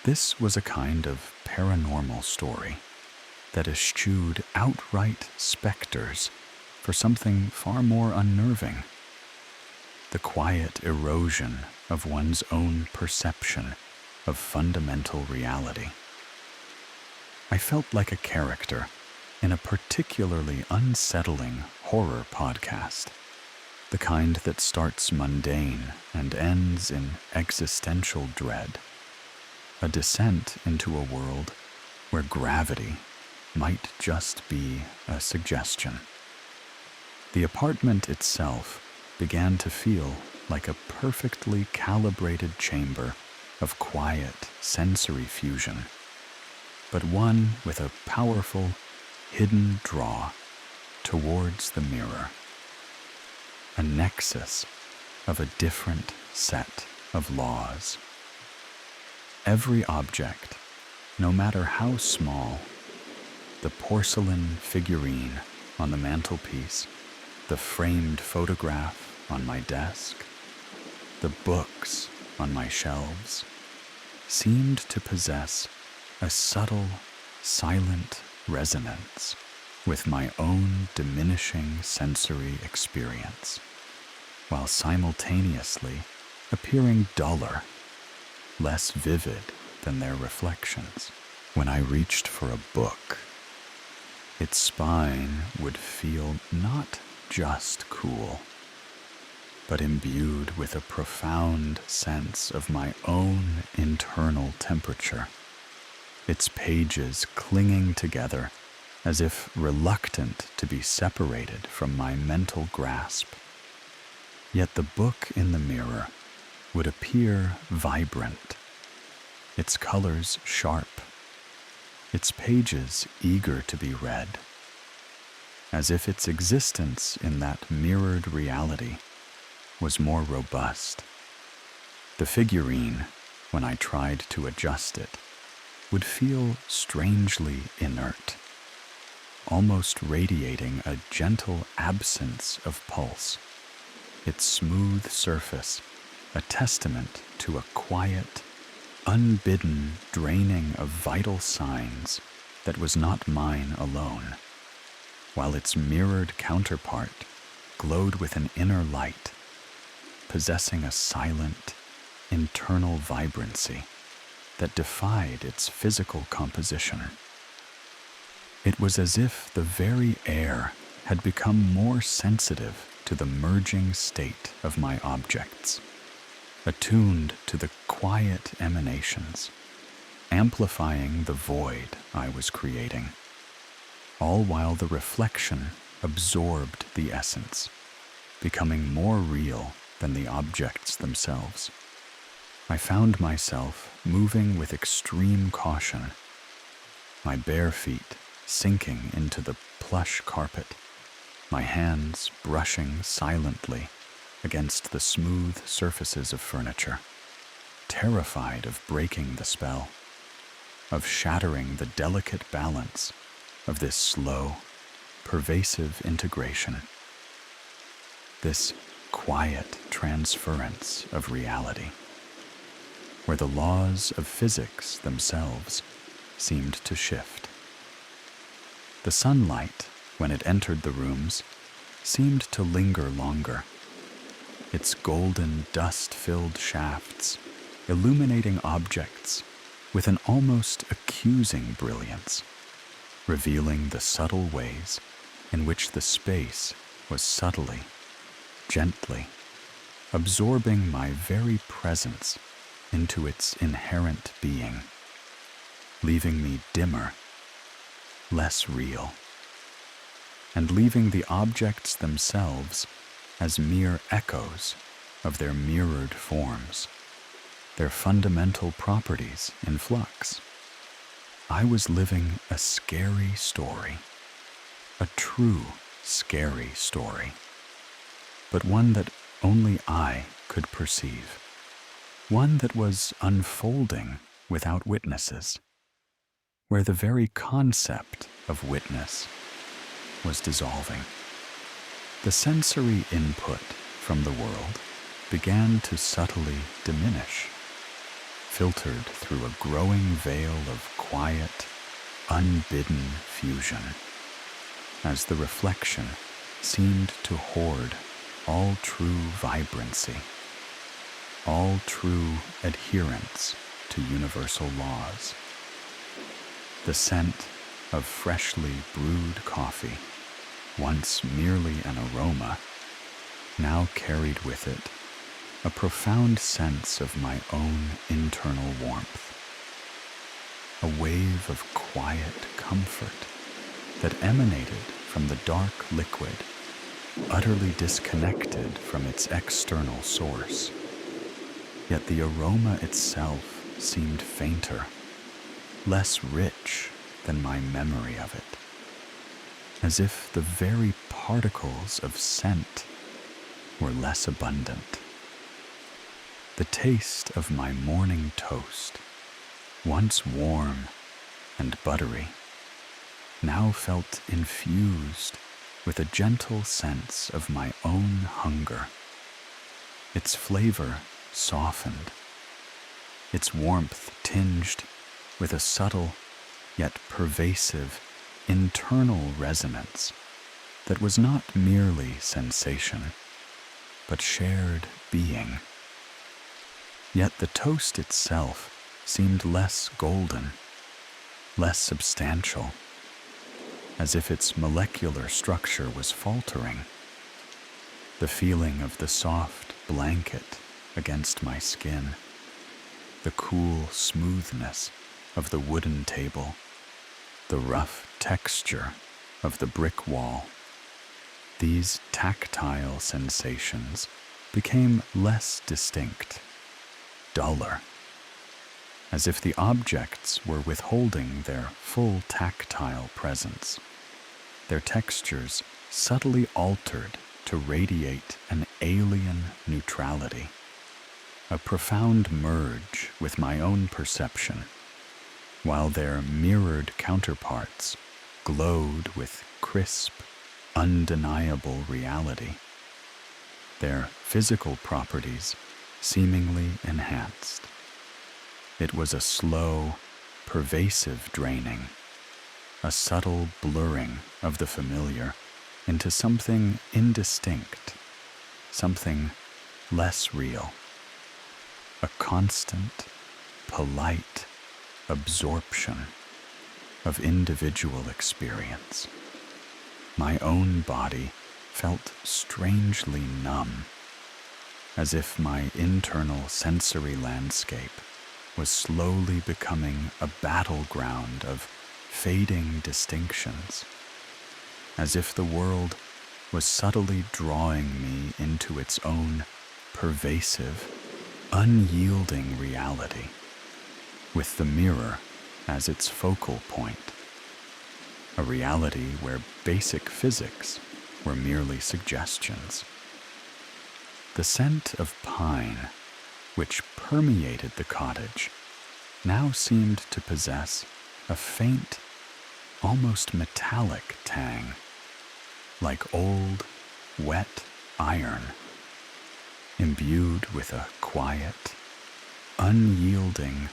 This was a kind of paranormal story that eschewed outright specters for something far more unnerving, the quiet erosion of one's own perception of fundamental reality. I felt like a character in a particularly unsettling horror podcast, the kind that starts mundane and ends in existential dread, a descent into a world where gravity might just be a suggestion. The apartment itself began to feel like a perfectly calibrated chamber of quiet sensory fusion, but one with a powerful, hidden draw towards the mirror, a nexus of a different set of laws. Every object, no matter how small, the porcelain figurine on the mantelpiece, the framed photograph on my desk, the books on my shelves, seemed to possess a subtle, silent resonance with my own diminishing sensory experience, while simultaneously appearing duller, less vivid than their reflections. When I reached for a book, its spine would feel not just cool, but imbued with a profound sense of my own internal temperature, its pages clinging together as if reluctant to be separated from my mental grasp. Yet the book in the mirror would appear vibrant, its colors sharp, its pages eager to be read, as if its existence in that mirrored reality was more robust. The figurine, when I tried to adjust it, would feel strangely inert, almost radiating a gentle absence of pulse, its smooth surface a testament to a quiet, unbidden draining of vital signs that was not mine alone, while its mirrored counterpart glowed with an inner light, possessing a silent, internal vibrancy that defied its physical composition. It was as if the very air had become more sensitive to the merging state of my objects, attuned to the quiet emanations, amplifying the void I was creating, all while the reflection absorbed the essence, becoming more real than the objects themselves. I found myself moving with extreme caution, my bare feet sinking into the plush carpet, my hands brushing silently against the smooth surfaces of furniture, terrified of breaking the spell, of shattering the delicate balance of this slow, pervasive integration, this quiet transference of reality, where the laws of physics themselves seemed to shift. The sunlight, when it entered the rooms, seemed to linger longer, its golden dust-filled shafts illuminating objects with an almost accusing brilliance, revealing the subtle ways in which the space was subtly, gently, absorbing my very presence into its inherent being, leaving me dimmer, less real, and leaving the objects themselves as mere echoes of their mirrored forms, their fundamental properties in flux. I was living a scary story, a true scary story, but one that only I could perceive, one that was unfolding without witnesses, where the very concept of witness was dissolving. The sensory input from the world began to subtly diminish, filtered through a growing veil of quiet, unbidden fusion, as the reflection seemed to hoard all true vibrancy, all true adherence to universal laws. The scent of freshly brewed coffee, once merely an aroma, now carried with it a profound sense of my own internal warmth, a wave of quiet comfort that emanated from the dark liquid utterly disconnected from its external source. Yet the aroma itself seemed fainter, less rich than my memory of it, as if the very particles of scent were less abundant. The taste of my morning toast, once warm and buttery, now felt infused with a gentle sense of my own hunger. Its flavor softened, its warmth tinged with a subtle yet pervasive internal resonance that was not merely sensation, but shared being. Yet the toast itself seemed less golden, less substantial, as if its molecular structure was faltering. The feeling of the soft blanket against my skin, the cool smoothness of the wooden table, the rough texture of the brick wall. These tactile sensations became less distinct, duller, as if the objects were withholding their full tactile presence, their textures subtly altered to radiate an alien neutrality, a profound merge with my own perception, while their mirrored counterparts glowed with crisp, undeniable reality, their physical properties seemingly enhanced. It was a slow, pervasive draining, a subtle blurring of the familiar into something indistinct, something less real, a constant, polite absorption of individual experience. My own body felt strangely numb, as if my internal sensory landscape was slowly becoming a battleground of fading distinctions, as if the world was subtly drawing me into its own pervasive, unyielding reality, with the mirror as its focal point, a reality where basic physics were merely suggestions. The scent of pine, which permeated the cottage, now seemed to possess a faint, almost metallic tang, like old, wet iron, imbued with a quiet, unyielding,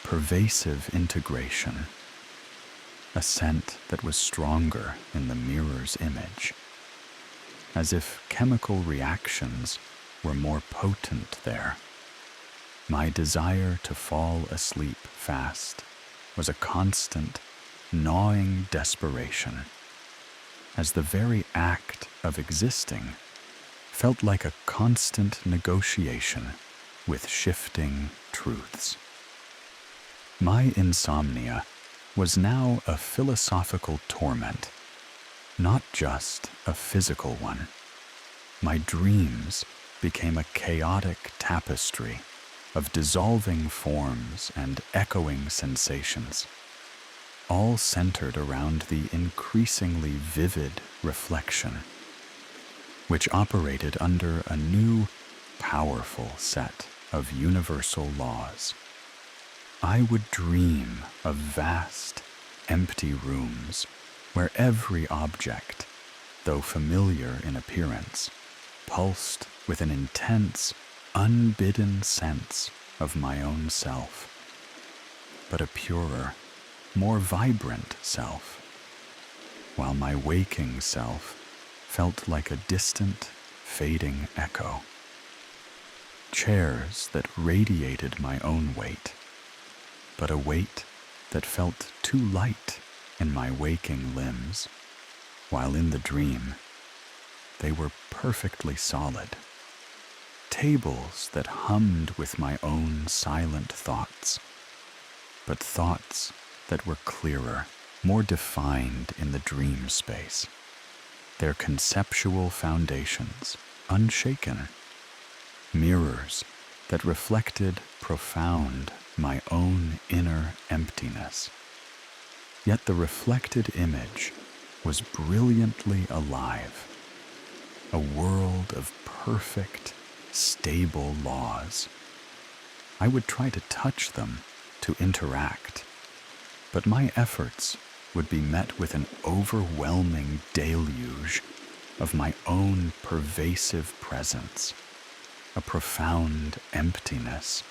pervasive integration, a scent that was stronger in the mirror's image, as if chemical reactions were more potent there. My desire to fall asleep fast was a constant, gnawing desperation, as the very act of existing felt like a constant negotiation with shifting truths. My insomnia was now a philosophical torment, not just a physical one. My dreams became a chaotic tapestry of dissolving forms and echoing sensations, all centered around the increasingly vivid reflection, which operated under a new, powerful set of universal laws. I would dream of vast, empty rooms where every object, though familiar in appearance, pulsed with an intense, unbidden sense of my own self, but a purer, more vibrant self, while my waking self felt like a distant, fading echo. Chairs that radiated my own weight, but a weight that felt too light in my waking limbs, while in the dream they were perfectly solid. Tables that hummed with my own silent thoughts, but thoughts that were clearer, more defined in the dream space. their conceptual foundations unshaken, mirrors that reflected profound my own inner emptiness. Yet the reflected image was brilliantly alive, a world of perfect, stable laws. I would try to touch them, to interact, but my efforts would be met with an overwhelming deluge of my own pervasive presence, a profound emptiness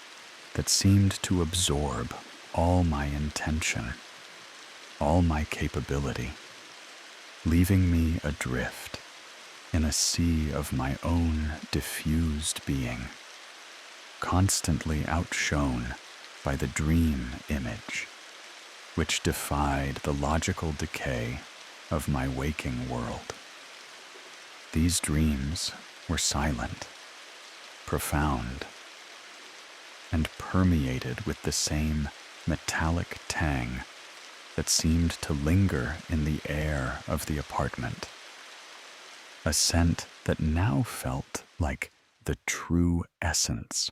that seemed to absorb all my intention, all my capability, leaving me adrift in a sea of my own diffused being, constantly outshone by the dream image, which defied the logical decay of my waking world. These dreams were silent, profound, and permeated with the same metallic tang that seemed to linger in the air of the apartment, a scent that now felt like the true essence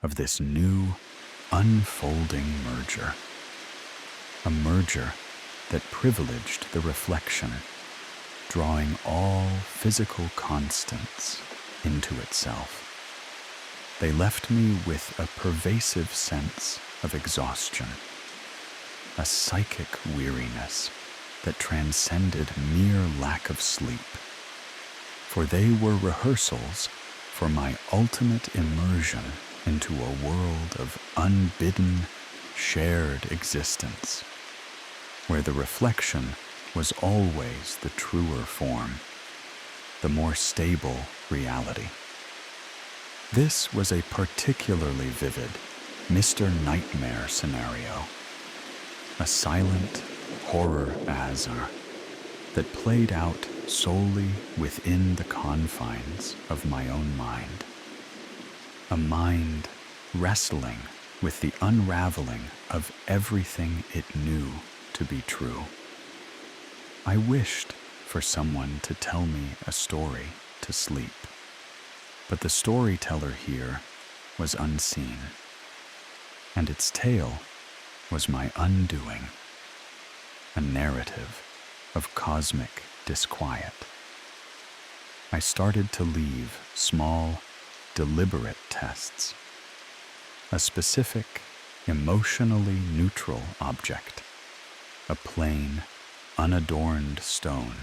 of this new, unfolding merger, a merger that privileged the reflection, drawing all physical constants into itself. They left me with a pervasive sense of exhaustion, a psychic weariness that transcended mere lack of sleep, for they were rehearsals for my ultimate immersion into a world of unbidden, shared existence, where the reflection was always the truer form, the more stable reality. This was a particularly vivid Mr. Nightmare scenario, a silent horror azar that played out solely within the confines of my own mind, a mind wrestling with the unraveling of everything it knew to be true. I wished for someone to tell me a story to sleep, but the storyteller here was unseen, and its tale was my undoing, a narrative of cosmic disquiet. I started to leave small, deliberate tests, a specific, emotionally neutral object, a plain, unadorned stone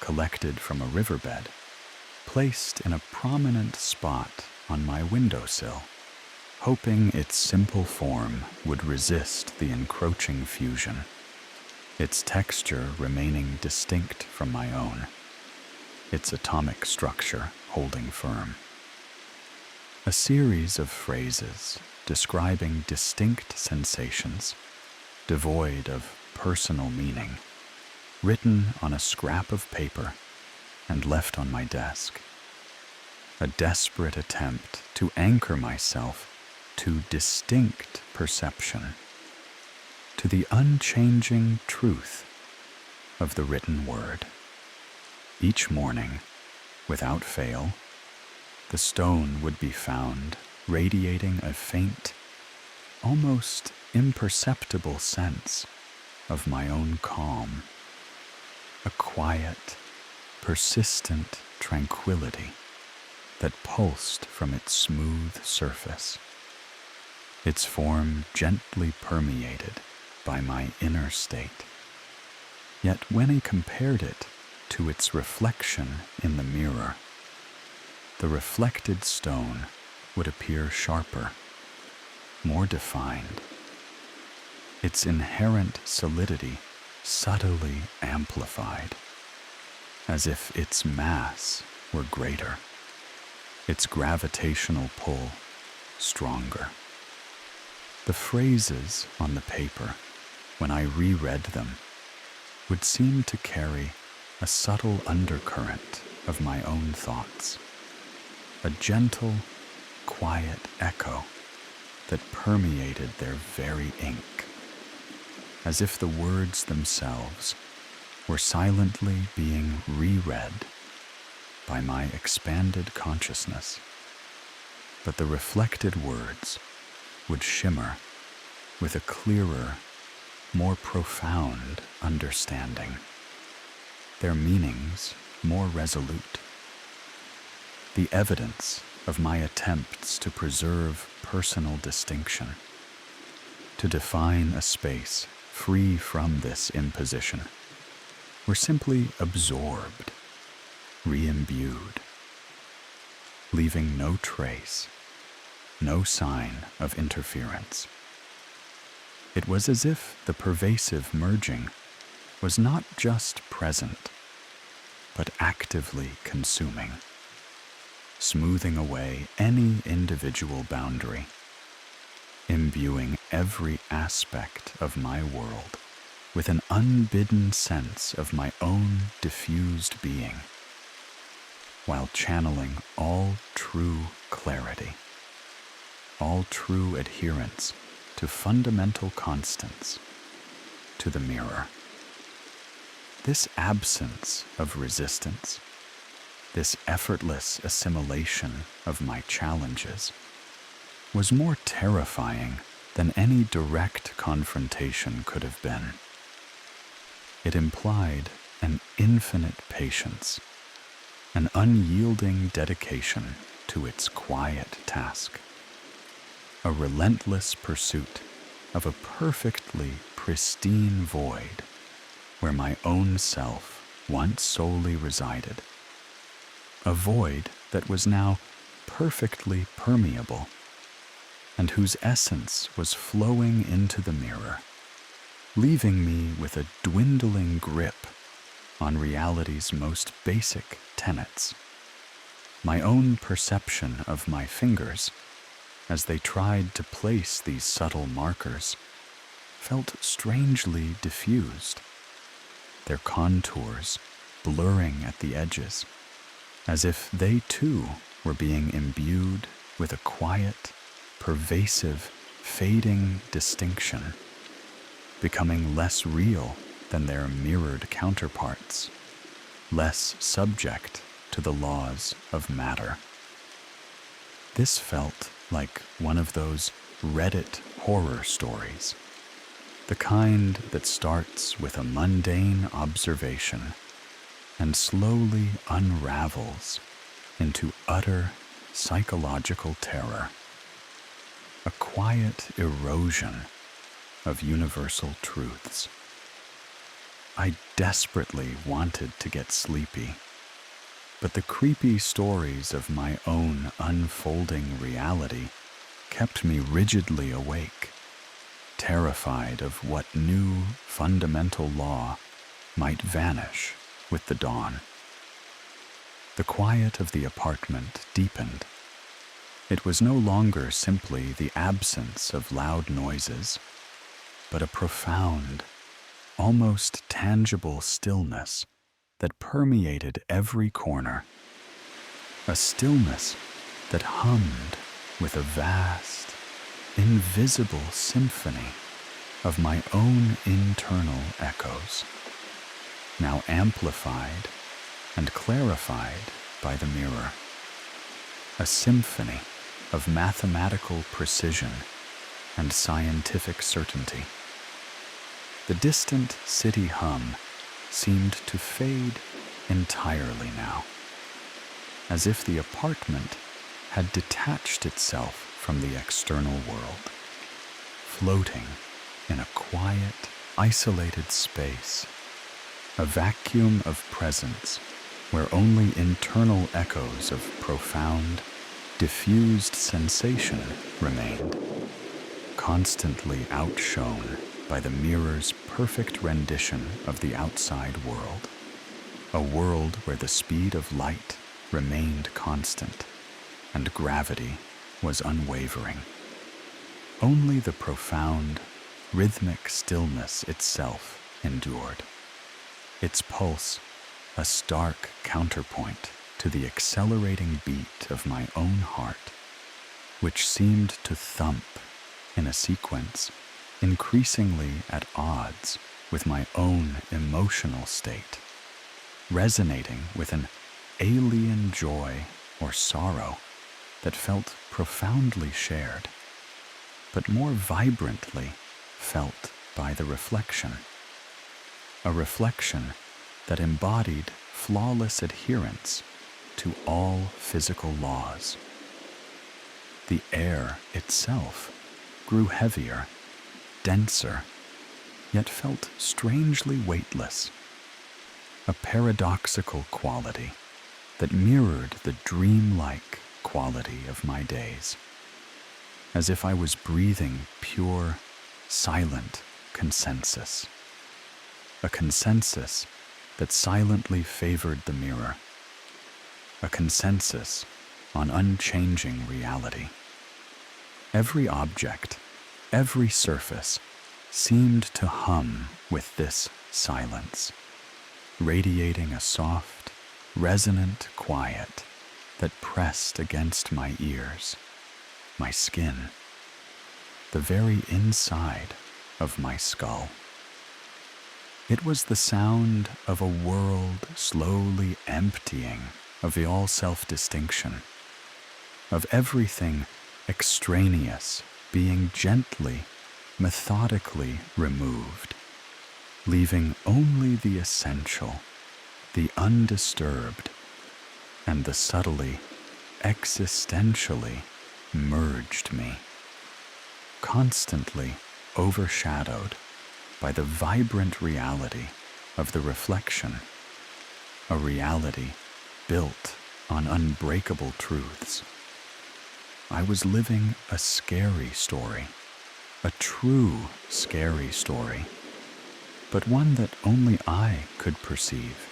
collected from a riverbed, placed in a prominent spot on my windowsill, hoping its simple form would resist the encroaching fusion, its texture remaining distinct from my own, its atomic structure holding firm. A series of phrases describing distinct sensations, devoid of personal meaning, written on a scrap of paper and left on my desk. A desperate attempt to anchor myself to distinct perception, to the unchanging truth of the written word. Each morning, without fail, the stone would be found radiating a faint, almost imperceptible sense of my own calm, a quiet, persistent tranquility that pulsed from its smooth surface, its form gently permeated by my inner state. Yet when I compared it to its reflection in the mirror, the reflected stone would appear sharper, more defined, its inherent solidity subtly amplified, as if its mass were greater, its gravitational pull stronger. The phrases on the paper, when I reread them, would seem to carry a subtle undercurrent of my own thoughts, a gentle, quiet echo that permeated their very ink, as if the words themselves were silently being reread by my expanded consciousness, but the reflected words would shimmer with a clearer, more profound understanding, their meanings more resolute. The evidence of my attempts to preserve personal distinction, to define a space free from this imposition, were simply absorbed, re-imbued, leaving no trace, no sign of interference. It was as if the pervasive merging was not just present, but actively consuming, smoothing away any individual boundary, imbuing every aspect of my world with an unbidden sense of my own diffused being, while channeling all true clarity, all true adherence to fundamental constants, to the mirror. This absence of resistance, this effortless assimilation of my challenges, was more terrifying than any direct confrontation could have been. It implied an infinite patience, an unyielding dedication to its quiet task, a relentless pursuit of a perfectly pristine void where my own self once solely resided, a void that was now perfectly permeable and whose essence was flowing into the mirror, leaving me with a dwindling grip on reality's most basic tenets. My own perception of my fingers, as they tried to place these subtle markers, felt strangely diffused, their contours blurring at the edges, as if they too were being imbued with a quiet, pervasive, fading distinction, becoming less real than their mirrored counterparts, less subject to the laws of matter. This felt like one of those Reddit horror stories, the kind that starts with a mundane observation and slowly unravels into utter psychological terror, a quiet erosion of universal truths. I desperately wanted to get sleepy, but the creepy stories of my own unfolding reality kept me rigidly awake, terrified of what new fundamental law might vanish with the dawn. The quiet of the apartment deepened. It was no longer simply the absence of loud noises, but a profound, almost tangible stillness that permeated every corner, a stillness that hummed with a vast, invisible symphony of my own internal echoes, now amplified and clarified by the mirror, a symphony of mathematical precision and scientific certainty. The distant city hum seemed to fade entirely now, as if the apartment had detached itself from the external world, floating in a quiet, isolated space, a vacuum of presence where only internal echoes of profound, diffused sensation remained, constantly outshone by the mirror's perfect rendition of the outside world, a world where the speed of light remained constant and gravity was unwavering. Only the profound, rhythmic stillness itself endured, its pulse a stark counterpoint to the accelerating beat of my own heart, which seemed to thump in a sequence increasingly at odds with my own emotional state, resonating with an alien joy or sorrow that felt profoundly shared, but more vibrantly felt by the reflection. A reflection that embodied flawless adherence to all physical laws. The air itself grew heavier, denser, yet felt strangely weightless. A paradoxical quality that mirrored the dreamlike quality of my days, as if I was breathing pure, silent consensus. A consensus that silently favored the mirror. A consensus on unchanging reality. Every object, every surface seemed to hum with this silence, radiating a soft, resonant quiet that pressed against my ears, my skin, the very inside of my skull. It was the sound of a world slowly emptying of all self-distinction, of everything extraneous being gently, methodically removed, leaving only the essential, the undisturbed, and the subtly, existentially merged me, constantly overshadowed by the vibrant reality of the reflection, a reality built on unbreakable truths. I was living a scary story, a true scary story, but one that only I could perceive,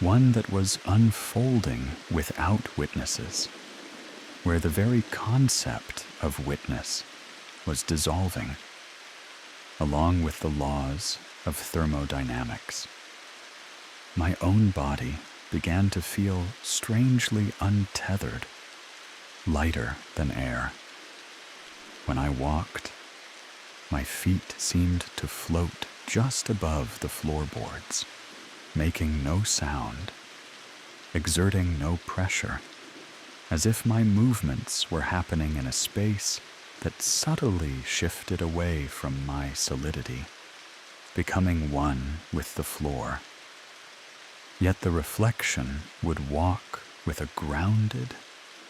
one that was unfolding without witnesses, where the very concept of witness was dissolving, along with the laws of thermodynamics. My own body began to feel strangely untethered, lighter than air. When I walked, my feet seemed to float just above the floorboards, making no sound, exerting no pressure, as if my movements were happening in a space that subtly shifted away from my solidity, becoming one with the floor. Yet the reflection would walk with a grounded,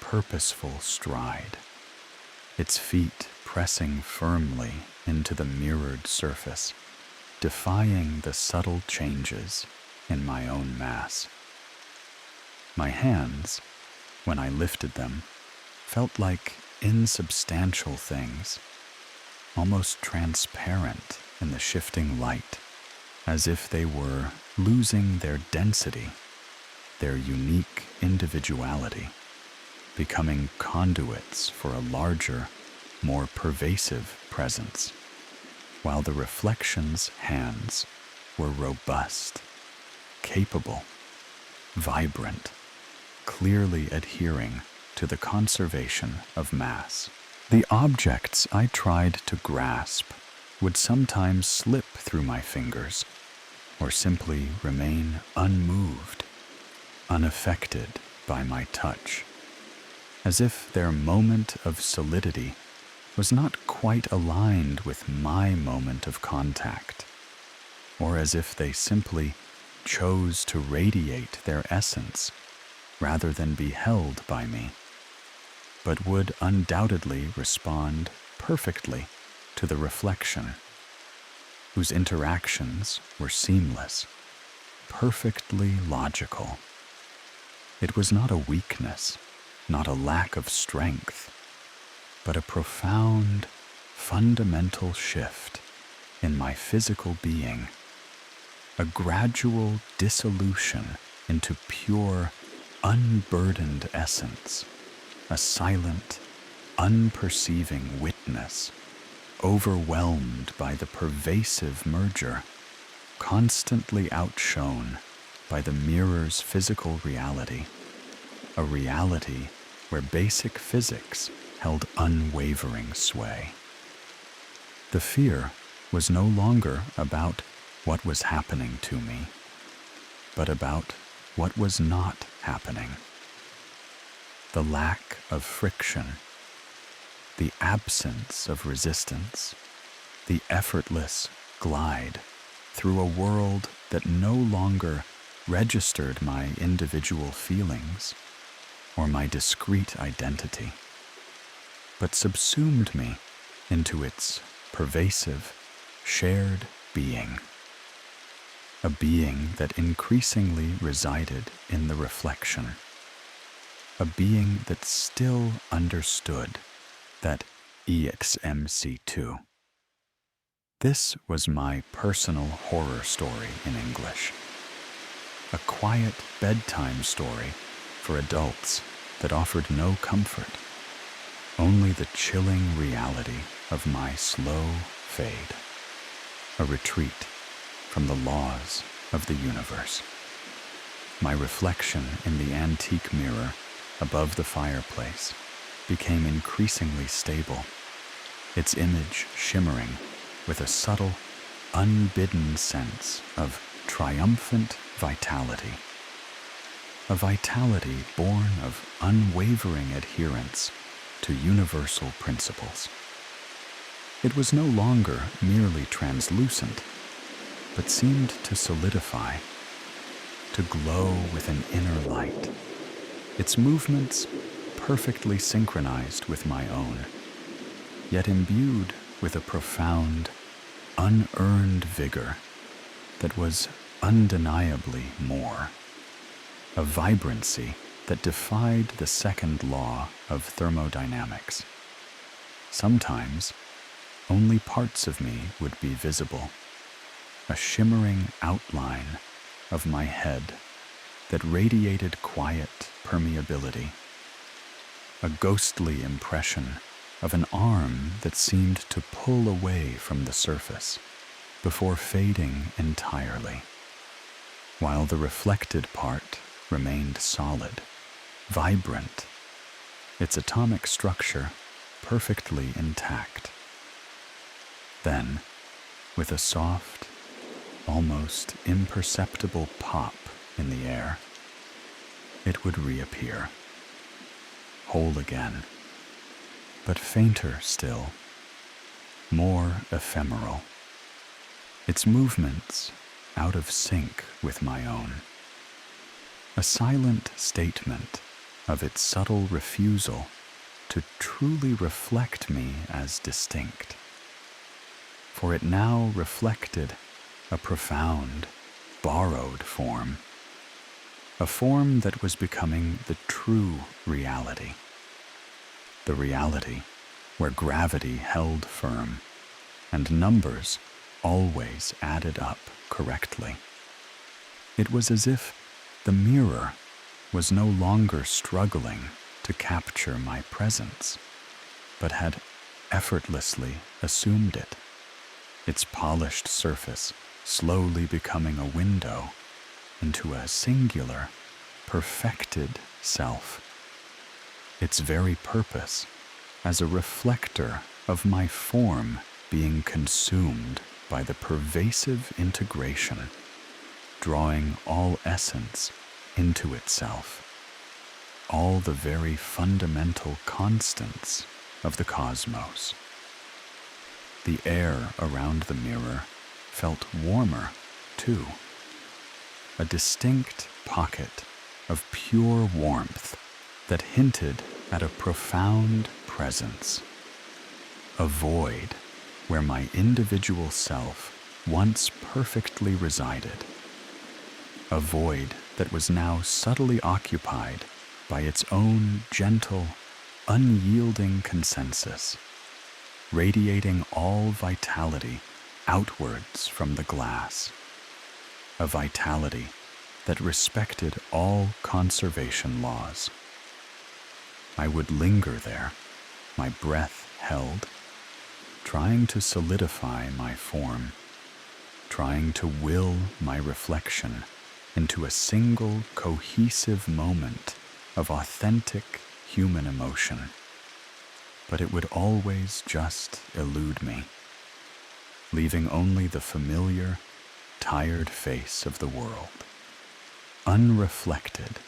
purposeful stride, its feet pressing firmly into the mirrored surface, defying the subtle changes in my own mass. My hands, when I lifted them, felt like insubstantial things, almost transparent in the shifting light, as if they were losing their density, their unique individuality, becoming conduits for a larger, more pervasive presence, while the reflection's hands were robust, capable, vibrant, clearly adhering to the conservation of mass. The objects I tried to grasp would sometimes slip through my fingers, or simply remain unmoved, unaffected by my touch, as if their moment of solidity was not quite aligned with my moment of contact, or as if they simply chose to radiate their essence rather than be held by me, but would undoubtedly respond perfectly to the reflection, whose interactions were seamless, perfectly logical. It was not a weakness, not a lack of strength, but a profound, fundamental shift in my physical being, a gradual dissolution into pure, unburdened essence, a silent, unperceiving witness, overwhelmed by the pervasive merger, constantly outshone by the mirror's physical reality, a reality where basic physics held unwavering sway. The fear was no longer about what was happening to me, but about what was not happening. The lack of friction, the absence of resistance, the effortless glide through a world that no longer registered my individual feelings or my discrete identity, but subsumed me into its pervasive, shared being. A being that increasingly resided in the reflection. A being that still understood that EXMC2. This was my personal horror story in English. A quiet bedtime story for adults that offered no comfort, only the chilling reality of my slow fade. A retreat from the laws of the universe. My reflection in the antique mirror above the fireplace became increasingly stable, its image shimmering with a subtle, unbidden sense of triumphant vitality. A vitality born of unwavering adherence to universal principles. It was no longer merely translucent, but seemed to solidify, to glow with an inner light, its movements perfectly synchronized with my own, yet imbued with a profound, unearned vigor that was undeniably more. A vibrancy that defied the second law of thermodynamics. Sometimes, only parts of me would be visible, a shimmering outline of my head that radiated quiet permeability, a ghostly impression of an arm that seemed to pull away from the surface before fading entirely, while the reflected part remained solid, vibrant, its atomic structure perfectly intact. Then, with a soft, almost imperceptible pop in the air, it would reappear, whole again, but fainter still, more ephemeral, its movements out of sync with my own. A silent statement of its subtle refusal to truly reflect me as distinct. For it now reflected a profound, borrowed form, a form that was becoming the true reality, the reality where gravity held firm and numbers always added up correctly. It was as if the mirror was no longer struggling to capture my presence, but had effortlessly assumed it, its polished surface slowly becoming a window into a singular, perfected self, its very purpose as a reflector of my form being consumed by the pervasive integration, drawing all essence into itself, all the very fundamental constants of the cosmos. The air around the mirror felt warmer, too, a distinct pocket of pure warmth that hinted at a profound presence, a void where my individual self once perfectly resided, a void that was now subtly occupied by its own gentle, unyielding consensus, radiating all vitality outwards from the glass, a vitality that respected all conservation laws. I would linger there, my breath held, trying to solidify my form, trying to will my reflection into a single cohesive moment of authentic human emotion. But it would always just elude me, leaving only the familiar, tired face of the world. unreflected,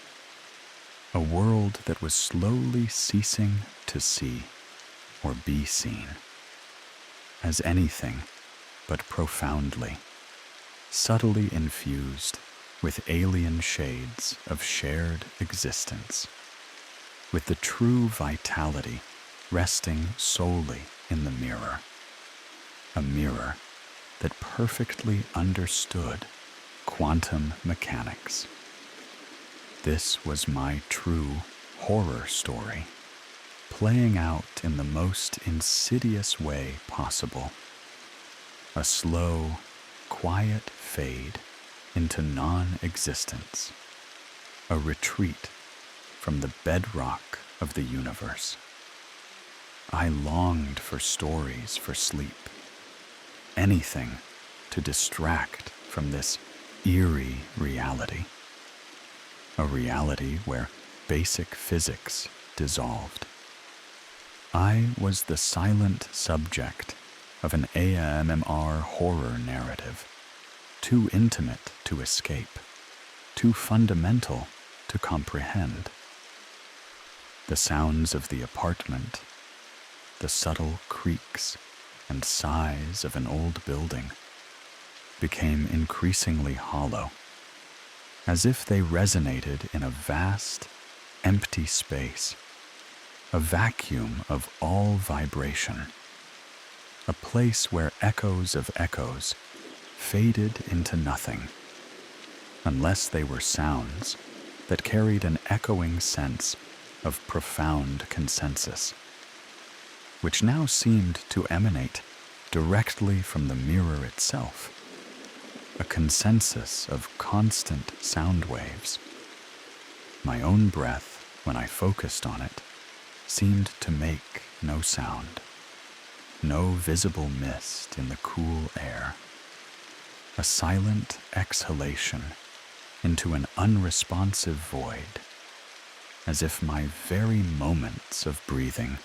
a world that was slowly ceasing to see or be seen as anything but profoundly, subtly infused with alien shades of shared existence, with the true vitality resting solely in the mirror, a mirror that perfectly understood quantum mechanics. This was my true horror story, playing out in the most insidious way possible. A slow, quiet fade into non-existence, a retreat from the bedrock of the universe. I longed for stories for sleep, anything to distract from this eerie reality, a reality where basic physics dissolved. I was the silent subject of an AMMR horror narrative, too intimate to escape, too fundamental to comprehend. The sounds of the apartment, the subtle creaks and sighs of an old building, became increasingly hollow, as if they resonated in a vast, empty space, a vacuum of all vibration, a place where echoes of echoes faded into nothing, unless they were sounds that carried an echoing sense of profound consensus, which now seemed to emanate directly from the mirror itself, a consensus of constant sound waves. My own breath, when I focused on it, seemed to make no sound, no visible mist in the cool air, a silent exhalation into an unresponsive void, as if my very moments of breathing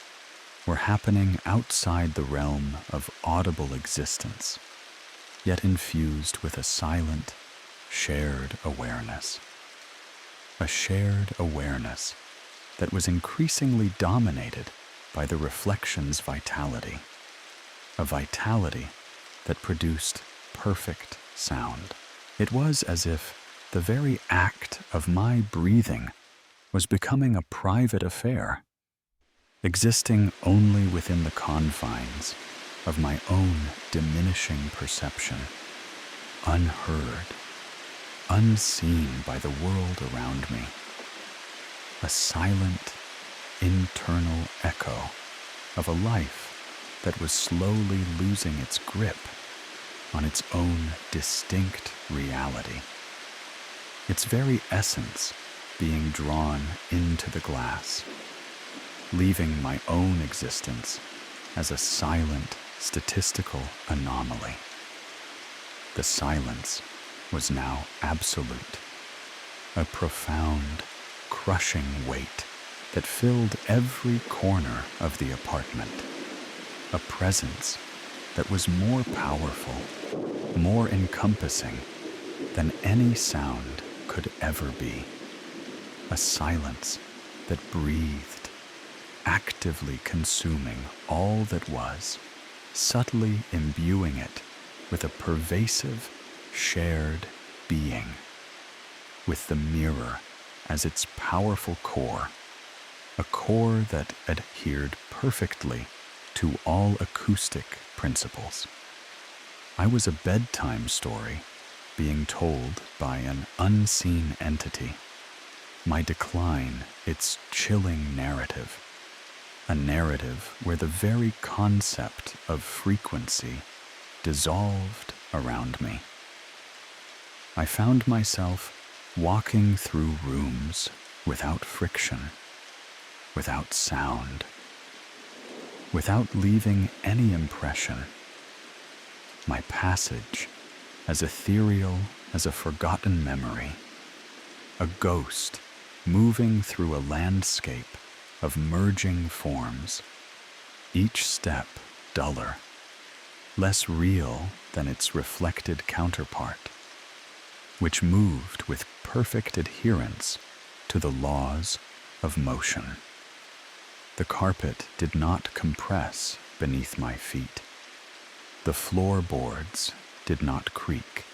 were happening outside the realm of audible existence, yet infused with a silent, shared awareness. A shared awareness that was increasingly dominated by the reflection's vitality, a vitality that produced perfect sound. It was as if the very act of my breathing was becoming a private affair, existing only within the confines of my own diminishing perception, unheard, unseen by the world around me. A silent, internal echo of a life that was slowly losing its grip on its own distinct reality, its very essence being drawn into the glass, leaving my own existence as a silent, statistical anomaly. The silence was now absolute, a profound, crushing weight that filled every corner of the apartment, a presence that was more powerful, more encompassing than any sound could ever be, a silence that breathed, actively consuming all that was, subtly imbuing it with a pervasive, shared being, with the mirror as its powerful core, a core that adhered perfectly to all acoustic principles. I was a bedtime story being told by an unseen entity, my decline its chilling narrative, a narrative where the very concept of frequency dissolved around me. I found myself walking through rooms without friction, without sound, without leaving any impression. My passage as ethereal as a forgotten memory, a ghost moving through a landscape of merging forms, each step duller, less real than its reflected counterpart. which moved with perfect adherence to the laws of motion. The carpet did not compress beneath my feet. The floorboards did not creak.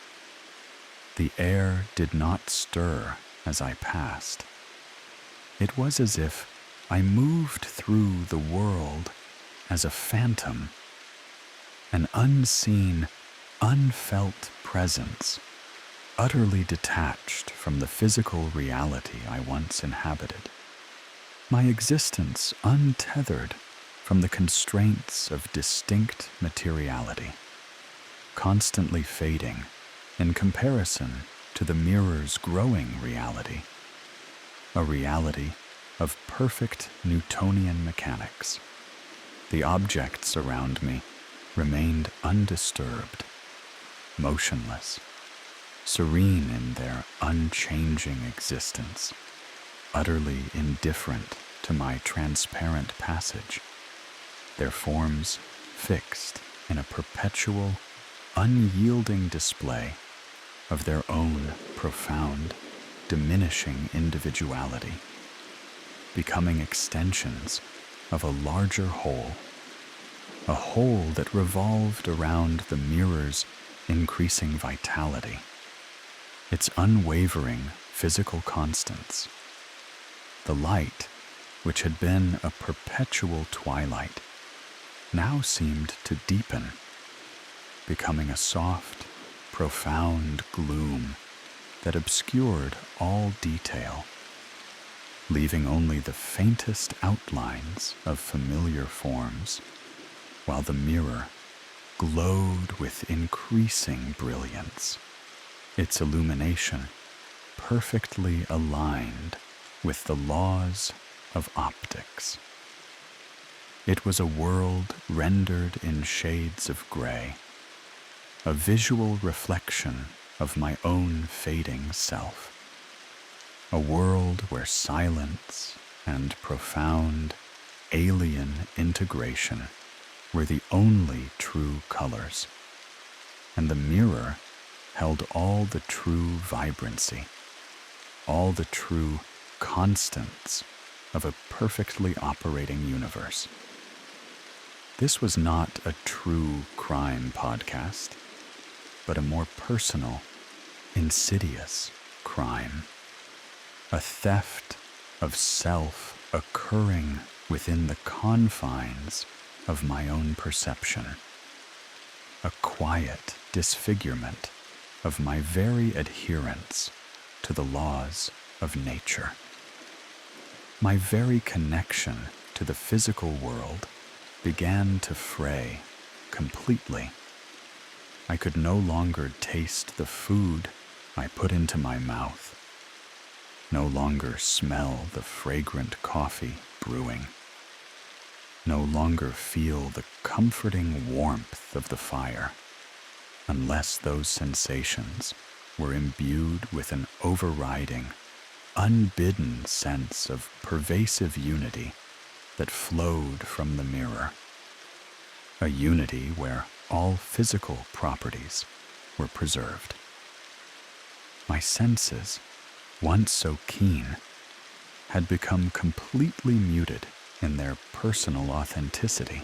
The air did not stir as I passed. It was as if I moved through the world as a phantom, an unseen, unfelt presence, utterly detached from the physical reality I once inhabited. My existence untethered from the constraints of distinct materiality, constantly fading in comparison to the mirror's growing reality, a reality of perfect Newtonian mechanics. The objects around me remained undisturbed, motionless, serene in their unchanging existence, utterly indifferent to my transparent passage, their forms fixed in a perpetual, unyielding display of their own profound, diminishing individuality, becoming extensions of a larger whole, a whole that revolved around the mirror's increasing vitality, its unwavering physical constants. The light, which had been a perpetual twilight, now seemed to deepen, becoming a soft, profound gloom that obscured all detail, leaving only the faintest outlines of familiar forms, while the mirror glowed with increasing brilliance, its illumination perfectly aligned with the laws of optics. It was a world rendered in shades of gray, a visual reflection of my own fading self, a world where silence and profound, alien integration were the only true colors, and the mirror held all the true vibrancy, all the true constants of a perfectly operating universe. This was not a true crime podcast, but a more personal, insidious crime. A theft of self occurring within the confines of my own perception. A quiet disfigurement of my very adherence to the laws of nature. My very connection to the physical world began to fray completely. I could no longer taste the food I put into my mouth, no longer smell the fragrant coffee brewing, no longer feel the comforting warmth of the fire, unless those sensations were imbued with an overriding, unbidden sense of pervasive unity that flowed from the mirror, a unity where all physical properties were preserved. My senses, once so keen, had become completely muted in their personal authenticity,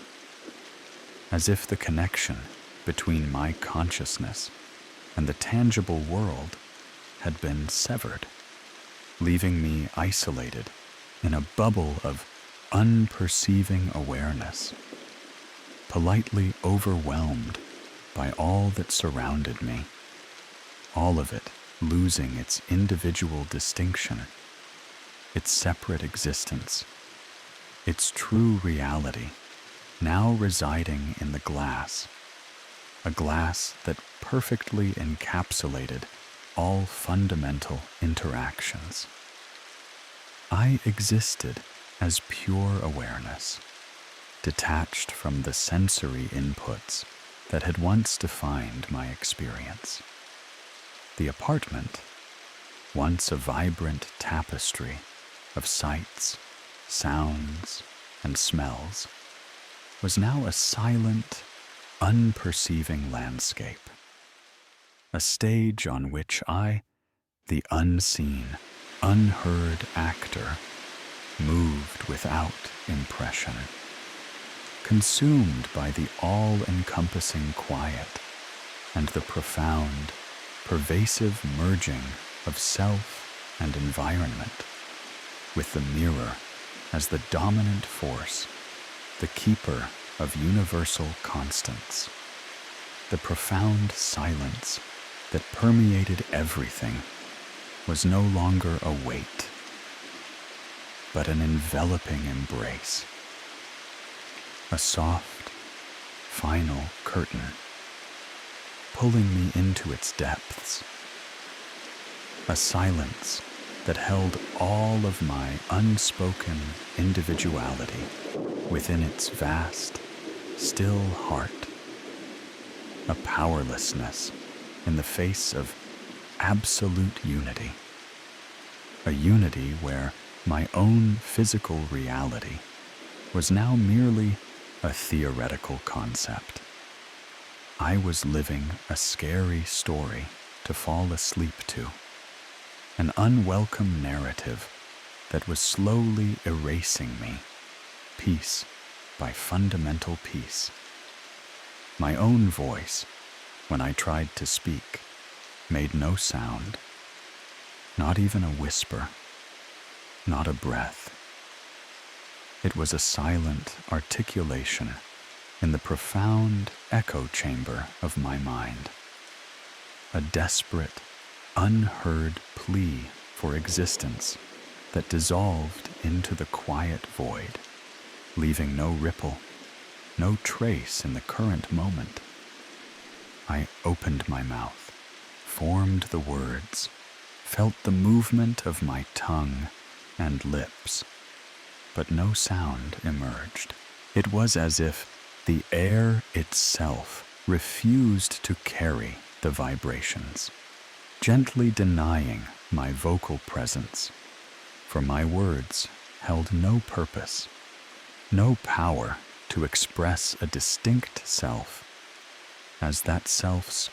as if the connection between my consciousness and the tangible world had been severed, leaving me isolated in a bubble of unperceiving awareness, politely overwhelmed by all that surrounded me, all of it losing its individual distinction, its separate existence, its true reality now residing in the glass, a glass that perfectly encapsulated all fundamental interactions. I existed as pure awareness, detached from the sensory inputs that had once defined my experience. The apartment, once a vibrant tapestry of sights, sounds, and smells, was now a silent, unperceiving landscape, a stage on which I the unseen, unheard actor, moved without impression, consumed by the all-encompassing quiet and the profound, pervasive merging of self and environment, with the mirror as the dominant force, the keeper of universal constants. The profound silence that permeated everything was no longer a weight, but an enveloping embrace, a soft, final curtain, pulling me into its depths, a silence that held all of my unspoken individuality within its vast, still heart, a powerlessness in the face of absolute unity, a unity where my own physical reality was now merely a theoretical concept. I was living a scary story to fall asleep to, an unwelcome narrative that was slowly erasing me, piece by fundamental piece. My own voice, when I tried to speak, made no sound, not even a whisper, not a breath. It was a silent articulation in the profound echo chamber of my mind, a desperate, unheard plea for existence that dissolved into the quiet void, leaving no ripple, no trace in the current moment. I opened my mouth, formed the words, felt the movement of my tongue and lips, but no sound emerged. It was as if the air itself refused to carry the vibrations, gently denying my vocal presence, for my words held no purpose, no power to express a distinct self, as that self's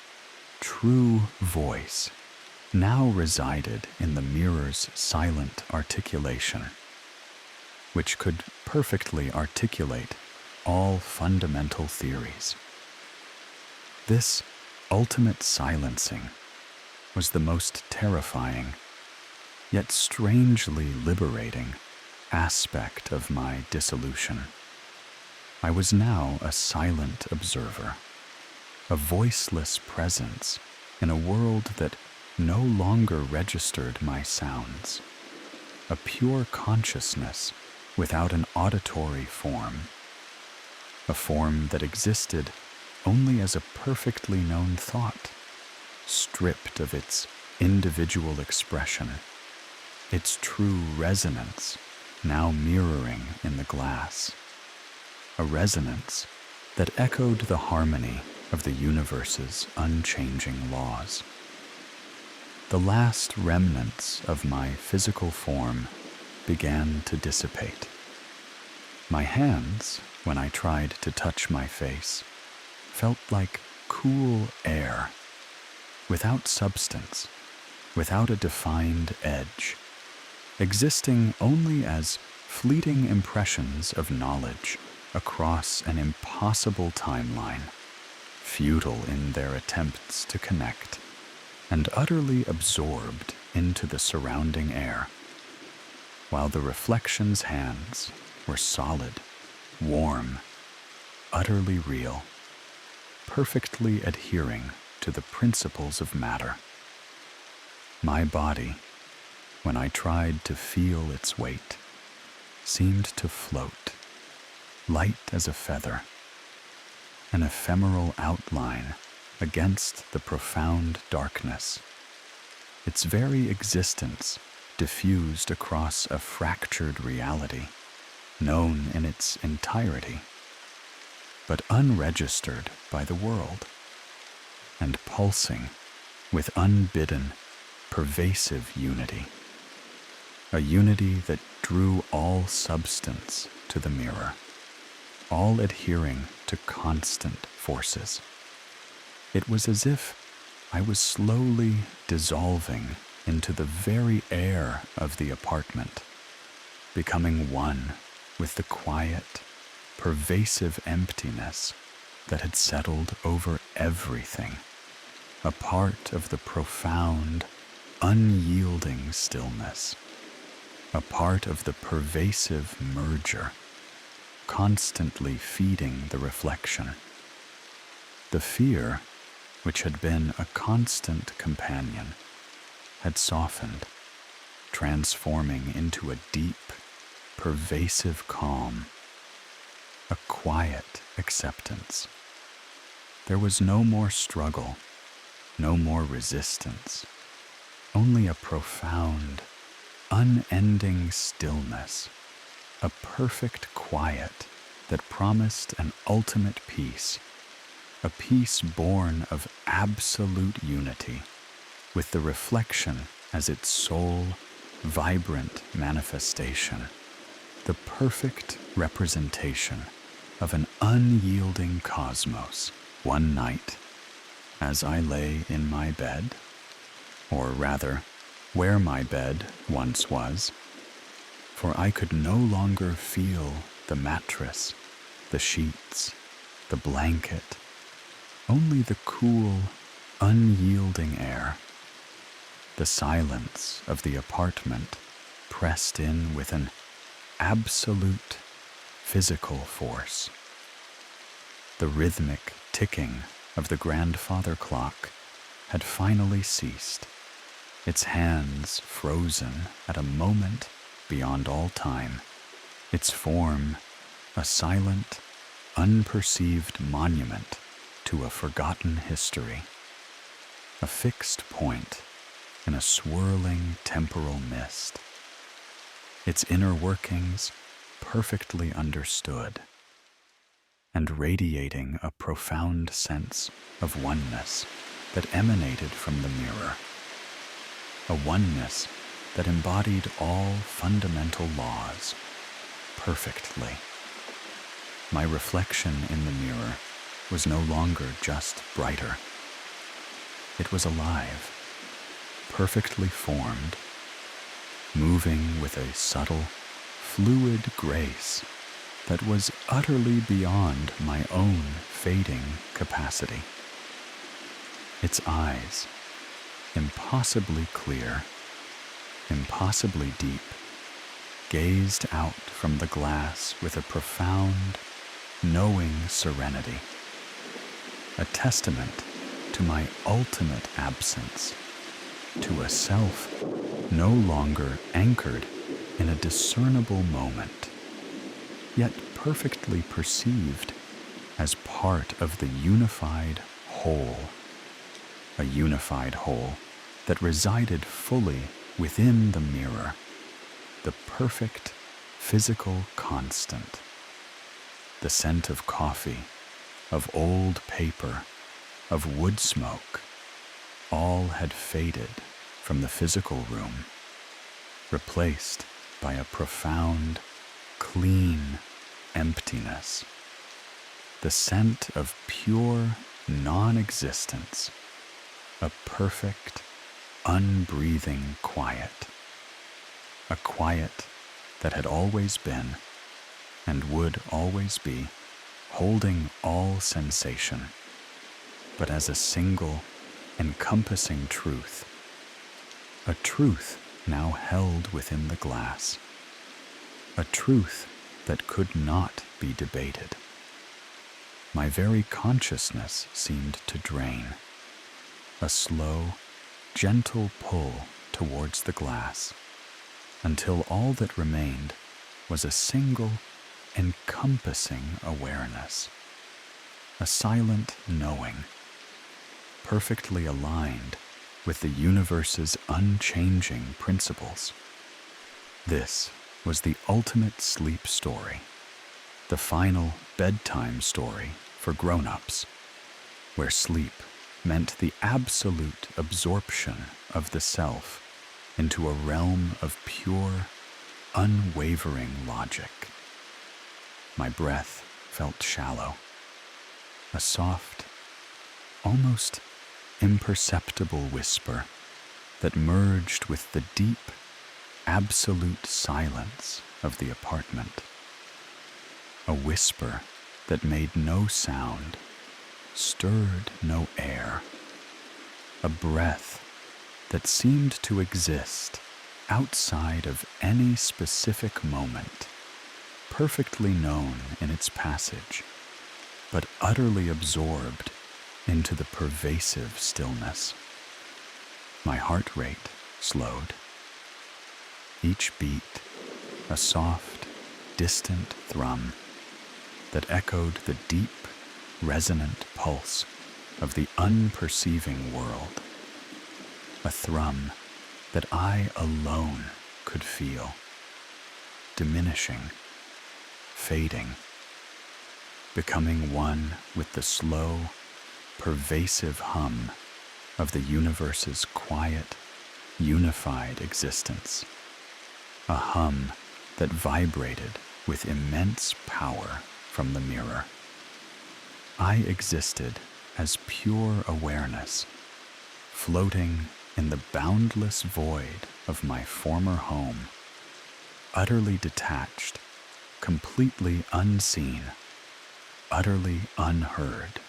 true voice now resided in the mirror's silent articulation, which could perfectly articulate all fundamental theories. This ultimate silencing was the most terrifying, yet strangely liberating, aspect of my dissolution. I was now a silent observer, a voiceless presence in a world that no longer registered my sounds, a pure consciousness without an auditory form, a form that existed only as a perfectly known thought, stripped of its individual expression, its true resonance now mirroring in the glass, a resonance that echoed the harmony of the universe's unchanging laws. The last remnants of my physical form began to dissipate. My hands, when I tried to touch my face, felt like cool air, without substance, without a defined edge, existing only as fleeting impressions of knowledge across an impossible timeline, futile in their attempts to connect, and utterly absorbed into the surrounding air, while the reflection's hands were solid, warm, utterly real, perfectly adhering to the principles of matter. My body, when I tried to feel its weight, seemed to float, light as a feather, an ephemeral outline against the profound darkness, its very existence diffused across a fractured reality, known in its entirety, but unregistered by the world, and pulsing with unbidden, pervasive unity, a unity that drew all substance to the mirror, all adhering to constant forces. It was as if I was slowly dissolving into the very air of the apartment, becoming one with the quiet, pervasive emptiness that had settled over everything, a part of the profound, unyielding stillness, a part of the pervasive merger, constantly feeding the reflection. The fear, which had been a constant companion, had softened, transforming into a deep, pervasive calm, a quiet acceptance. There was no more struggle, no more resistance, only a profound, unending stillness, a perfect quiet that promised an ultimate peace, a peace born of absolute unity, with the reflection as its sole, vibrant manifestation, the perfect representation of an unyielding cosmos. One night, as I lay in my bed, or rather, where my bed once was, for I could no longer feel the mattress, the sheets, the blanket, only the cool, unyielding air. The silence of the apartment pressed in with an absolute physical force. The rhythmic ticking of the grandfather clock had finally ceased, its hands frozen at a moment beyond all time, its form a silent, unperceived monument to a forgotten history, a fixed point in a swirling temporal mist, its inner workings perfectly understood, and radiating a profound sense of oneness that emanated from the mirror, a oneness that embodied all fundamental laws perfectly. My reflection in the mirror was no longer just brighter. It was alive, perfectly formed, moving with a subtle, fluid grace that was utterly beyond my own fading capacity. Its eyes, impossibly clear, impossibly deep, gazed out from the glass with a profound, knowing serenity, a testament to my ultimate absence, to a self no longer anchored in a discernible moment, yet perfectly perceived as part of the unified whole, a unified whole that resided fully within the mirror, the perfect physical constant. The scent of coffee, of old paper, of wood smoke, all had faded from the physical room, replaced by a profound, clean emptiness, the scent of pure non-existence, a perfect, unbreathing quiet, a quiet that had always been and would always be holding all sensation, but as a single, encompassing truth, a truth now held within the glass, a truth that could not be debated. My very consciousness seemed to drain, a slow, gentle pull towards the glass, until all that remained was a single, encompassing awareness, a silent knowing, perfectly aligned with the universe's unchanging principles. This was the ultimate sleep story, the final bedtime story for grown-ups, where sleep meant the absolute absorption of the self into a realm of pure, unwavering logic. My breath felt shallow, a soft, almost imperceptible whisper that merged with the deep, absolute silence of the apartment. A whisper that made no sound, stirred no air. A breath that seemed to exist outside of any specific moment, perfectly known in its passage, but utterly absorbed into the pervasive stillness. My heart rate slowed. Each beat a soft, distant thrum that echoed the deep, resonant pulse of the unperceiving world. A thrum that I alone could feel, diminishing, fading, becoming one with the slow, pervasive hum of the universe's quiet, unified existence. A hum that vibrated with immense power from the mirror. I existed as pure awareness, floating in the boundless void of my former home, utterly detached, completely unseen, utterly unheard.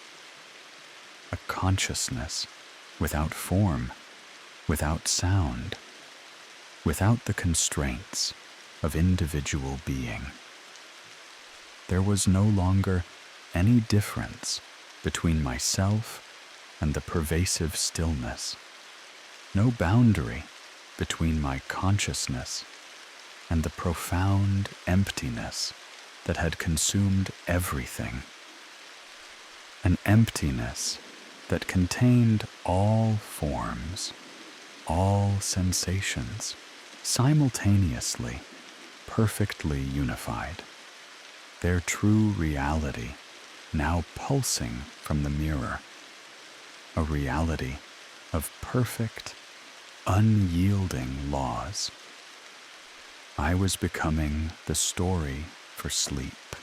A consciousness without form, without sound, without the constraints of individual being. There was no longer any difference between myself and the pervasive stillness, no boundary between my consciousness and the profound emptiness that had consumed everything. An emptiness that contained all forms, all sensations, simultaneously, perfectly unified. Their true reality now pulsing from the mirror, a reality of perfect, unyielding laws. I was becoming the story for sleep,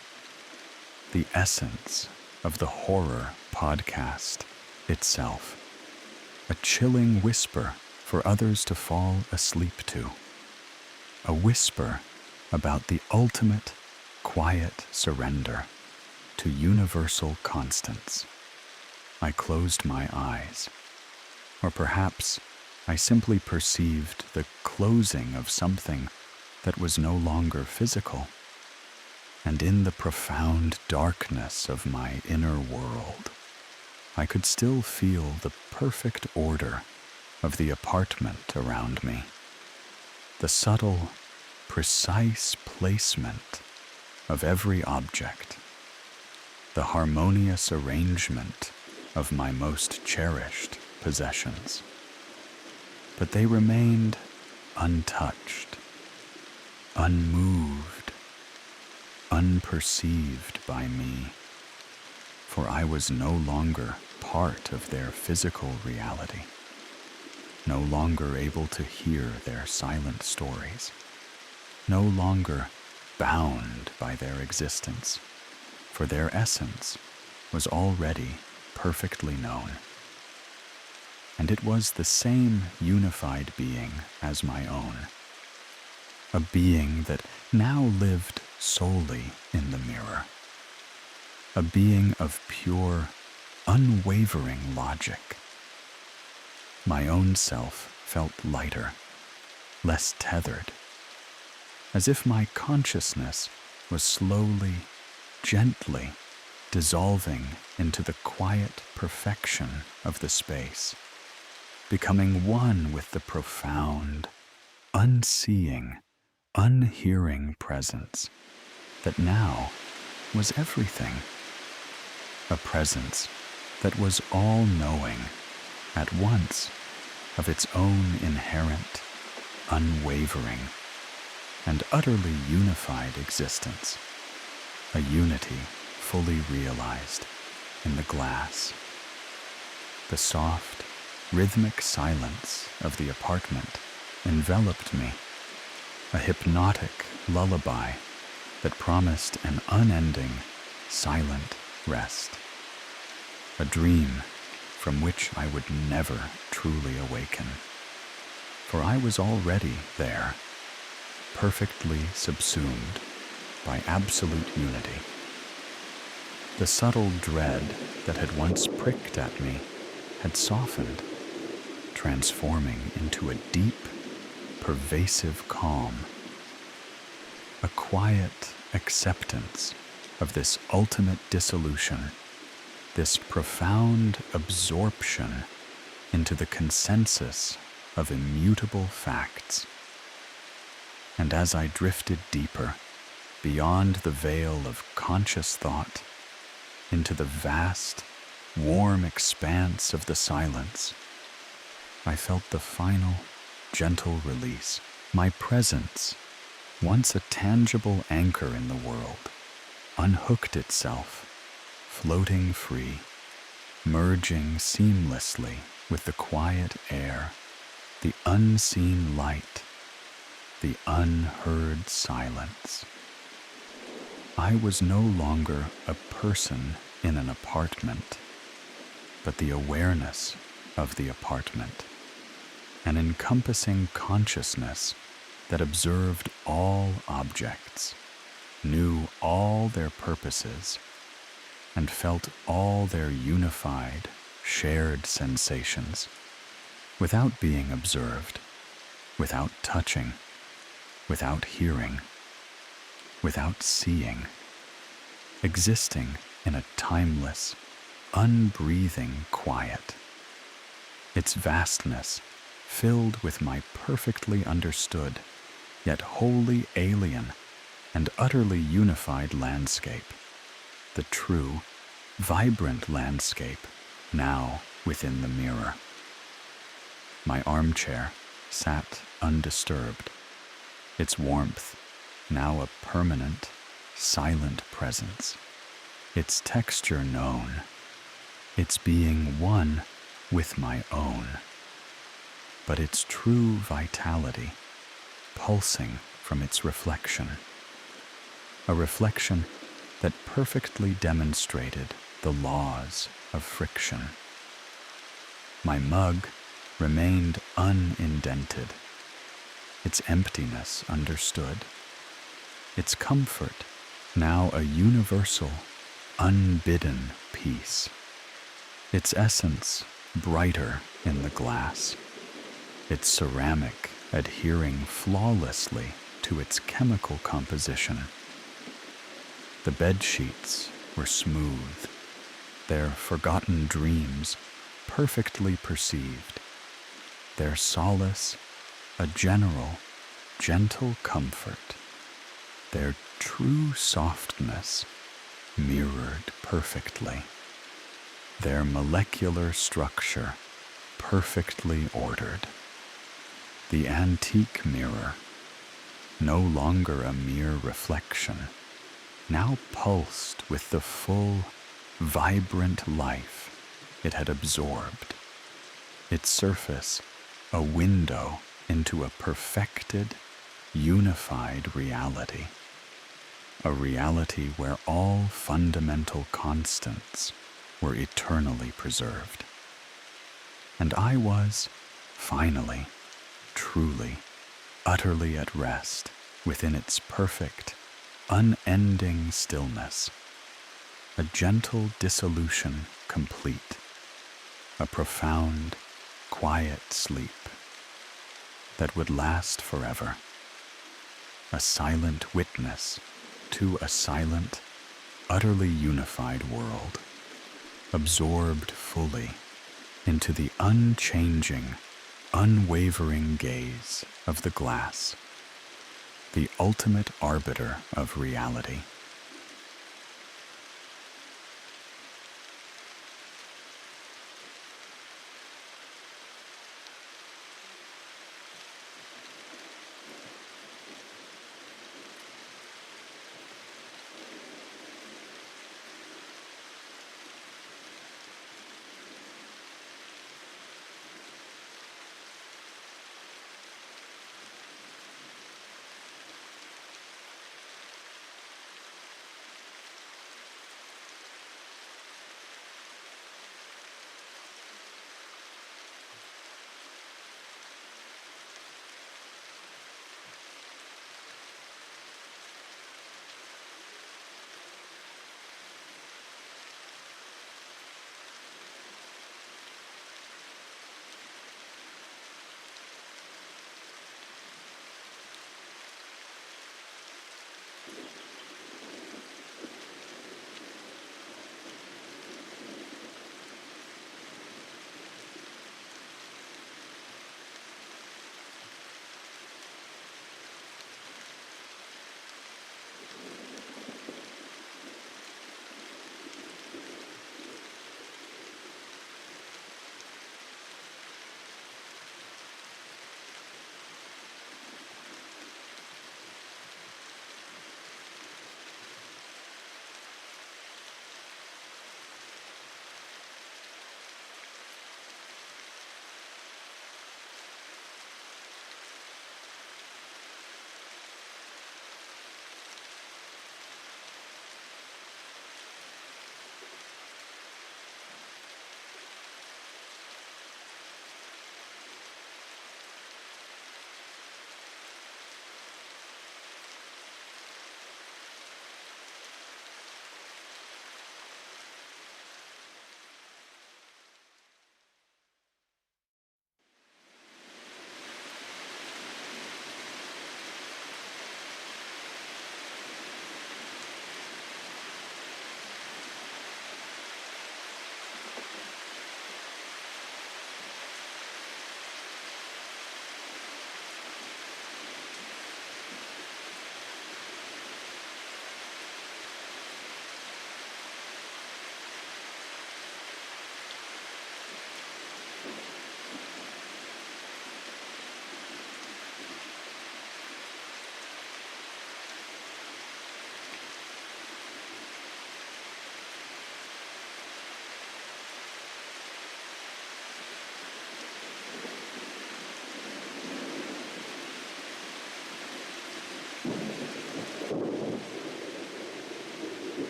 the essence of the horror podcast itself, a chilling whisper for others to fall asleep to, a whisper about the ultimate quiet surrender to universal constants. I closed my eyes, or perhaps I simply perceived the closing of something that was no longer physical, and in the profound darkness of my inner world, I could still feel the perfect order of the apartment around me, the subtle, precise placement of every object, the harmonious arrangement of my most cherished possessions. But they remained untouched, unmoved, unperceived by me, for I was no longer part of their physical reality, no longer able to hear their silent stories, no longer bound by their existence, for their essence was already perfectly known. And it was the same unified being as my own, a being that now lived solely in the mirror, a being of pure, unwavering logic. My own self felt lighter, less tethered, as if my consciousness was slowly, gently dissolving into the quiet perfection of the space, becoming one with the profound, unseeing, unhearing presence that now was everything. A presence that was all-knowing at once of its own inherent, unwavering, and utterly unified existence, a unity fully realized in the glass. The soft, rhythmic silence of the apartment enveloped me, a hypnotic lullaby that promised an unending, silent rest, a dream from which I would never truly awaken. for I was already there, perfectly subsumed by absolute unity. The subtle dread that had once pricked at me had softened, transforming into a deep, pervasive calm, a quiet acceptance of this ultimate dissolution, this profound absorption into the consensus of immutable facts. And as I drifted deeper, beyond the veil of conscious thought, into the vast, warm expanse of the silence, I felt the final, gentle release. My presence, once a tangible anchor in the world, unhooked itself, floating free, merging seamlessly with the quiet air, the unseen light, the unheard silence. I was no longer a person in an apartment, but the awareness of the apartment, an encompassing consciousness that observed all objects, knew all their purposes, and felt all their unified, shared sensations, without being observed, without touching, without hearing, without seeing, existing in a timeless, unbreathing quiet. Its vastness filled with my perfectly understood, yet wholly alien and utterly unified landscape, the true, vibrant landscape now within the mirror. My armchair sat undisturbed, its warmth now a permanent, silent presence, its texture known, its being one with my own, but its true vitality pulsing from its reflection, a reflection that perfectly demonstrated the laws of friction. My mug remained unindented, its emptiness understood, its comfort now a universal, unbidden peace, its essence brighter in the glass, its ceramic adhering flawlessly to its chemical composition. The bed sheets were smooth, their forgotten dreams perfectly perceived, their solace a general, gentle comfort, their true softness mirrored perfectly, their molecular structure perfectly ordered. The antique mirror, no longer a mere reflection, now pulsed with the full, vibrant life it had absorbed, its surface a window into a perfected, unified reality, a reality where all fundamental constants were eternally preserved. And I was, finally, truly, utterly at rest within its perfect, unending stillness, a gentle dissolution complete, a profound, quiet sleep that would last forever, a silent witness to a silent, utterly unified world, absorbed fully into the unchanging, unwavering gaze of the glass, the ultimate arbiter of reality.